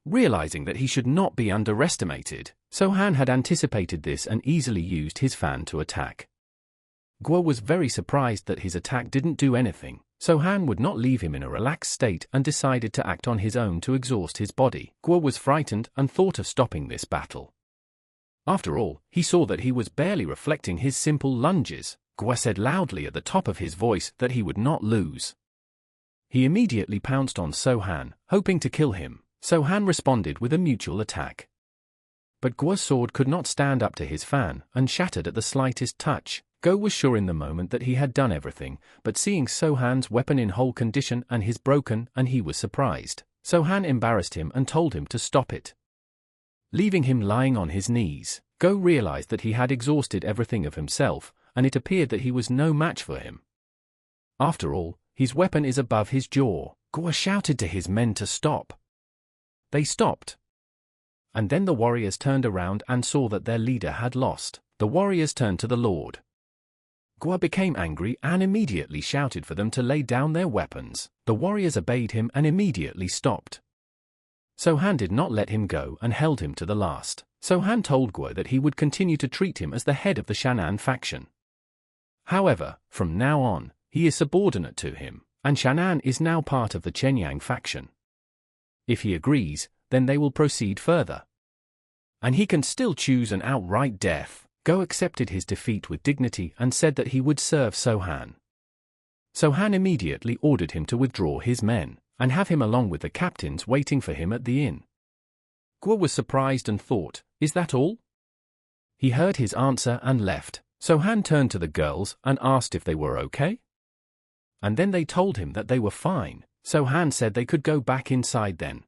Realizing that he should not be underestimated, So-Han had anticipated this and easily used his fan to attack. Guo was very surprised that his attack didn't do anything. So-Han would not leave him in a relaxed state and decided to act on his own to exhaust his body. Guo was frightened and thought of stopping this battle. After all, he saw that he was barely reflecting his simple lunges. Guo said loudly at the top of his voice that he would not lose. He immediately pounced on So-Han, hoping to kill him. So-Han responded with a mutual attack. But Guo's sword could not stand up to his fan and shattered at the slightest touch. Guo was sure in the moment that he had done everything, but seeing So-Han's weapon in whole condition and his broken, and he was surprised. So-Han embarrassed him and told him to stop it. Leaving him lying on his knees, Guo realized that he had exhausted everything of himself, and it appeared that he was no match for him. After all, his weapon is above his jaw. Guo shouted to his men to stop. They stopped. And then the warriors turned around and saw that their leader had lost. The warriors turned to the Lord. Guo became angry and immediately shouted for them to lay down their weapons. The warriors obeyed him and immediately stopped. So-Han did not let him go and held him to the last. So-Han told Guo that he would continue to treat him as the head of the Shan'an faction. However, from now on, he is subordinate to him, and Shan'an is now part of the Chenyang faction. If he agrees, then they will proceed further. And he can still choose an outright death. Guo accepted his defeat with dignity and said that he would serve So-Han. So-Han immediately ordered him to withdraw his men, and have him along with the captains waiting for him at the inn. Guo was surprised and thought, "Is that all?" He heard his answer and left. So-Han turned to the girls and asked if they were okay. And then they told him that they were fine. So-Han said they could go back inside then.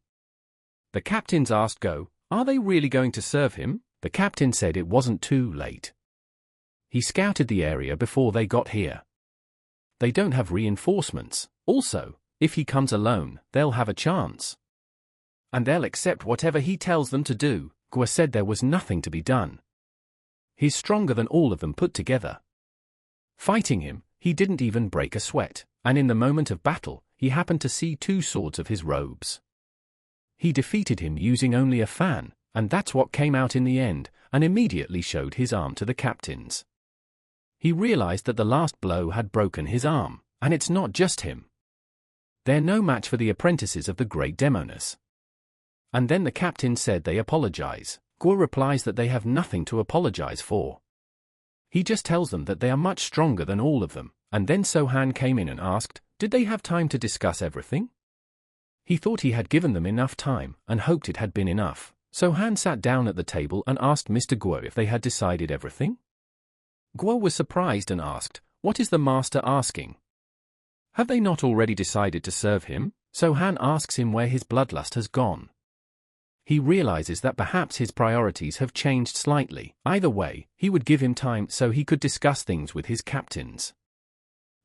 The captains asked Guo, "Are they really going to serve him?" The captain said it wasn't too late. He scouted the area before they got here. They don't have reinforcements. Also, if he comes alone, they'll have a chance. And they'll accept whatever he tells them to do. Guo said there was nothing to be done. He's stronger than all of them put together. Fighting him, he didn't even break a sweat, and in the moment of battle, he happened to see two swords of his robes. He defeated him using only a fan, and that's what came out in the end, and immediately showed his arm to the captains. He realized that the last blow had broken his arm, and it's not just him. They're no match for the apprentices of the great Demoness. And then the captain said they apologize. Guo replies that they have nothing to apologize for. He just tells them that they are much stronger than all of them, and then So-Han came in and asked, did they have time to discuss everything? He thought he had given them enough time, and hoped it had been enough. So-Han sat down at the table and asked Mr. Guo if they had decided everything. Guo was surprised and asked, what is the master asking? Have they not already decided to serve him? So-Han asks him where his bloodlust has gone. He realizes that perhaps his priorities have changed slightly. Either way, he would give him time so he could discuss things with his captains.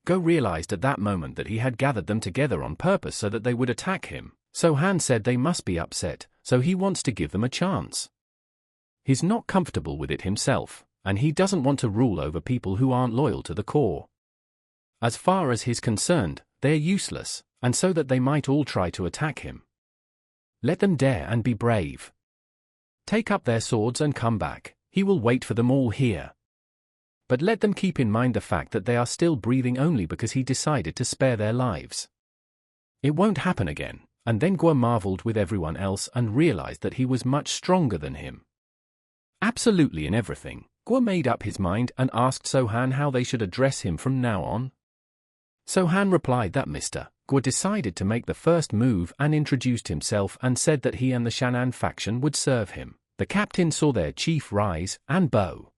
Guo realized at that moment that he had gathered them together on purpose so that they would attack him. So-Han said they must be upset, so he wants to give them a chance. He's not comfortable with it himself, and he doesn't want to rule over people who aren't loyal to the core. As far as he's concerned, they're useless, and so that they might all try to attack him. Let them dare and be brave. Take up their swords and come back. He will wait for them all here. But let them keep in mind the fact that they are still breathing only because he decided to spare their lives. It won't happen again. And then Guo marveled with everyone else and realized that he was much stronger than him. Absolutely in everything, Guo made up his mind and asked So-Han how they should address him from now on. So-Han replied that Mr. Guo decided to make the first move and introduced himself and said that he and the Shan'an faction would serve him. The captain saw their chief rise and bow.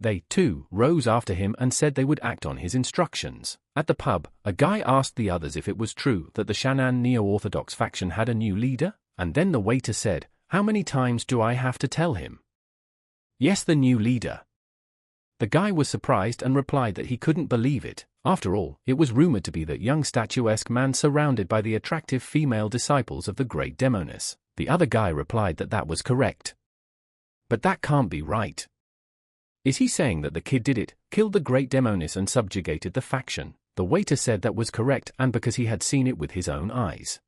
They, too, rose after him and said they would act on his instructions. At the pub, a guy asked the others if it was true that the Shan'an Neo-Orthodox faction had a new leader, and then the waiter said, how many times do I have to tell him? Yes, the new leader. The guy was surprised and replied that he couldn't believe it. After all, it was rumored to be that young statuesque man surrounded by the attractive female disciples of the great Demoness. The other guy replied that that was correct. But that can't be right. Is he saying that the kid did it? killed the great demoness and subjugated the faction. The waiter said that was correct and because he had seen it with his own eyes.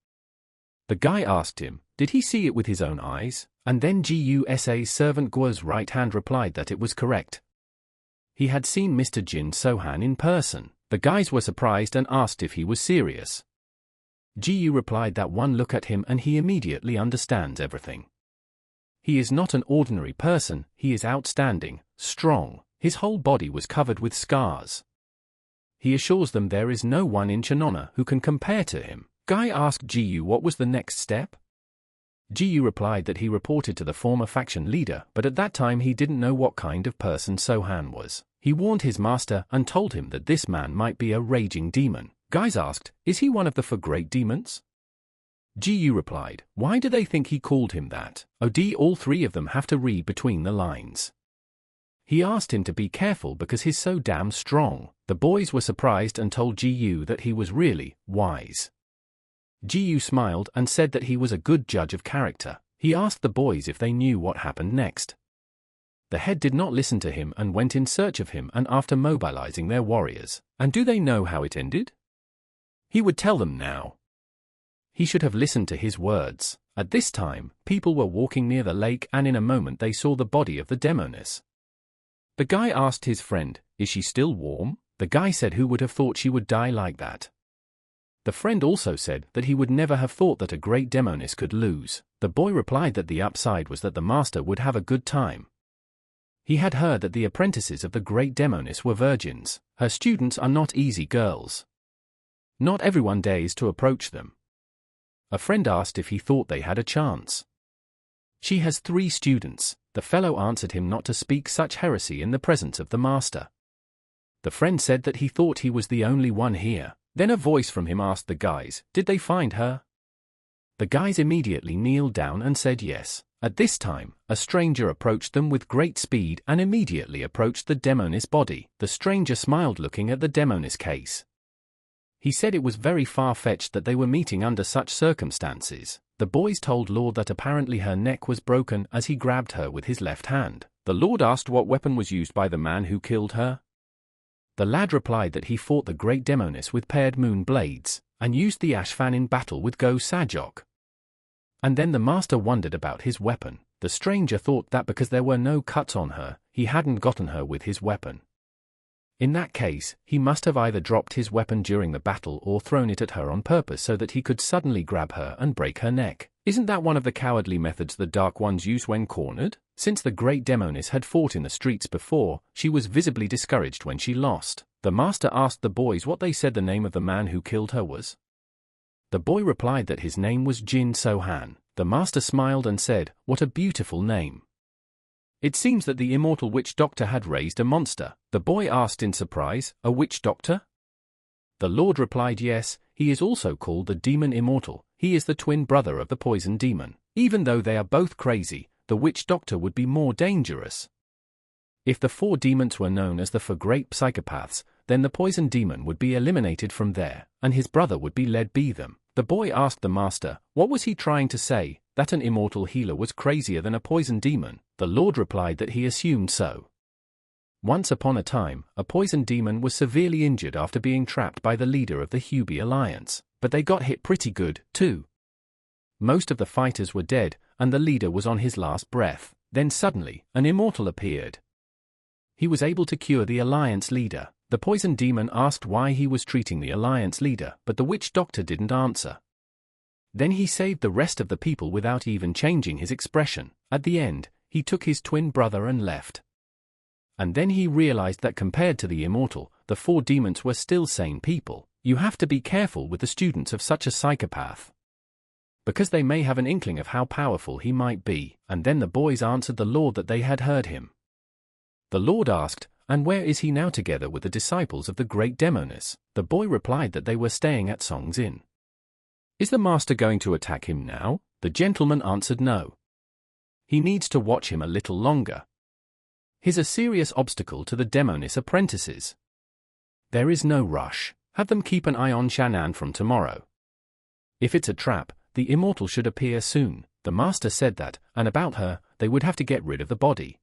The guy asked him, did he see it with his own eyes? And then Gusa's servant Gua's right hand replied that it was correct. He had seen Mr. Jin So-han in person. The guys were surprised and asked if he was serious. Gu replied that one look at him and he immediately understands everything. He is not an ordinary person, he is outstanding, strong, his whole body was covered with scars. He assures them there is no one in Shinona who can compare to him. Guy asked Gu what was the next step. Gu replied that he reported to the former faction leader, but at that time he didn't know what kind of person So-han was. He warned his master and told him that this man might be a raging demon. Guys asked, is he one of the 4 great demons? Gu replied, why do they think he called him that? All 3 of them have to read between the lines. He asked him to be careful because he's so damn strong. The boys were surprised and told Gu that he was really wise. Gu smiled and said that he was a good judge of character. He asked the boys if they knew what happened next. The head did not listen to him and went in search of him and after mobilizing their warriors. And do they know how it ended? He would tell them now. He should have listened to his words. At this time, people were walking near the lake and in a moment they saw the body of the demoness. The guy asked his friend, is she still warm? The guy said who would have thought she would die like that? The friend also said that he would never have thought that a great demoness could lose. The boy replied that the upside was that the master would have a good time. He had heard that the apprentices of the great demoness were virgins. Her students are not easy girls. Not everyone dares to approach them. A friend asked if he thought they had a chance. She has 3 students. The fellow answered him not to speak such heresy in the presence of the master. The friend said that he thought he was the only one here. Then a voice from him asked the guys, did they find her? The guys immediately kneeled down and said yes. At this time, a stranger approached them with great speed and immediately approached the demoness body. The stranger smiled looking at the demoness case. He said it was very far-fetched that they were meeting under such circumstances. The boys told Lord that apparently her neck was broken as he grabbed her with his left hand. The Lord asked what weapon was used by the man who killed her. The lad replied that he fought the great demoness with paired moon blades, and used the ash fan in battle with Go Sajok. And then the master wondered about his weapon. The stranger thought that because there were no cuts on her, he hadn't gotten her with his weapon. In that case, he must have either dropped his weapon during the battle or thrown it at her on purpose so that he could suddenly grab her and break her neck. Isn't that one of the cowardly methods the Dark Ones use when cornered? Since the great demoness had fought in the streets before, she was visibly discouraged when she lost. The master asked the boys what they said the name of the man who killed her was. The boy replied that his name was Jin So-han. The master smiled and said, what a beautiful name. It seems that the immortal witch doctor had raised a monster. The boy asked in surprise, a witch doctor? The Lord replied yes, he is also called the demon immortal. He is the twin brother of the poison demon. Even though they are both crazy, the witch doctor would be more dangerous. If the 4 demons were known as the 4 great psychopaths, then the poison demon would be eliminated from there, and his brother would be led by them. The boy asked the master, what was he trying to say, that an immortal healer was crazier than a poison demon? The Lord replied that he assumed so. Once upon a time, a poison demon was severely injured after being trapped by the leader of the Hubei Alliance, but they got hit pretty good, too. Most of the fighters were dead, and the leader was on his last breath. Then suddenly, an immortal appeared. He was able to cure the Alliance leader. The poison demon asked why he was treating the Alliance leader, but the witch doctor didn't answer. Then he saved the rest of the people without even changing his expression. At the end, he took his twin brother and left. And then he realized that compared to the immortal, the 4 demons were still sane people. You have to be careful with the students of such a psychopath, because they may have an inkling of how powerful he might be. And then the boys answered the Lord that they had heard him. The Lord asked, and where is he now together with the disciples of the great demoness? The boy replied that they were staying at Song's Inn. Is the master going to attack him now? The gentleman answered no. He needs to watch him a little longer. He's a serious obstacle to the demoness apprentices. There is no rush. Have them keep an eye on Shan'an from tomorrow. If it's a trap, the immortal should appear soon. The master said that, and about her, they would have to get rid of the body.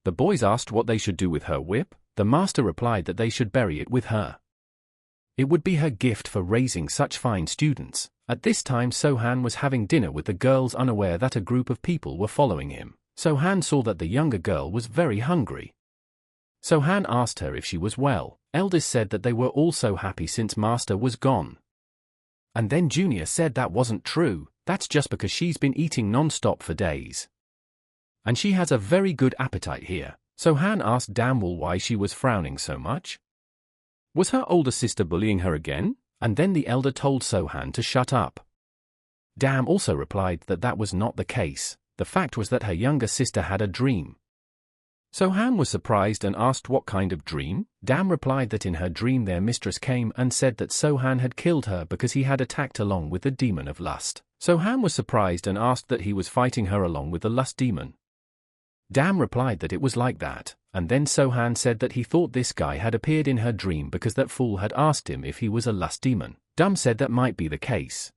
The boys asked what they should do with her whip. The master replied that they should bury it with her. It would be her gift for raising such fine students. At this time So-han was having dinner with the girls, unaware that a group of people were following him. So-han saw that the younger girl was very hungry. So-han asked her if she was well. Eldest said that they were all so happy since master was gone. And then Junior said that wasn't true, that's just because she's been eating non-stop for days. And she has a very good appetite here. So-han asked Damwol why she was frowning so much. Was her older sister bullying her again? And then the elder told So-han to shut up. Dam also replied that that was not the case. The fact was that her younger sister had a dream. So-han was surprised and asked what kind of dream. Dam replied that in her dream their mistress came and said that So-han had killed her because he had attacked along with the demon of lust. So-han was surprised and asked that he was fighting her along with the lust demon. Dam replied that it was like that, and then So-han said that he thought this guy had appeared in her dream because that fool had asked him if he was a lust demon. Dum said that might be the case.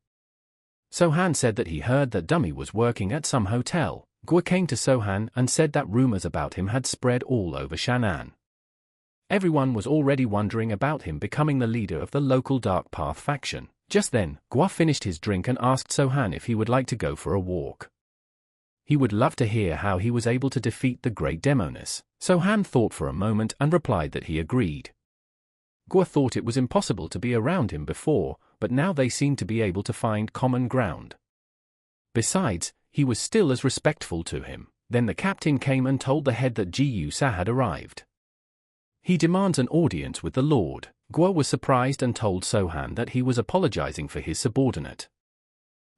So-han said that he heard that Dummy was working at some hotel. Gua came to So-han and said that rumors about him had spread all over Shan'an. Everyone was already wondering about him becoming the leader of the local Dark Path faction. Just then, Gua finished his drink and asked So-han if he would like to go for a walk. He would love to hear how he was able to defeat the Great Demoness. So-han thought for a moment and replied that he agreed. Gua thought it was impossible to be around him before, but now they seemed to be able to find common ground. Besides, he was still as respectful to him. Then the captain came and told the head that Ji-Yu-sa had arrived. He demands an audience with the Lord. Gua was surprised and told So-han that he was apologizing for his subordinate.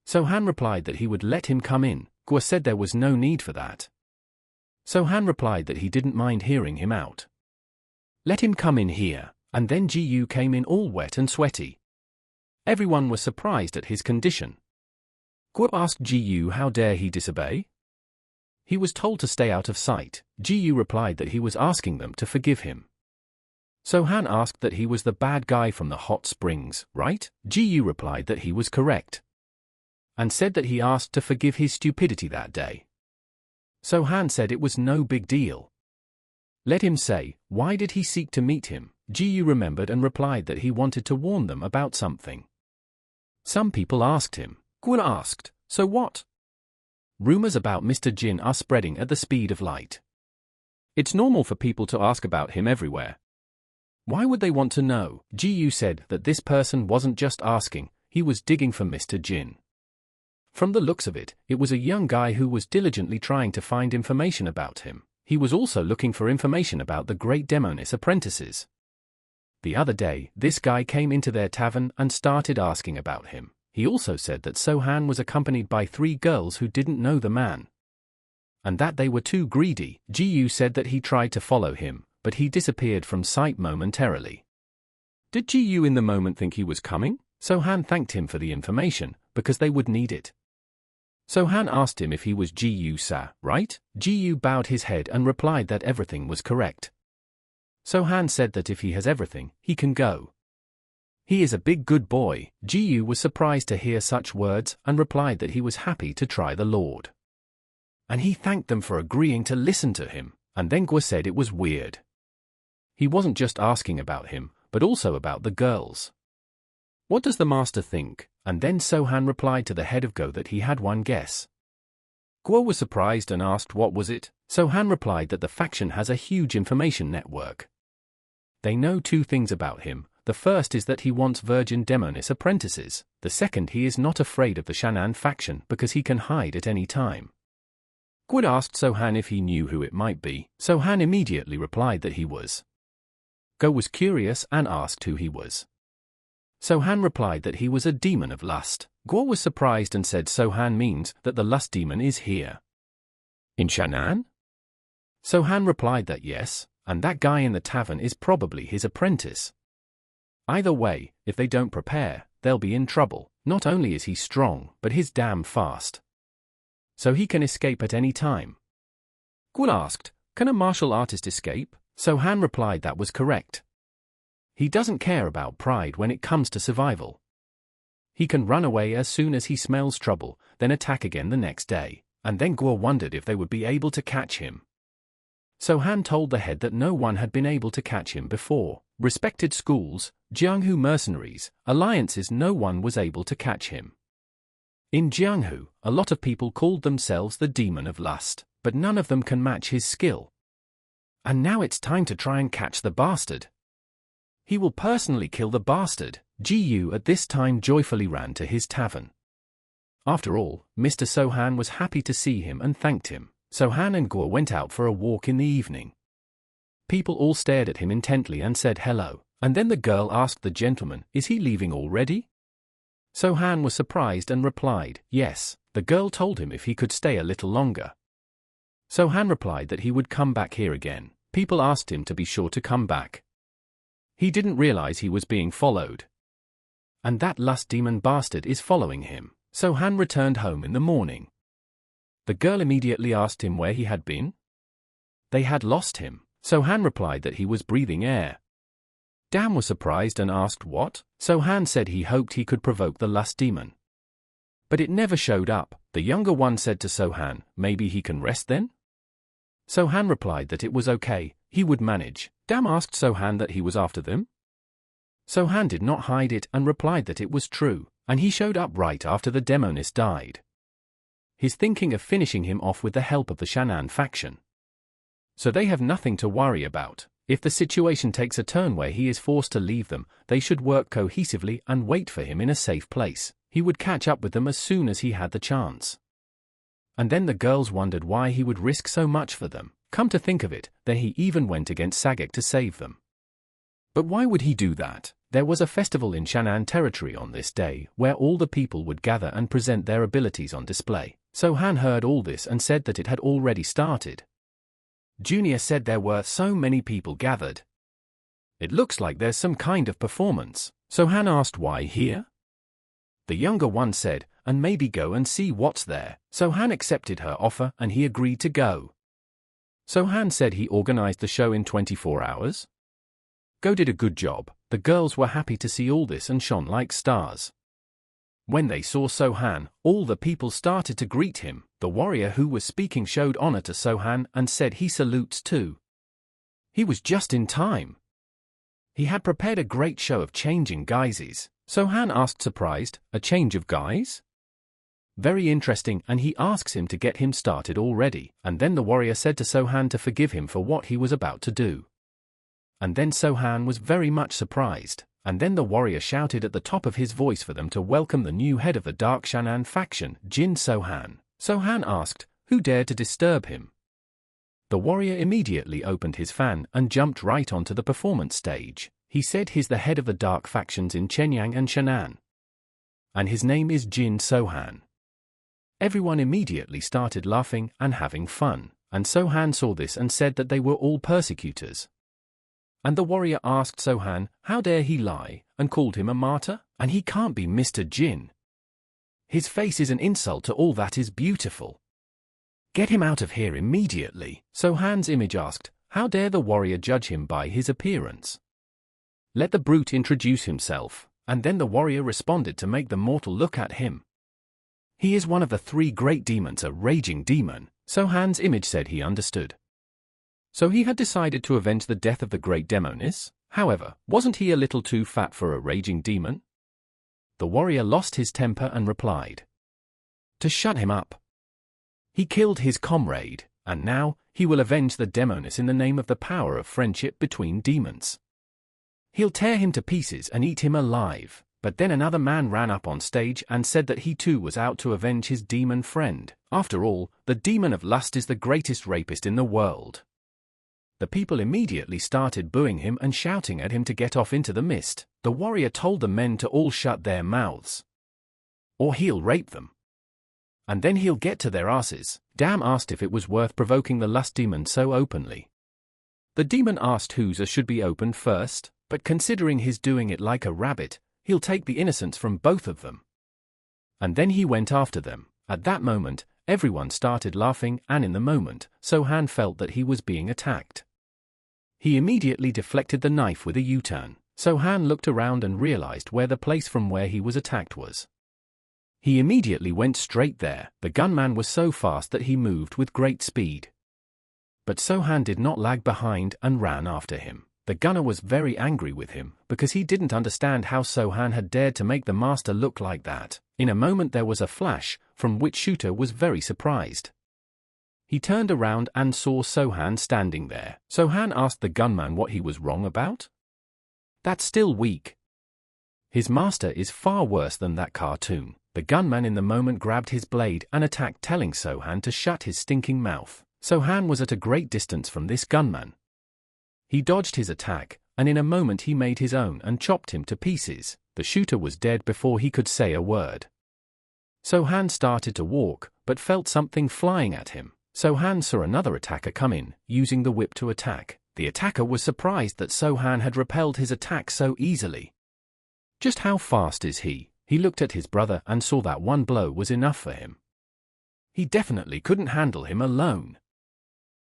So-han replied that he would let him come in. Gua said there was no need for that. So-han replied that he didn't mind hearing him out. Let him come in here, and then Ji-Yu came in all wet and sweaty. Everyone was surprised at his condition. Gua asked Ji-Yu how dare he disobey? He was told to stay out of sight. Ji-Yu replied that he was asking them to forgive him. So-han asked that he was the bad guy from the hot springs, right? Ji-Yu replied that he was correct, and said that he asked to forgive his stupidity that day. So-han said it was no big deal. Let him say, why did he seek to meet him? Ji-Yu remembered and replied that he wanted to warn them about something. Some people asked him. Gua asked, so what? Rumors about Mr. Jin are spreading at the speed of light. It's normal for people to ask about him everywhere. Why would they want to know? Ji-Yu said that this person wasn't just asking, he was digging for Mr. Jin. From the looks of it, it was a young guy who was diligently trying to find information about him. He was also looking for information about the Great Demoness apprentices. The other day, this guy came into their tavern and started asking about him. He also said that So-han was accompanied by 3 girls who didn't know the man, and that they were too greedy. Ji-Yu said that he tried to follow him, but he disappeared from sight momentarily. Did Ji-Yu in the moment think he was coming? So-han thanked him for the information, because they would need it. So-han asked him if he was Ji-Yu-sa, right? Ji-Yu bowed his head and replied that everything was correct. So-han said that if he has everything, he can go. He is a big good boy. Ji-Yu was surprised to hear such words and replied that he was happy to try the Lord. And he thanked them for agreeing to listen to him, and then Gua said it was weird. He wasn't just asking about him, but also about the girls. What does the master think? And then So-han replied to the head of Go that he had one guess. Gua was surprised and asked what was it. So-han replied that the faction has a huge information network. They know 2 things about him. The first is that he wants Virgin Demoness apprentices. The second, he is not afraid of the Shan'an faction because he can hide at any time. Gua asked So-han if he knew who it might be. So-han immediately replied that he was. Go was curious and asked who he was. So-han replied that he was a demon of lust. Gua was surprised and said So-han means that the lust demon is here in Shan'an? So-han replied that yes, and that guy in the tavern is probably his apprentice. Either way, if they don't prepare, they'll be in trouble. Not only is he strong, but he's damn fast, so he can escape at any time. Gua asked, can a martial artist escape? So-han replied that was correct. He doesn't care about pride when it comes to survival. He can run away as soon as he smells trouble, then attack again the next day. And then Gua wondered if they would be able to catch him. So-han told the head that no one had been able to catch him before. Respected schools, Jianghu mercenaries, alliances, no one was able to catch him. In Jianghu, a lot of people called themselves the Demon of Lust, but none of them can match his skill. And now it's time to try and catch the bastard. He will personally kill the bastard. Ji at this time joyfully ran to his tavern. After all, Mr. So-han was happy to see him and thanked him. So-han and Guo went out for a walk in the evening. People all stared at him intently and said hello, and then the girl asked the gentleman, "Is he leaving already?" So-han was surprised and replied, "Yes." The girl told him if he could stay a little longer. So-han replied that he would come back here again. People asked him to be sure to come back. He didn't realize he was being followed. And that lust demon bastard is following him. So-han returned home in the morning. The girl immediately asked him where he had been. They had lost him. So-han replied that he was breathing air. Dam was surprised and asked what? So-han said he hoped he could provoke the lust demon. But it never showed up. The younger one said to So-han, "Maybe he can rest then?" So-han replied that it was okay, he would manage. Dam asked So-han that he was after them. So-han did not hide it and replied that it was true, and he showed up right after the demoness died. He's thinking of finishing him off with the help of the Shan'an faction. So they have nothing to worry about. If the situation takes a turn where he is forced to leave them, they should work cohesively and wait for him in a safe place. He would catch up with them as soon as he had the chance. And then the girls wondered why he would risk so much for them. Come to think of it, then he even went against Sagek to save them. But why would he do that? There was a festival in Shan'an territory on this day, where all the people would gather and present their abilities on display. So-han heard all this and said that it had already started. Junior said there were so many people gathered. It looks like there's some kind of performance. So-han asked why here? The younger one said, and maybe go and see what's there. So-han accepted her offer and he agreed to go. So-han said he organized the show in 24 hours. Go did a good job. The girls were happy to see all this and shone like stars. When they saw So-han, all the people started to greet him. The warrior who was speaking showed honor to So-han and said he salutes too. He was just in time. He had prepared a great show of changing guises. So-han asked surprised, "A change of guise?" Very interesting, and he asks him to get him started already. And then the warrior said to So-han to forgive him for what he was about to do. And then So-han was very much surprised. And then the warrior shouted at the top of his voice for them to welcome the new head of the Dark Shan'an faction, Jin So-han. So-han asked, who dared to disturb him? The warrior immediately opened his fan and jumped right onto the performance stage. He said he's the head of the dark factions in Shenyang and Shan'an. And his name is Jin So-han. Everyone immediately started laughing and having fun, and So-han saw this and said that they were all persecutors. And the warrior asked So-han, how dare he lie, and called him a martyr? And he can't be Mr. Jin. His face is an insult to all that is beautiful. Get him out of here immediately. So-han's image asked, how dare the warrior judge him by his appearance? Let the brute introduce himself. And then the warrior responded to make the mortal look at him. He is one of the 3 great demons, a raging demon. So-han's image said he understood. So he had decided to avenge the death of the great demoness? However, wasn't he a little too fat for a raging demon? The warrior lost his temper and replied, to shut him up. He killed his comrade, and now he will avenge the demoness in the name of the power of friendship between demons. He'll tear him to pieces and eat him alive. But then another man ran up on stage and said that he too was out to avenge his demon friend. After all, the demon of lust is the greatest rapist in the world. The people immediately started booing him and shouting at him to get off into the mist. The warrior told the men to all shut their mouths, or he'll rape them. And then he'll get to their asses. Dam asked if it was worth provoking the lust demon so openly. The demon asked whose should be opened first, but considering he's doing it like a rabbit, he'll take the innocence from both of them. And then he went after them. At that moment, everyone started laughing, and in the moment, So-han felt that he was being attacked. He immediately deflected the knife with a U-turn. So-han looked around and realized where the place from where he was attacked was. He immediately went straight there. The gunman was so fast that he moved with great speed. But Sohan did not lag behind and ran after him. The gunner was very angry with him, because he didn't understand how Sohan had dared to make the master look like that. In a moment there was a flash, from which Shooter was very surprised. He turned around and saw Sohan standing there. Sohan asked the gunman what he was wrong about. That's still weak. His master is far worse than that cartoon. The gunman in the moment grabbed his blade and attacked, telling Sohan to shut his stinking mouth. Sohan was at a great distance from this gunman. He dodged his attack, and in a moment he made his own and chopped him to pieces. The shooter was dead before he could say a word. Sohan started to walk, but felt something flying at him. Sohan saw another attacker come in, using the whip to attack. The attacker was surprised that Sohan had repelled his attack so easily. Just how fast is he? He looked at his brother and saw that one blow was enough for him. He definitely couldn't handle him alone.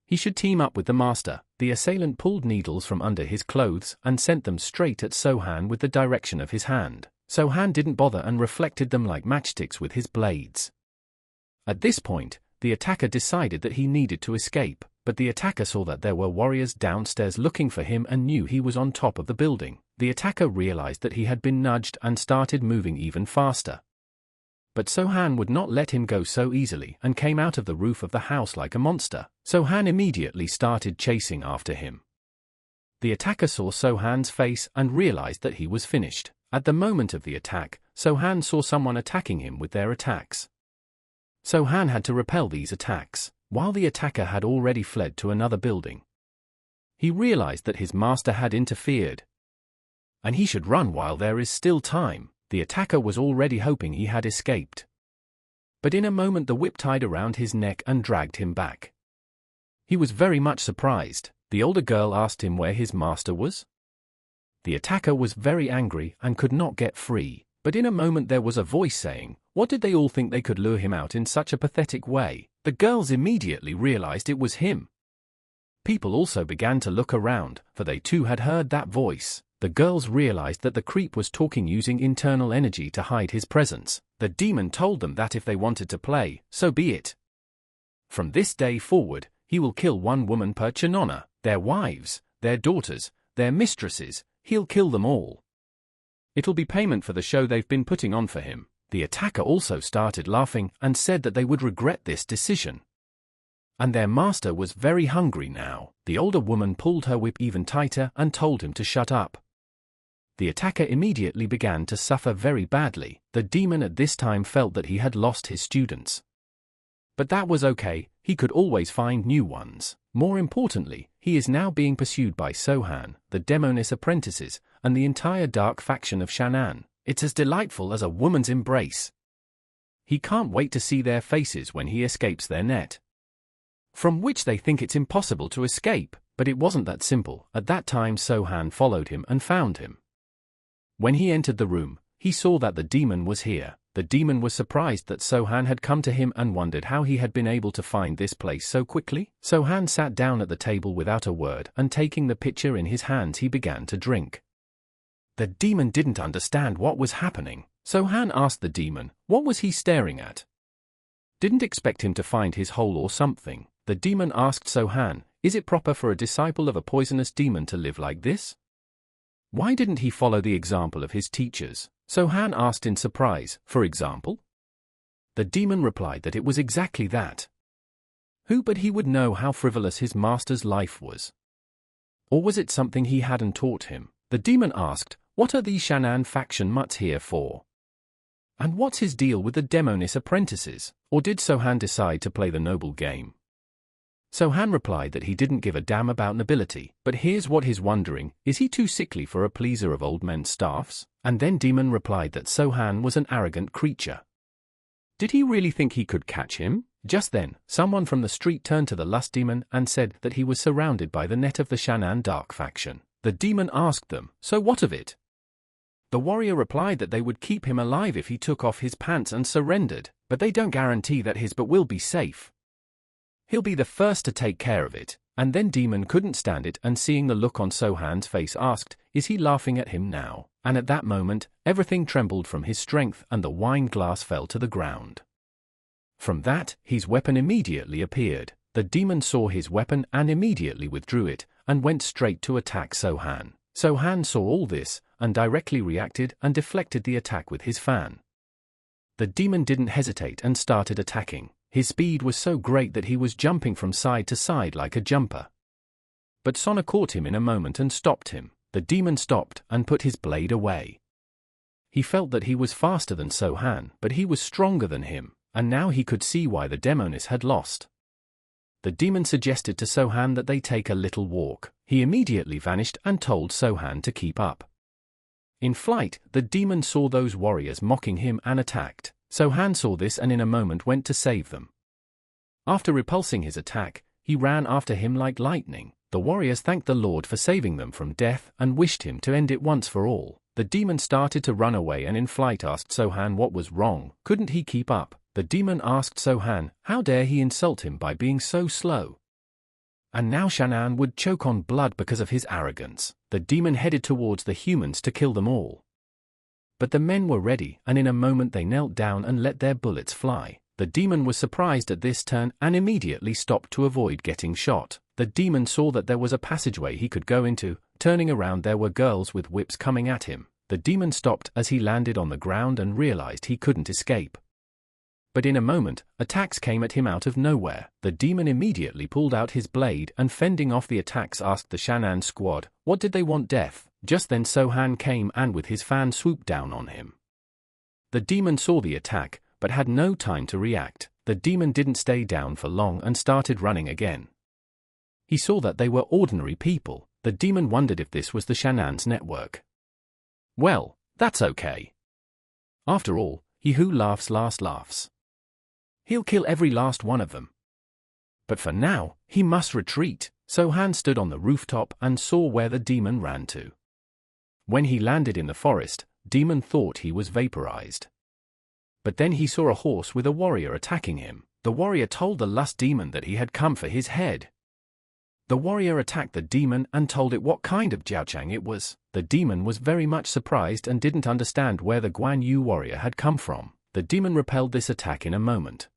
He should team up with the master. The assailant pulled needles from under his clothes and sent them straight at Sohan with the direction of his hand. Sohan didn't bother and reflected them like matchsticks with his blades. At this point, the attacker decided that he needed to escape, but the attacker saw that there were warriors downstairs looking for him and knew he was on top of the building. The attacker realized that he had been nudged and started moving even faster. But Sohan would not let him go so easily and came out of the roof of the house like a monster. Sohan immediately started chasing after him. The attacker saw Sohan's face and realized that he was finished. At the moment of the attack, Sohan saw someone attacking him with their attacks. Sohan had to repel these attacks, while the attacker had already fled to another building. He realized that his master had interfered, and he should run while there is still time. The attacker was already hoping he had escaped. But in a moment the whip tied around his neck and dragged him back. He was very much surprised. The older girl asked him where his master was. The attacker was very angry and could not get free, but in a moment there was a voice saying, "What did they all think they could lure him out in such a pathetic way?" The girls immediately realized it was him. People also began to look around, for they too had heard that voice. The girls realized that the creep was talking using internal energy to hide his presence. The demon told them that if they wanted to play, so be it. From this day forward, he will kill one woman per Chinona, their wives, their daughters, their mistresses, he'll kill them all. It'll be payment for the show they've been putting on for him. The attacker also started laughing and said that they would regret this decision. And their master was very hungry now. The older woman pulled her whip even tighter and told him to shut up. The attacker immediately began to suffer very badly. The demon at this time felt that he had lost his students. But that was okay, he could always find new ones. More importantly, he is now being pursued by Sohan, the Demoness apprentices, and the entire dark faction of Shan'an. It's as delightful as a woman's embrace. He can't wait to see their faces when he escapes their net, from which they think it's impossible to escape. But it wasn't that simple. At that time Sohan followed him and found him. When he entered the room, he saw that the demon was here. The demon was surprised that Sohan had come to him and wondered how he had been able to find this place so quickly. Sohan sat down at the table without a word and taking the pitcher in his hands he began to drink. The demon didn't understand what was happening. Sohan asked the demon, what was he staring at? Didn't expect him to find his hole or something. The demon asked Sohan, is it proper for a disciple of a poisonous demon to live like this? Why didn't he follow the example of his teachers? Sohan asked in surprise, for example? The demon replied that it was exactly that. Who but he would know how frivolous his master's life was? Or was it something he hadn't taught him? The demon asked, what are these Shan'an faction mutts here for? And what's his deal with the Demoness apprentices? Or did Sohan decide to play the noble game? Sohan replied that he didn't give a damn about nobility, but here's what he's wondering, is he too sickly for a pleaser of old men's staffs? And then demon replied that Sohan was an arrogant creature. Did he really think he could catch him? Just then, someone from the street turned to the lust demon and said that he was surrounded by the net of the Shan'an dark faction. The demon asked them, so what of it? The warrior replied that they would keep him alive if he took off his pants and surrendered, but they don't guarantee that his but will be safe. He'll be the first to take care of it. And then demon couldn't stand it and seeing the look on Sohan's face asked, is he laughing at him now? And at that moment, everything trembled from his strength and the wine glass fell to the ground. From that, his weapon immediately appeared. the demon saw his weapon and immediately withdrew it, and went straight to attack So-han. So-han saw all this, and directly reacted and deflected the attack with his fan. The demon didn't hesitate and started attacking. His speed was so great that he was jumping from side to side like a jumper. But Sona caught him in a moment and stopped him. The demon stopped and put his blade away. He felt that he was faster than So-han, but he was stronger than him, and now he could see why the demoness had lost. The demon suggested to So-han that they take a little walk. He immediately vanished and told So-han to keep up. In flight, the demon saw those warriors mocking him and attacked. So-han saw this and in a moment went to save them. After repulsing his attack, he ran after him like lightning. The warriors thanked the Lord for saving them from death and wished him to end it once for all. The demon started to run away and in flight asked So-han what was wrong. Couldn't he keep up? The demon asked So-han, how dare he insult him by being so slow? And now Shan'an would choke on blood because of his arrogance. The demon headed towards the humans to kill them all. But the men were ready, and in a moment they knelt down and let their bullets fly. The demon was surprised at this turn and immediately stopped to avoid getting shot. The demon saw that there was a passageway he could go into. Turning around, there were girls with whips coming at him. The demon stopped as he landed on the ground and realized he couldn't escape. But in a moment, attacks came at him out of nowhere. The demon immediately pulled out his blade and fending off the attacks asked the Shan'an squad, what did they want, death? Just then So-han came and with his fan swooped down on him. The demon saw the attack, but had no time to react. The demon didn't stay down for long and started running again. He saw that they were ordinary people. The demon wondered if this was the Shan'an's network. Well, that's okay. After all, he who laughs last laughs. He'll kill every last one of them. But for now, he must retreat. So-han stood on the rooftop and saw where the demon ran to. When he landed in the forest, demon thought he was vaporized. But then he saw a horse with a warrior attacking him. The warrior told the lust demon that he had come for his head. The warrior attacked the demon and told it what kind of jiaochang it was. The demon was very much surprised and didn't understand where the Guan Yu warrior had come from. The demon repelled this attack in a moment.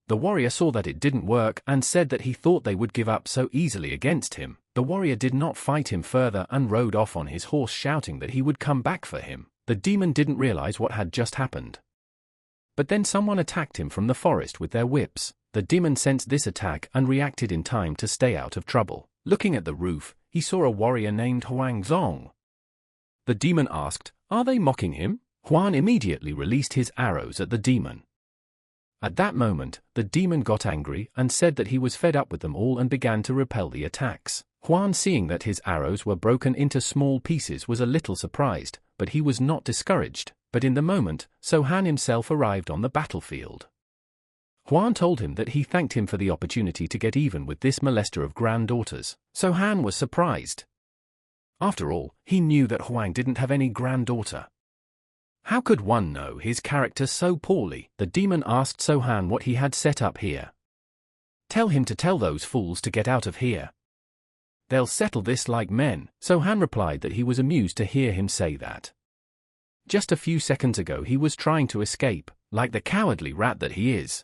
The warrior saw that it didn't work and said that he thought they would give up so easily against him. The warrior did not fight him further and rode off on his horse shouting that he would come back for him. The demon didn't realize what had just happened. But then someone attacked him from the forest with their whips. The demon sensed this attack and reacted in time to stay out of trouble. Looking at the roof, he saw a warrior named Huang Zong. The demon asked, are they mocking him? Huan immediately released his arrows at the demon. At that moment, the demon got angry and said that he was fed up with them all and began to repel the attacks. Huan, seeing that his arrows were broken into small pieces, was a little surprised, but he was not discouraged. But in the moment, So-han himself arrived on the battlefield. Huan told him that he thanked him for the opportunity to get even with this molester of granddaughters. So-han was surprised. After all, he knew that Huang didn't have any granddaughter. How could one know his character so poorly? The demon asked So-han what he had set up here. Tell him to tell those fools to get out of here. They'll settle this like men. So-han replied that he was amused to hear him say that. Just a few seconds ago he was trying to escape, like the cowardly rat that he is.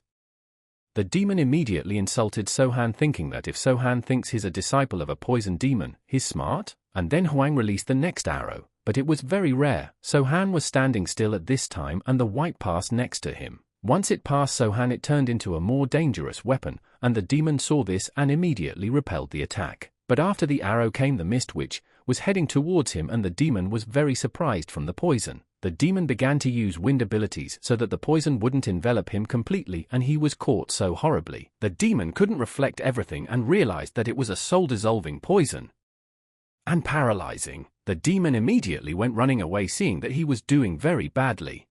The demon immediately insulted So-han, thinking that if So-han thinks he's a disciple of a poison demon, he's smart. And then Huang released the next arrow, but it was very rare. So-han was standing still at this time and the white passed next to him. Once it passed So-han, it turned into a more dangerous weapon, and the demon saw this and immediately repelled the attack. But after the arrow came the mist, which was heading towards him, and the demon was very surprised from the poison. The demon began to use wind abilities so that the poison wouldn't envelop him completely, and he was caught so horribly. The demon couldn't reflect everything and realized that it was a soul-dissolving poison. And paralyzing. The demon immediately went running away, seeing that he was doing very badly.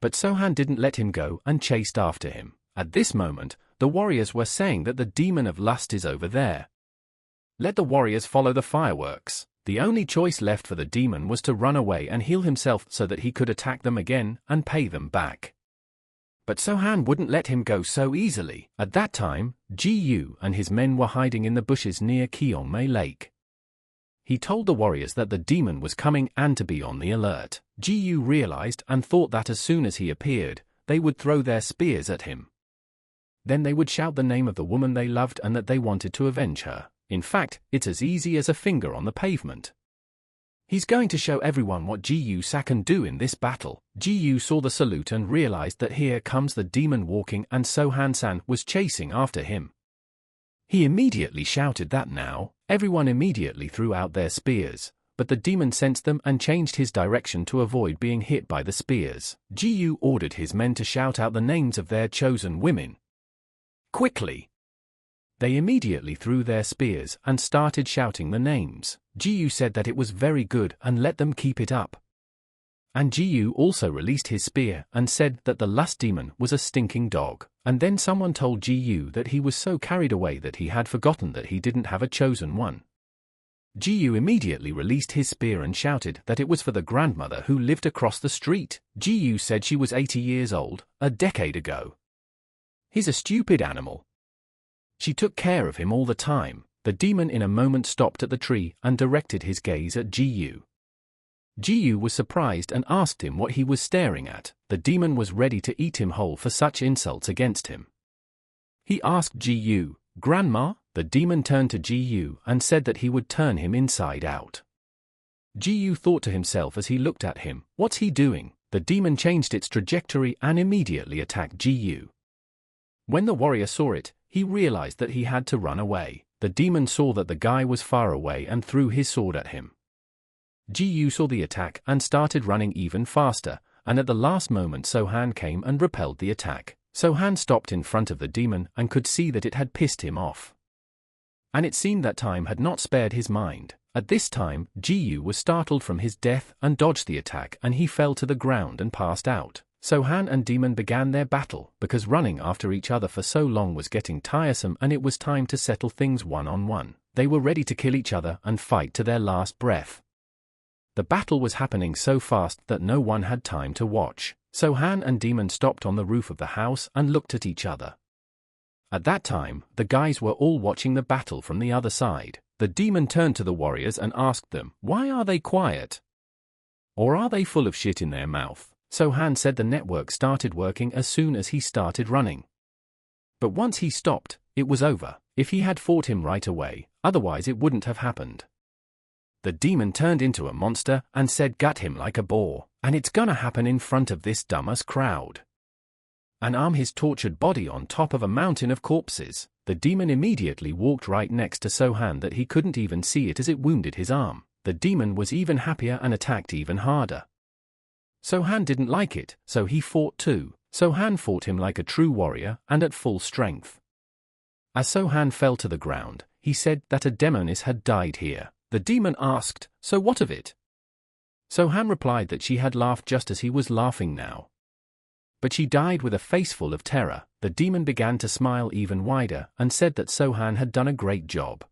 But So-han didn't let him go and chased after him. At this moment, the warriors were saying that the demon of lust is over there. Let the warriors follow the fireworks. The only choice left for the demon was to run away and heal himself so that he could attack them again and pay them back. But So-han wouldn't let him go so easily. At that time, Ji Yu and his men were hiding in the bushes near Qiongmei Lake. He told the warriors that the demon was coming and to be on the alert. Ji Yu realized and thought that as soon as he appeared, they would throw their spears at him. Then they would shout the name of the woman they loved and that they wanted to avenge her. In fact, it's as easy as a finger on the pavement. He's going to show everyone what Jiyu-sa can do in this battle. Jiyu saw the salute and realized that here comes the demon walking, and Sohan-san was chasing after him. He immediately shouted that now. Everyone immediately threw out their spears, but the demon sensed them and changed his direction to avoid being hit by the spears. Jiyu ordered his men to shout out the names of their chosen women. Quickly! They immediately threw their spears and started shouting the names. Jiyu said that it was very good and let them keep it up. And Jiyu also released his spear and said that the lust demon was a stinking dog. And then someone told Jiyu that he was so carried away that he had forgotten that he didn't have a chosen one. Jiyu immediately released his spear and shouted that it was for the grandmother who lived across the street. Jiyu said she was 80 years old, a decade ago. He's a stupid animal. She took care of him all the time. The demon in a moment stopped at the tree and directed his gaze at Jiyu. Jiyu was surprised and asked him what he was staring at. The demon was ready to eat him whole for such insults against him. He asked Jiyu, "Grandma?" The demon turned to Jiyu and said that he would turn him inside out. Jiyu thought to himself as he looked at him, "What's he doing?" The demon changed its trajectory and immediately attacked Jiyu. When the warrior saw it, he realized that he had to run away. The demon saw that the guy was far away and threw his sword at him. Jiyu saw the attack and started running even faster, and at the last moment Sohan came and repelled the attack. Sohan stopped in front of the demon and could see that it had pissed him off. And it seemed that time had not spared his mind. At this time, Jiyu was startled from his death and dodged the attack, and he fell to the ground and passed out. Sohan and demon began their battle, because running after each other for so long was getting tiresome and it was time to settle things one-on-one. They were ready to kill each other and fight to their last breath. The battle was happening so fast that no one had time to watch. Sohan and demon stopped on the roof of the house and looked at each other. At that time, the guys were all watching the battle from the other side. The demon turned to the warriors and asked them, "Why are they quiet? Or are they full of shit in their mouth?" Sohan said the network started working as soon as he started running. But once he stopped, it was over. If he had fought him right away, otherwise it wouldn't have happened. The demon turned into a monster and said, "Gut him like a boar, and it's gonna happen in front of this dumbass crowd." And arm his tortured body on top of a mountain of corpses. The demon immediately walked right next to Sohan that he couldn't even see it as it wounded his arm. The demon was even happier and attacked even harder. Sohan didn't like it, so he fought too. Sohan fought him like a true warrior and at full strength. As Sohan fell to the ground, he said that a demoness had died here. The demon asked, "So what of it?" Sohan replied that she had laughed just as he was laughing now. But she died with a face full of terror. The demon began to smile even wider and said that Sohan had done a great job.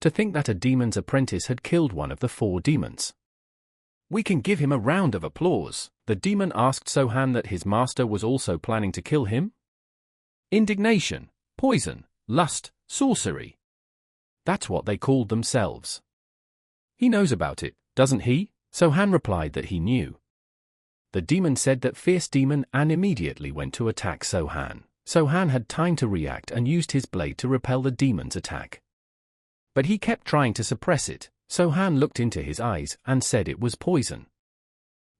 To think that a demon's apprentice had killed one of the 4 demons. "We can give him a round of applause." The demon asked Sohan that his master was also planning to kill him. Indignation, poison, lust, sorcery. That's what they called themselves. He knows about it, doesn't he? Sohan replied that he knew. The demon said that fierce demon and immediately went to attack Sohan. Sohan had time to react and used his blade to repel the demon's attack. But he kept trying to suppress it. Sohan looked into his eyes and said it was poison.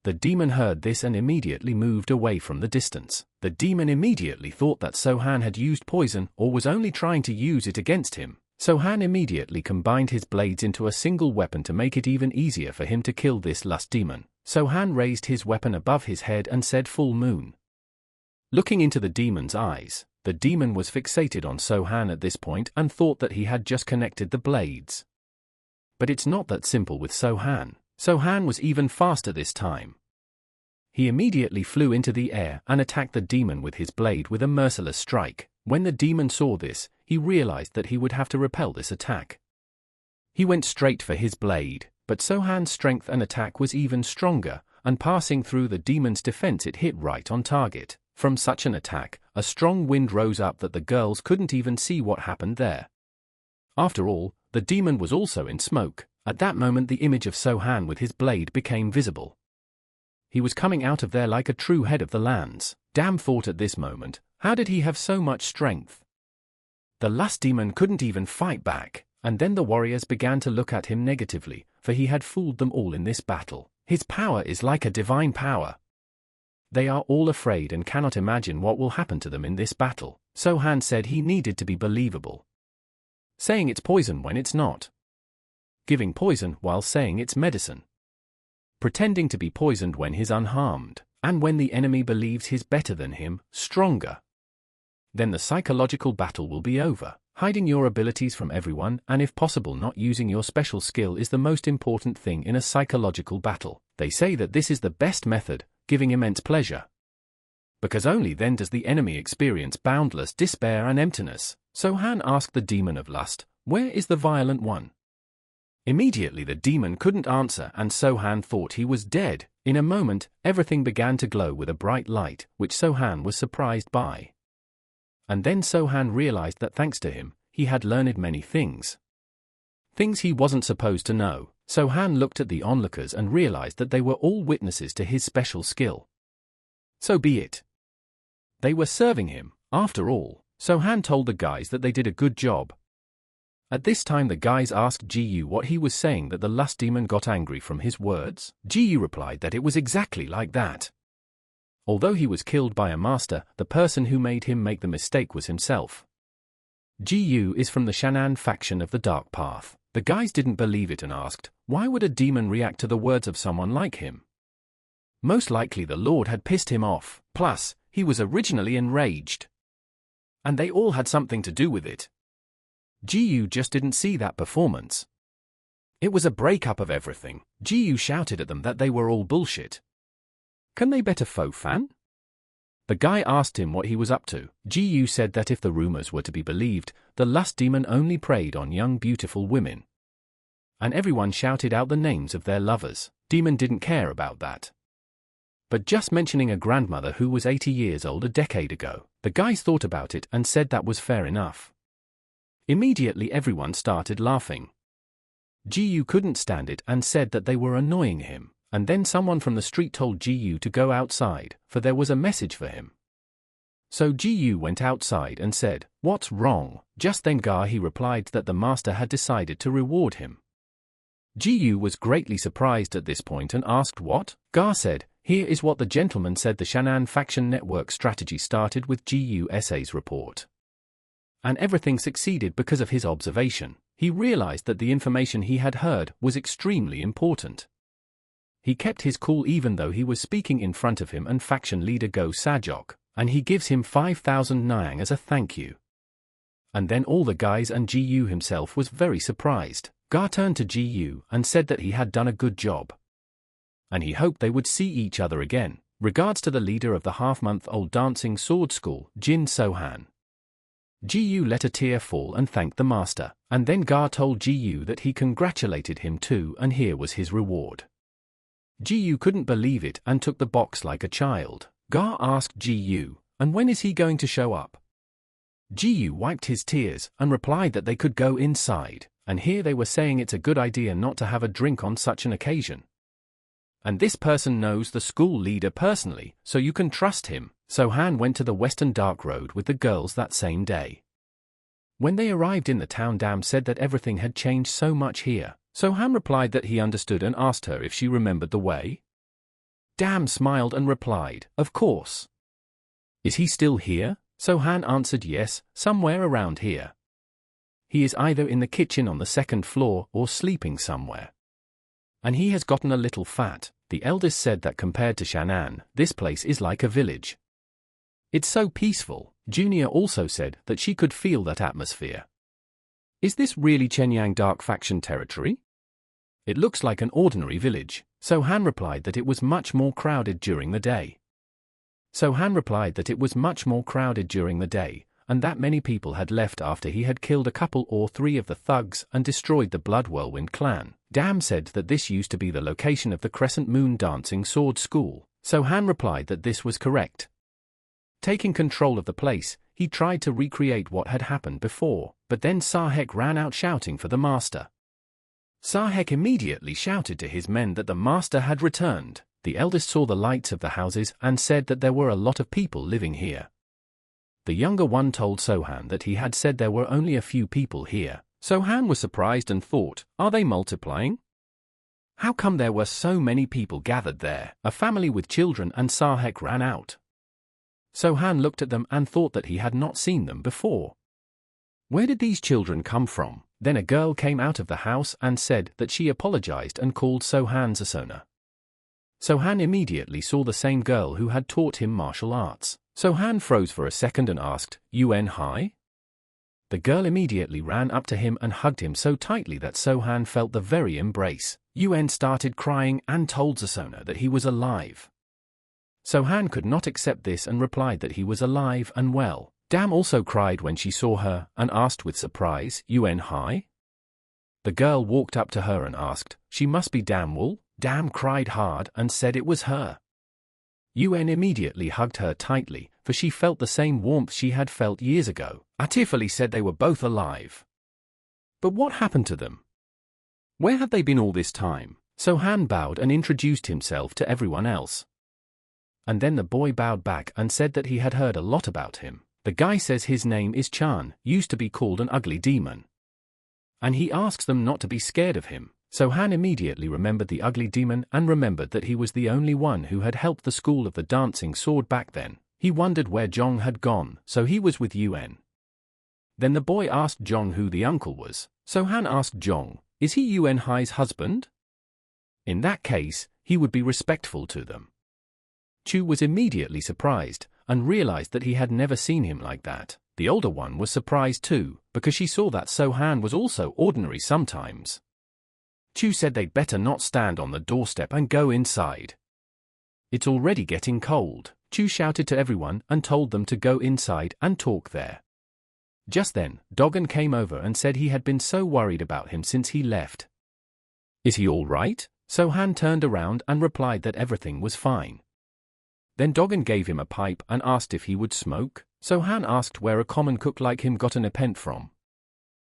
The demon heard this and immediately moved away from the distance. The demon immediately thought that Sohan had used poison or was only trying to use it against him. Sohan immediately combined his blades into a single weapon to make it even easier for him to kill this lust demon. Sohan raised his weapon above his head and said, "Full moon." Looking into the demon's eyes, the demon was fixated on Sohan at this point and thought that he had just connected the blades. But it's not that simple with Sohan. Sohan was even faster this time. He immediately flew into the air and attacked the demon with his blade with a merciless strike. When the demon saw this, he realized that he would have to repel this attack. He went straight for his blade, but Sohan's strength and attack was even stronger, and passing through the demon's defense it hit right on target. From such an attack, a strong wind rose up that the girls couldn't even see what happened there. After all, the demon was also in smoke. At that moment the image of Sohan with his blade became visible. He was coming out of there like a true head of the lands. Damn thought at this moment, How did he have so much strength? The last demon couldn't even fight back, and then the warriors began to look at him negatively, for he had fooled them all in this battle. His power is like a divine power. They are all afraid and cannot imagine what will happen to them in this battle. So-han said he needed to be believable. Saying it's poison when it's not. Giving poison while saying it's medicine. Pretending to be poisoned when he's unharmed, and when the enemy believes he's better than him, stronger. Then the psychological battle will be over. Hiding your abilities from everyone and if possible not using your special skill is the most important thing in a psychological battle. They say that this is the best method, giving immense pleasure. Because only then does the enemy experience boundless despair and emptiness. So-han asked the demon of lust, "Where is the violent one?" Immediately the demon couldn't answer and So-han thought he was dead. In a moment, everything began to glow with a bright light, which So-han was surprised by. And then So-han realized that thanks to him, he had learned many things. Things he wasn't supposed to know. So-han looked at the onlookers and realized that they were all witnesses to his special skill. So be it. They were serving him, after all. So-han told the guys that they did a good job. At this time the guys asked Ji-yu what he was saying, that the lust demon got angry from his words. Ji-yu replied that it was exactly like that. Although he was killed by a master, the person who made him make the mistake was himself. Ji-yu is from the Shan'an faction of the Dark Path. The guys didn't believe it and asked, why would a demon react to the words of someone like him? Most likely the Lord had pissed him off, plus, he was originally enraged. And they all had something to do with it. Ji-yu just didn't see that performance. It was a breakup of everything. Ji-yu shouted at them that they were all bullshit. Can they better faux fan? The guy asked him what he was up to. Ji-yu said that if the rumors were to be believed, the lust demon only preyed on young beautiful women. And everyone shouted out the names of their lovers. Demon didn't care about that. But just mentioning a grandmother who was 80 years old a decade ago, the guys thought about it and said that was fair enough. Immediately everyone started laughing. Ji-yu couldn't stand it and said that they were annoying him, and then someone from the street told Ji-yu to go outside, for there was a message for him. So Ji-yu went outside and said, "What's wrong?" Just then he replied that the master had decided to reward him. Ji-yu was greatly surprised at this point and asked what? Ga said, "Here is what the gentleman said. The Shan'an faction network strategy started with Gu's report. And everything succeeded because of his observation. He realized that the information he had heard was extremely important. He kept his cool even though he was speaking in front of him and faction leader Go Sajok, and he gives him 5,000 Nyang as a thank you." And then all the guys and Ji-yu himself was very surprised. Ga turned to Ji-yu and said that he had done a good job. And he hoped they would see each other again. Regards to the leader of the half-month-old dancing sword school, Jin So-han. Ji-yu let a tear fall and thanked the master, and then Ga told Ji-yu that he congratulated him too and here was his reward. Ji-yu couldn't believe it and took the box like a child. Ga asked Ji-yu, "And when is he going to show up?" Ji-yu wiped his tears and replied that they could go inside, and here they were saying it's a good idea not to have a drink on such an occasion. And this person knows the school leader personally, so you can trust him. So-han went to the Western Dark Road with the girls that same day. When they arrived in the town, Dam said that everything had changed so much here. So-han replied that he understood and asked her if she remembered the way. Dam smiled and replied, "Of course." "Is he still here?" So-han answered, "Yes, somewhere around here. He is either in the kitchen on the second floor or sleeping somewhere. And he has gotten a little fat." The eldest said that compared to Shan'an, this place is like a village. It's so peaceful. Junior also said that she could feel that atmosphere. "Is this really Chenyang Dark Faction territory?" "It looks like an ordinary village." So-han replied that it was much more crowded during the day. And that many people had left after he had killed a couple or three of the thugs and destroyed the Blood Whirlwind clan. Dam said that this used to be the location of the Crescent Moon Dancing Sword School. So-han replied that this was correct. Taking control of the place, he tried to recreate what had happened before, but then Sahek ran out shouting for the master. Sahek immediately shouted to his men that the master had returned. The eldest saw the lights of the houses and said that there were a lot of people living here. The younger one told Sohan that he had said there were only a few people here. Sohan was surprised and thought, are they multiplying? How come there were so many people gathered there? A family with children, and Sahek ran out. Sohan looked at them and thought that he had not seen them before. Where did these children come from? Then a girl came out of the house and said that she apologized and called Sohan Sasona. Sohan immediately saw the same girl who had taught him martial arts. Sohan froze for a second and asked, "UN hi?" The girl immediately ran up to him and hugged him so tightly that Sohan felt the very embrace. UN started crying and told Sasona that he was alive. Sohan could not accept this and replied that he was alive and well. Dam also cried when she saw her and asked with surprise, "UN hi?" The girl walked up to her and asked, "She must be Damwul." Dam cried hard and said it was her. UN immediately hugged her tightly, for she felt the same warmth she had felt years ago. Atif Ali said they were both alive. But what happened to them? Where had they been all this time? Sohan bowed and introduced himself to everyone else. And then the boy bowed back and said that he had heard a lot about him. The guy says his name is Chan, used to be called an ugly demon. And he asks them not to be scared of him. Sohan immediately remembered the ugly demon and remembered that he was the only one who had helped the school of the dancing sword back then. He wondered where Jong had gone, so he was with UN. Then the boy asked Jong who the uncle was. Sohan asked Jong, "Is he UN Hai's husband?" In that case, he would be respectful to them. Chu was immediately surprised and realized that he had never seen him like that. The older one was surprised too, because she saw that Sohan was also ordinary sometimes. Chu said they'd better not stand on the doorstep and go inside. It's already getting cold. Chu shouted to everyone and told them to go inside and talk there. Just then, Dogan came over and said he had been so worried about him since he left. "Is he all right?" Sohan turned around and replied that everything was fine. Then Dogan gave him a pipe and asked if he would smoke. Sohan asked where a common cook like him got a nepent from.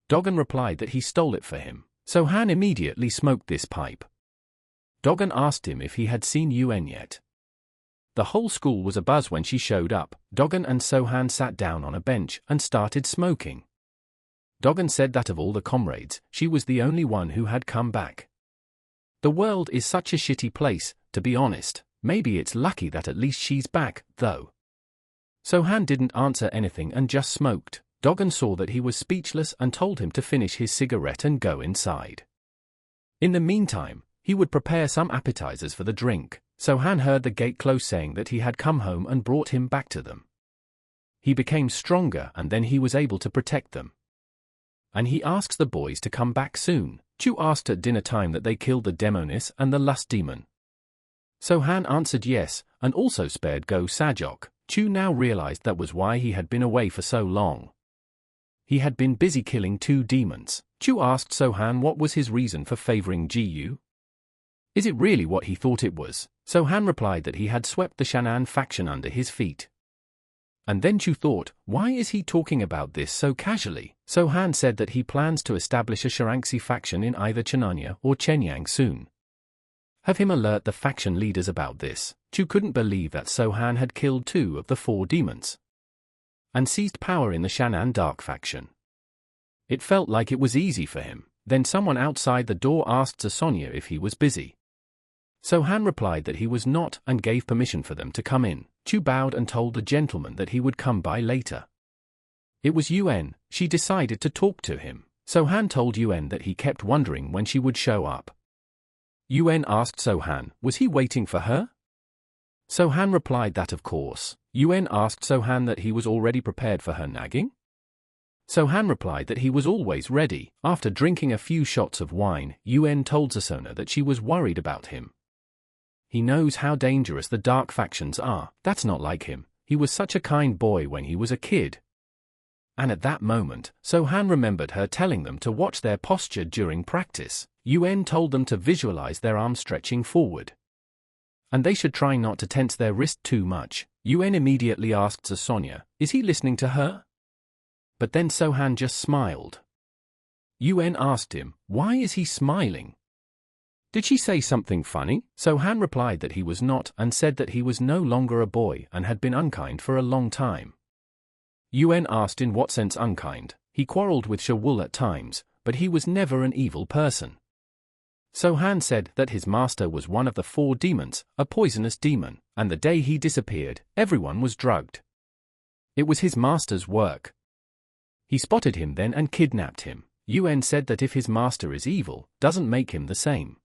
Dogan replied that he stole it for him. Sohan immediately smoked this pipe. Dogan asked him if he had seen UN yet. The whole school was abuzz when she showed up. Dogan and Sohan sat down on a bench and started smoking. Dogan said that of all the comrades, she was the only one who had come back. The world is such a shitty place, to be honest. Maybe it's lucky that at least she's back, though. Sohan didn't answer anything and just smoked. Dogan saw that he was speechless and told him to finish his cigarette and go inside. In the meantime, he would prepare some appetizers for the drink. Sohan heard the gate close saying that he had come home and brought him back to them. He became stronger and then he was able to protect them. And he asks the boys to come back soon. Chu asked at dinner time that they killed the demoness and the lust demon. Sohan answered yes, and also spared Go Sajok. Chu now realized that was why he had been away for so long. He had been busy killing 2 demons. Chu asked Sohan what was his reason for favoring Gu. Is it really what he thought it was? Sohan replied that he had swept the Shan'an faction under his feet. And then Chu thought, why is he talking about this so casually? Sohan said that he plans to establish a Sharangsy faction in either Chenanya or Chenyang soon. Have him alert the faction leaders about this. Chu couldn't believe that Sohan had killed 2 of the 4 demons and seized power in the Shan'an Dark faction. It felt like it was easy for him. Then someone outside the door asked Sonia if he was busy. Sohan replied that he was not and gave permission for them to come in. Chu bowed and told the gentleman that he would come by later. It was UN. She decided to talk to him. Sohan told UN that he kept wondering when she would show up. UN asked Sohan, was he waiting for her? Sohan replied that of course. UN asked Sohan that he was already prepared for her nagging? Sohan replied that he was always ready. After drinking a few shots of wine, UN told Sasona that she was worried about him. He knows how dangerous the dark factions are. That's not like him. He was such a kind boy when he was a kid. And at that moment, Sohan remembered her telling them to watch their posture during practice. UN told them to visualize their arms stretching forward. And they should try not to tense their wrist too much. UN immediately asked Sonia, is he listening to her? But then Sohan just smiled. UN asked him, why is he smiling? Did she say something funny? Sohan replied that he was not and said that he was no longer a boy and had been unkind for a long time. Yuan asked in what sense unkind. He quarreled with Shawul at times, but he was never an evil person. So-Han said that his master was one of the 4 demons, a poisonous demon, and the day he disappeared, everyone was drugged. It was his master's work. He spotted him then and kidnapped him. Yuan said that if his master is evil, doesn't make him the same.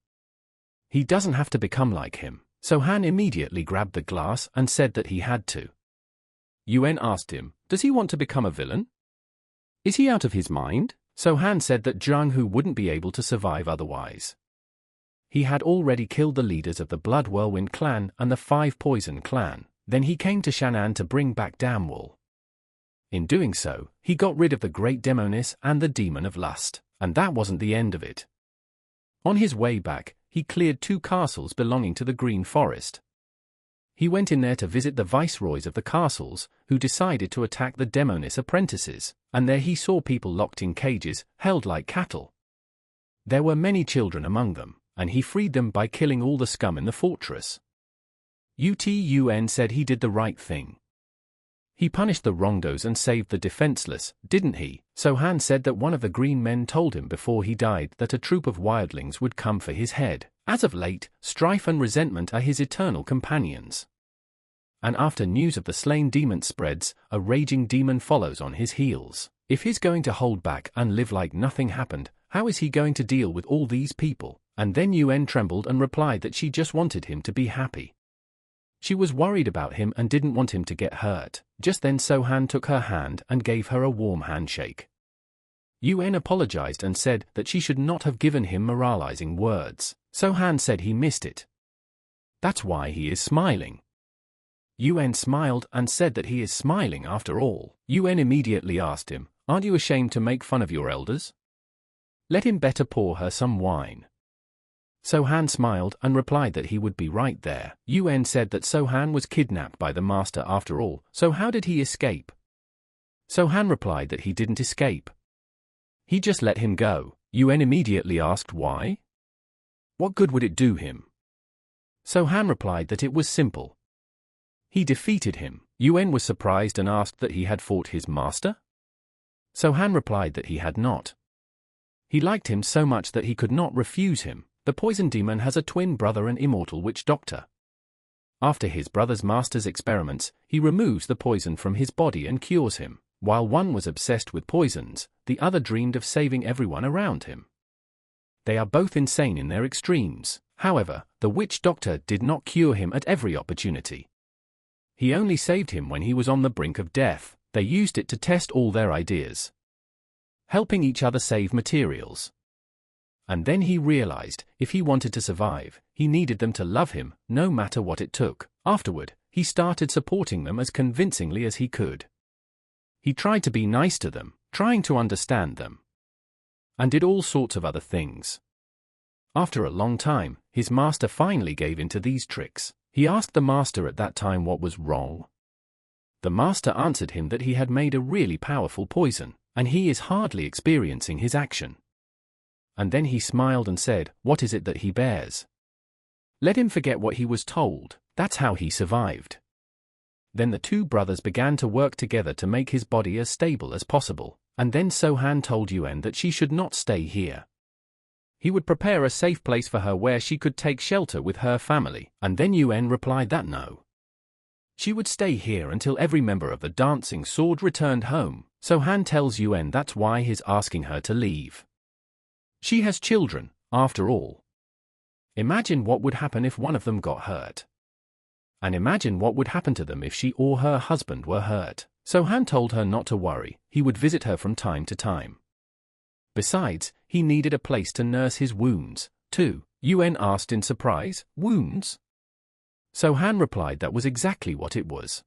He doesn't have to become like him. So-Han immediately grabbed the glass and said that he had to. Yuan asked him, does he want to become a villain? Is he out of his mind? So-Han said that Zhang Hu wouldn't be able to survive otherwise. He had already killed the leaders of the Blood Whirlwind clan and the 5 Poison clan. Then he came to Shan'an to bring back Damwul. In doing so, he got rid of the Great Demoness and the Demon of Lust, and that wasn't the end of it. On his way back, he cleared 2 castles belonging to the Green Forest. He went in there to visit the viceroys of the castles, who decided to attack the Demoness apprentices, and there he saw people locked in cages, held like cattle. There were many children among them, and he freed them by killing all the scum in the fortress. Yuan said he did the right thing. He punished the wrongdoers and saved the defenseless, didn't he? So-Han said that one of the green men told him before he died that a troop of wildlings would come for his head. As of late, strife and resentment are his eternal companions. And after news of the slain demon spreads, a raging demon follows on his heels. If he's going to hold back and live like nothing happened, how is he going to deal with all these people? And then Yuan trembled and replied that she just wanted him to be happy. She was worried about him and didn't want him to get hurt. Just then So-Han took her hand and gave her a warm handshake. Yuan apologized and said that she should not have given him moralizing words. So-Han said he missed it. That's why he is smiling. Yuan smiled and said that he is smiling after all. Yuan immediately asked him, aren't you ashamed to make fun of your elders? Let him better pour her some wine. So-Han smiled and replied that he would be right there. Yuan said that So-Han was kidnapped by the master after all, so how did he escape? So-Han replied that he didn't escape. He just let him go. Yuan immediately asked why? What good would it do him? So-Han replied that it was simple. He defeated him. Yuan was surprised and asked that he had fought his master? So-Han replied that he had not. He liked him so much that he could not refuse him. The poison demon has a twin brother, an immortal witch doctor. After his brother's master's experiments, he removes the poison from his body and cures him. While one was obsessed with poisons, the other dreamed of saving everyone around him. They are both insane in their extremes. However, the witch doctor did not cure him at every opportunity. He only saved him when he was on the brink of death. They used it to test all their ideas, helping each other save materials. And then he realized, if he wanted to survive, he needed them to love him, no matter what it took. Afterward, he started supporting them as convincingly as he could. He tried to be nice to them, trying to understand them, and did all sorts of other things. After a long time, his master finally gave in to these tricks. He asked the master at that time what was wrong. The master answered him that he had made a really powerful poison, and he is hardly experiencing his action. And then he smiled and said, what is it that he bears? Let him forget what he was told. That's how he survived. Then the 2 brothers began to work together to make his body as stable as possible, and then So-Han told Yuan that she should not stay here. He would prepare a safe place for her where she could take shelter with her family, and then Yuan replied that no. She would stay here until every member of the Dancing Sword returned home. So-Han tells Yuan that's why he's asking her to leave. She has children, after all. Imagine what would happen if one of them got hurt. And imagine what would happen to them if she or her husband were hurt. So-Han told her not to worry, he would visit her from time to time. Besides, he needed a place to nurse his wounds, too. Yuan asked in surprise, wounds? So-Han replied that was exactly what it was.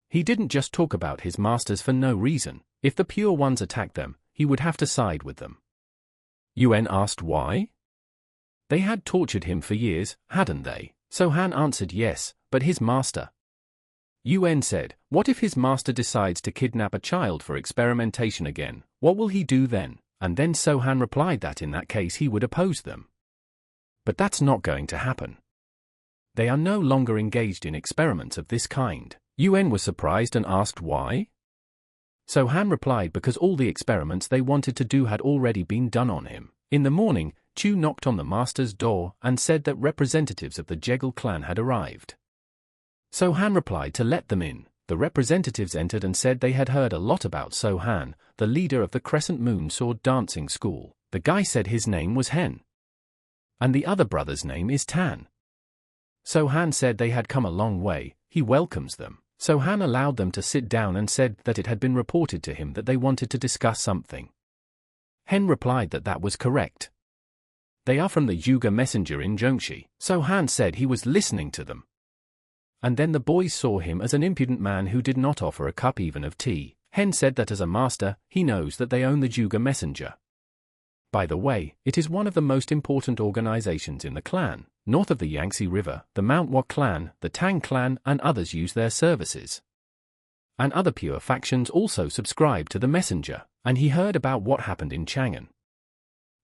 He didn't just talk about his masters for no reason. If the pure ones attacked them, he would have to side with them. Yuan asked why? They had tortured him for years, hadn't they? So-Han answered yes, but his master. Yuan said, what if his master decides to kidnap a child for experimentation again? What will he do then? And then So-Han replied that in that case he would oppose them. But that's not going to happen. They are no longer engaged in experiments of this kind. Yuan was surprised and asked why? So Han replied because all the experiments they wanted to do had already been done on him. In the morning, Chu knocked on the master's door and said that representatives of the Jegal clan had arrived. So Han replied to let them in. The representatives entered and said they had heard a lot about So Han, the leader of the Crescent Moon Sword Dancing School. The guy said his name was Hen. And the other brother's name is Tan. So Han said they had come a long way, he welcomes them. So Han allowed them to sit down and said that it had been reported to him that they wanted to discuss something. Hen replied that that was correct. They are from the Yuga messenger in Zhongxi. So Han said he was listening to them. And then the boys saw him as an impudent man who did not offer a cup even of tea. Hen said that as a master, he knows that they own the Yuga messenger. By the way, it is one of the most important organizations in the clan. North of the Yangtze River, the Manhwa clan, the Tang clan, and others use their services. And other pure factions also subscribe to the messenger, and he heard about what happened in Chang'an.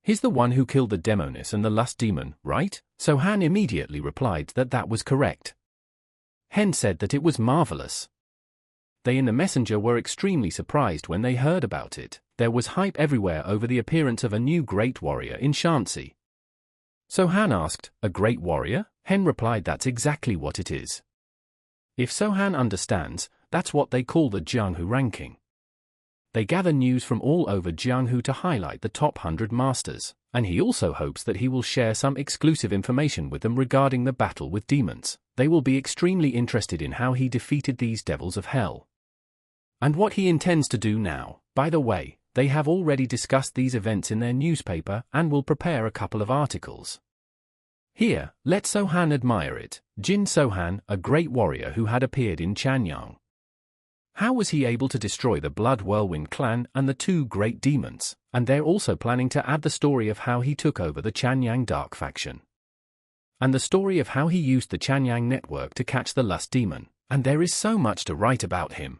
He's the one who killed the Demonis and the Lust Demon, right? So Han immediately replied that that was correct. Hen said that it was marvelous. They in the messenger were extremely surprised when they heard about it. There was hype everywhere over the appearance of a new great warrior in Shanxi. So Han asked, a great warrior? Hen replied that's exactly what it is. If So Han understands, that's what they call the Jianghu ranking. They gather news from all over Jianghu to highlight the top 100 masters, and he also hopes that he will share some exclusive information with them regarding the battle with demons. They will be extremely interested in how he defeated these devils of hell. And what he intends to do now. By the way, they have already discussed these events in their newspaper and will prepare a couple of articles. Here, let So Han admire it. Jin So Han, a great warrior who had appeared in Chanyang. How was he able to destroy the Blood Whirlwind clan and the two great demons? And they're also planning to add the story of how he took over the Chanyang Dark faction. And the story of how he used the Chanyang network to catch the Lust Demon. And there is so much to write about him.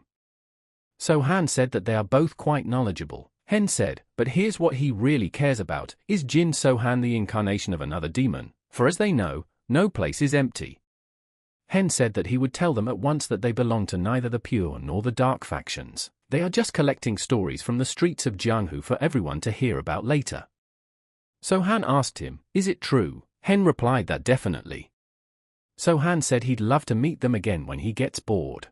So Han said that they are both quite knowledgeable. Hen said, but here's what he really cares about. Is Jin So Han the incarnation of another demon? For as they know, no place is empty. Hen said that he would tell them at once that they belong to neither the pure nor the dark factions. They are just collecting stories from the streets of Jianghu for everyone to hear about later. So Han asked him, is it true? Hen replied that definitely. So Han said he'd love to meet them again when he gets bored.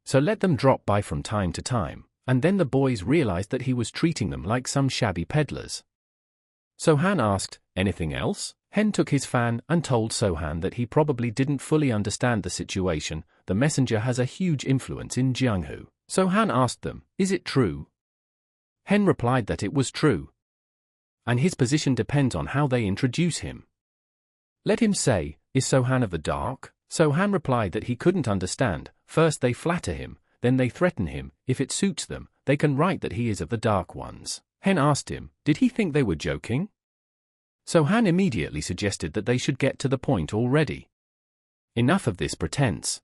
So let them drop by from time to time, and then the boys realized that he was treating them like some shabby peddlers. So Han asked, anything else? Hen took his fan and told So Han that he probably didn't fully understand the situation. The messenger has a huge influence in Jianghu. So Han asked them, is it true? Hen replied that it was true. And his position depends on how they introduce him. Let him say, is So Han of the dark? So Han replied that he couldn't understand. First they flatter him, then they threaten him. If it suits them, they can write that he is of the dark ones. Hen asked him, did he think they were joking? So Han immediately suggested that they should get to the point already. Enough of this pretense.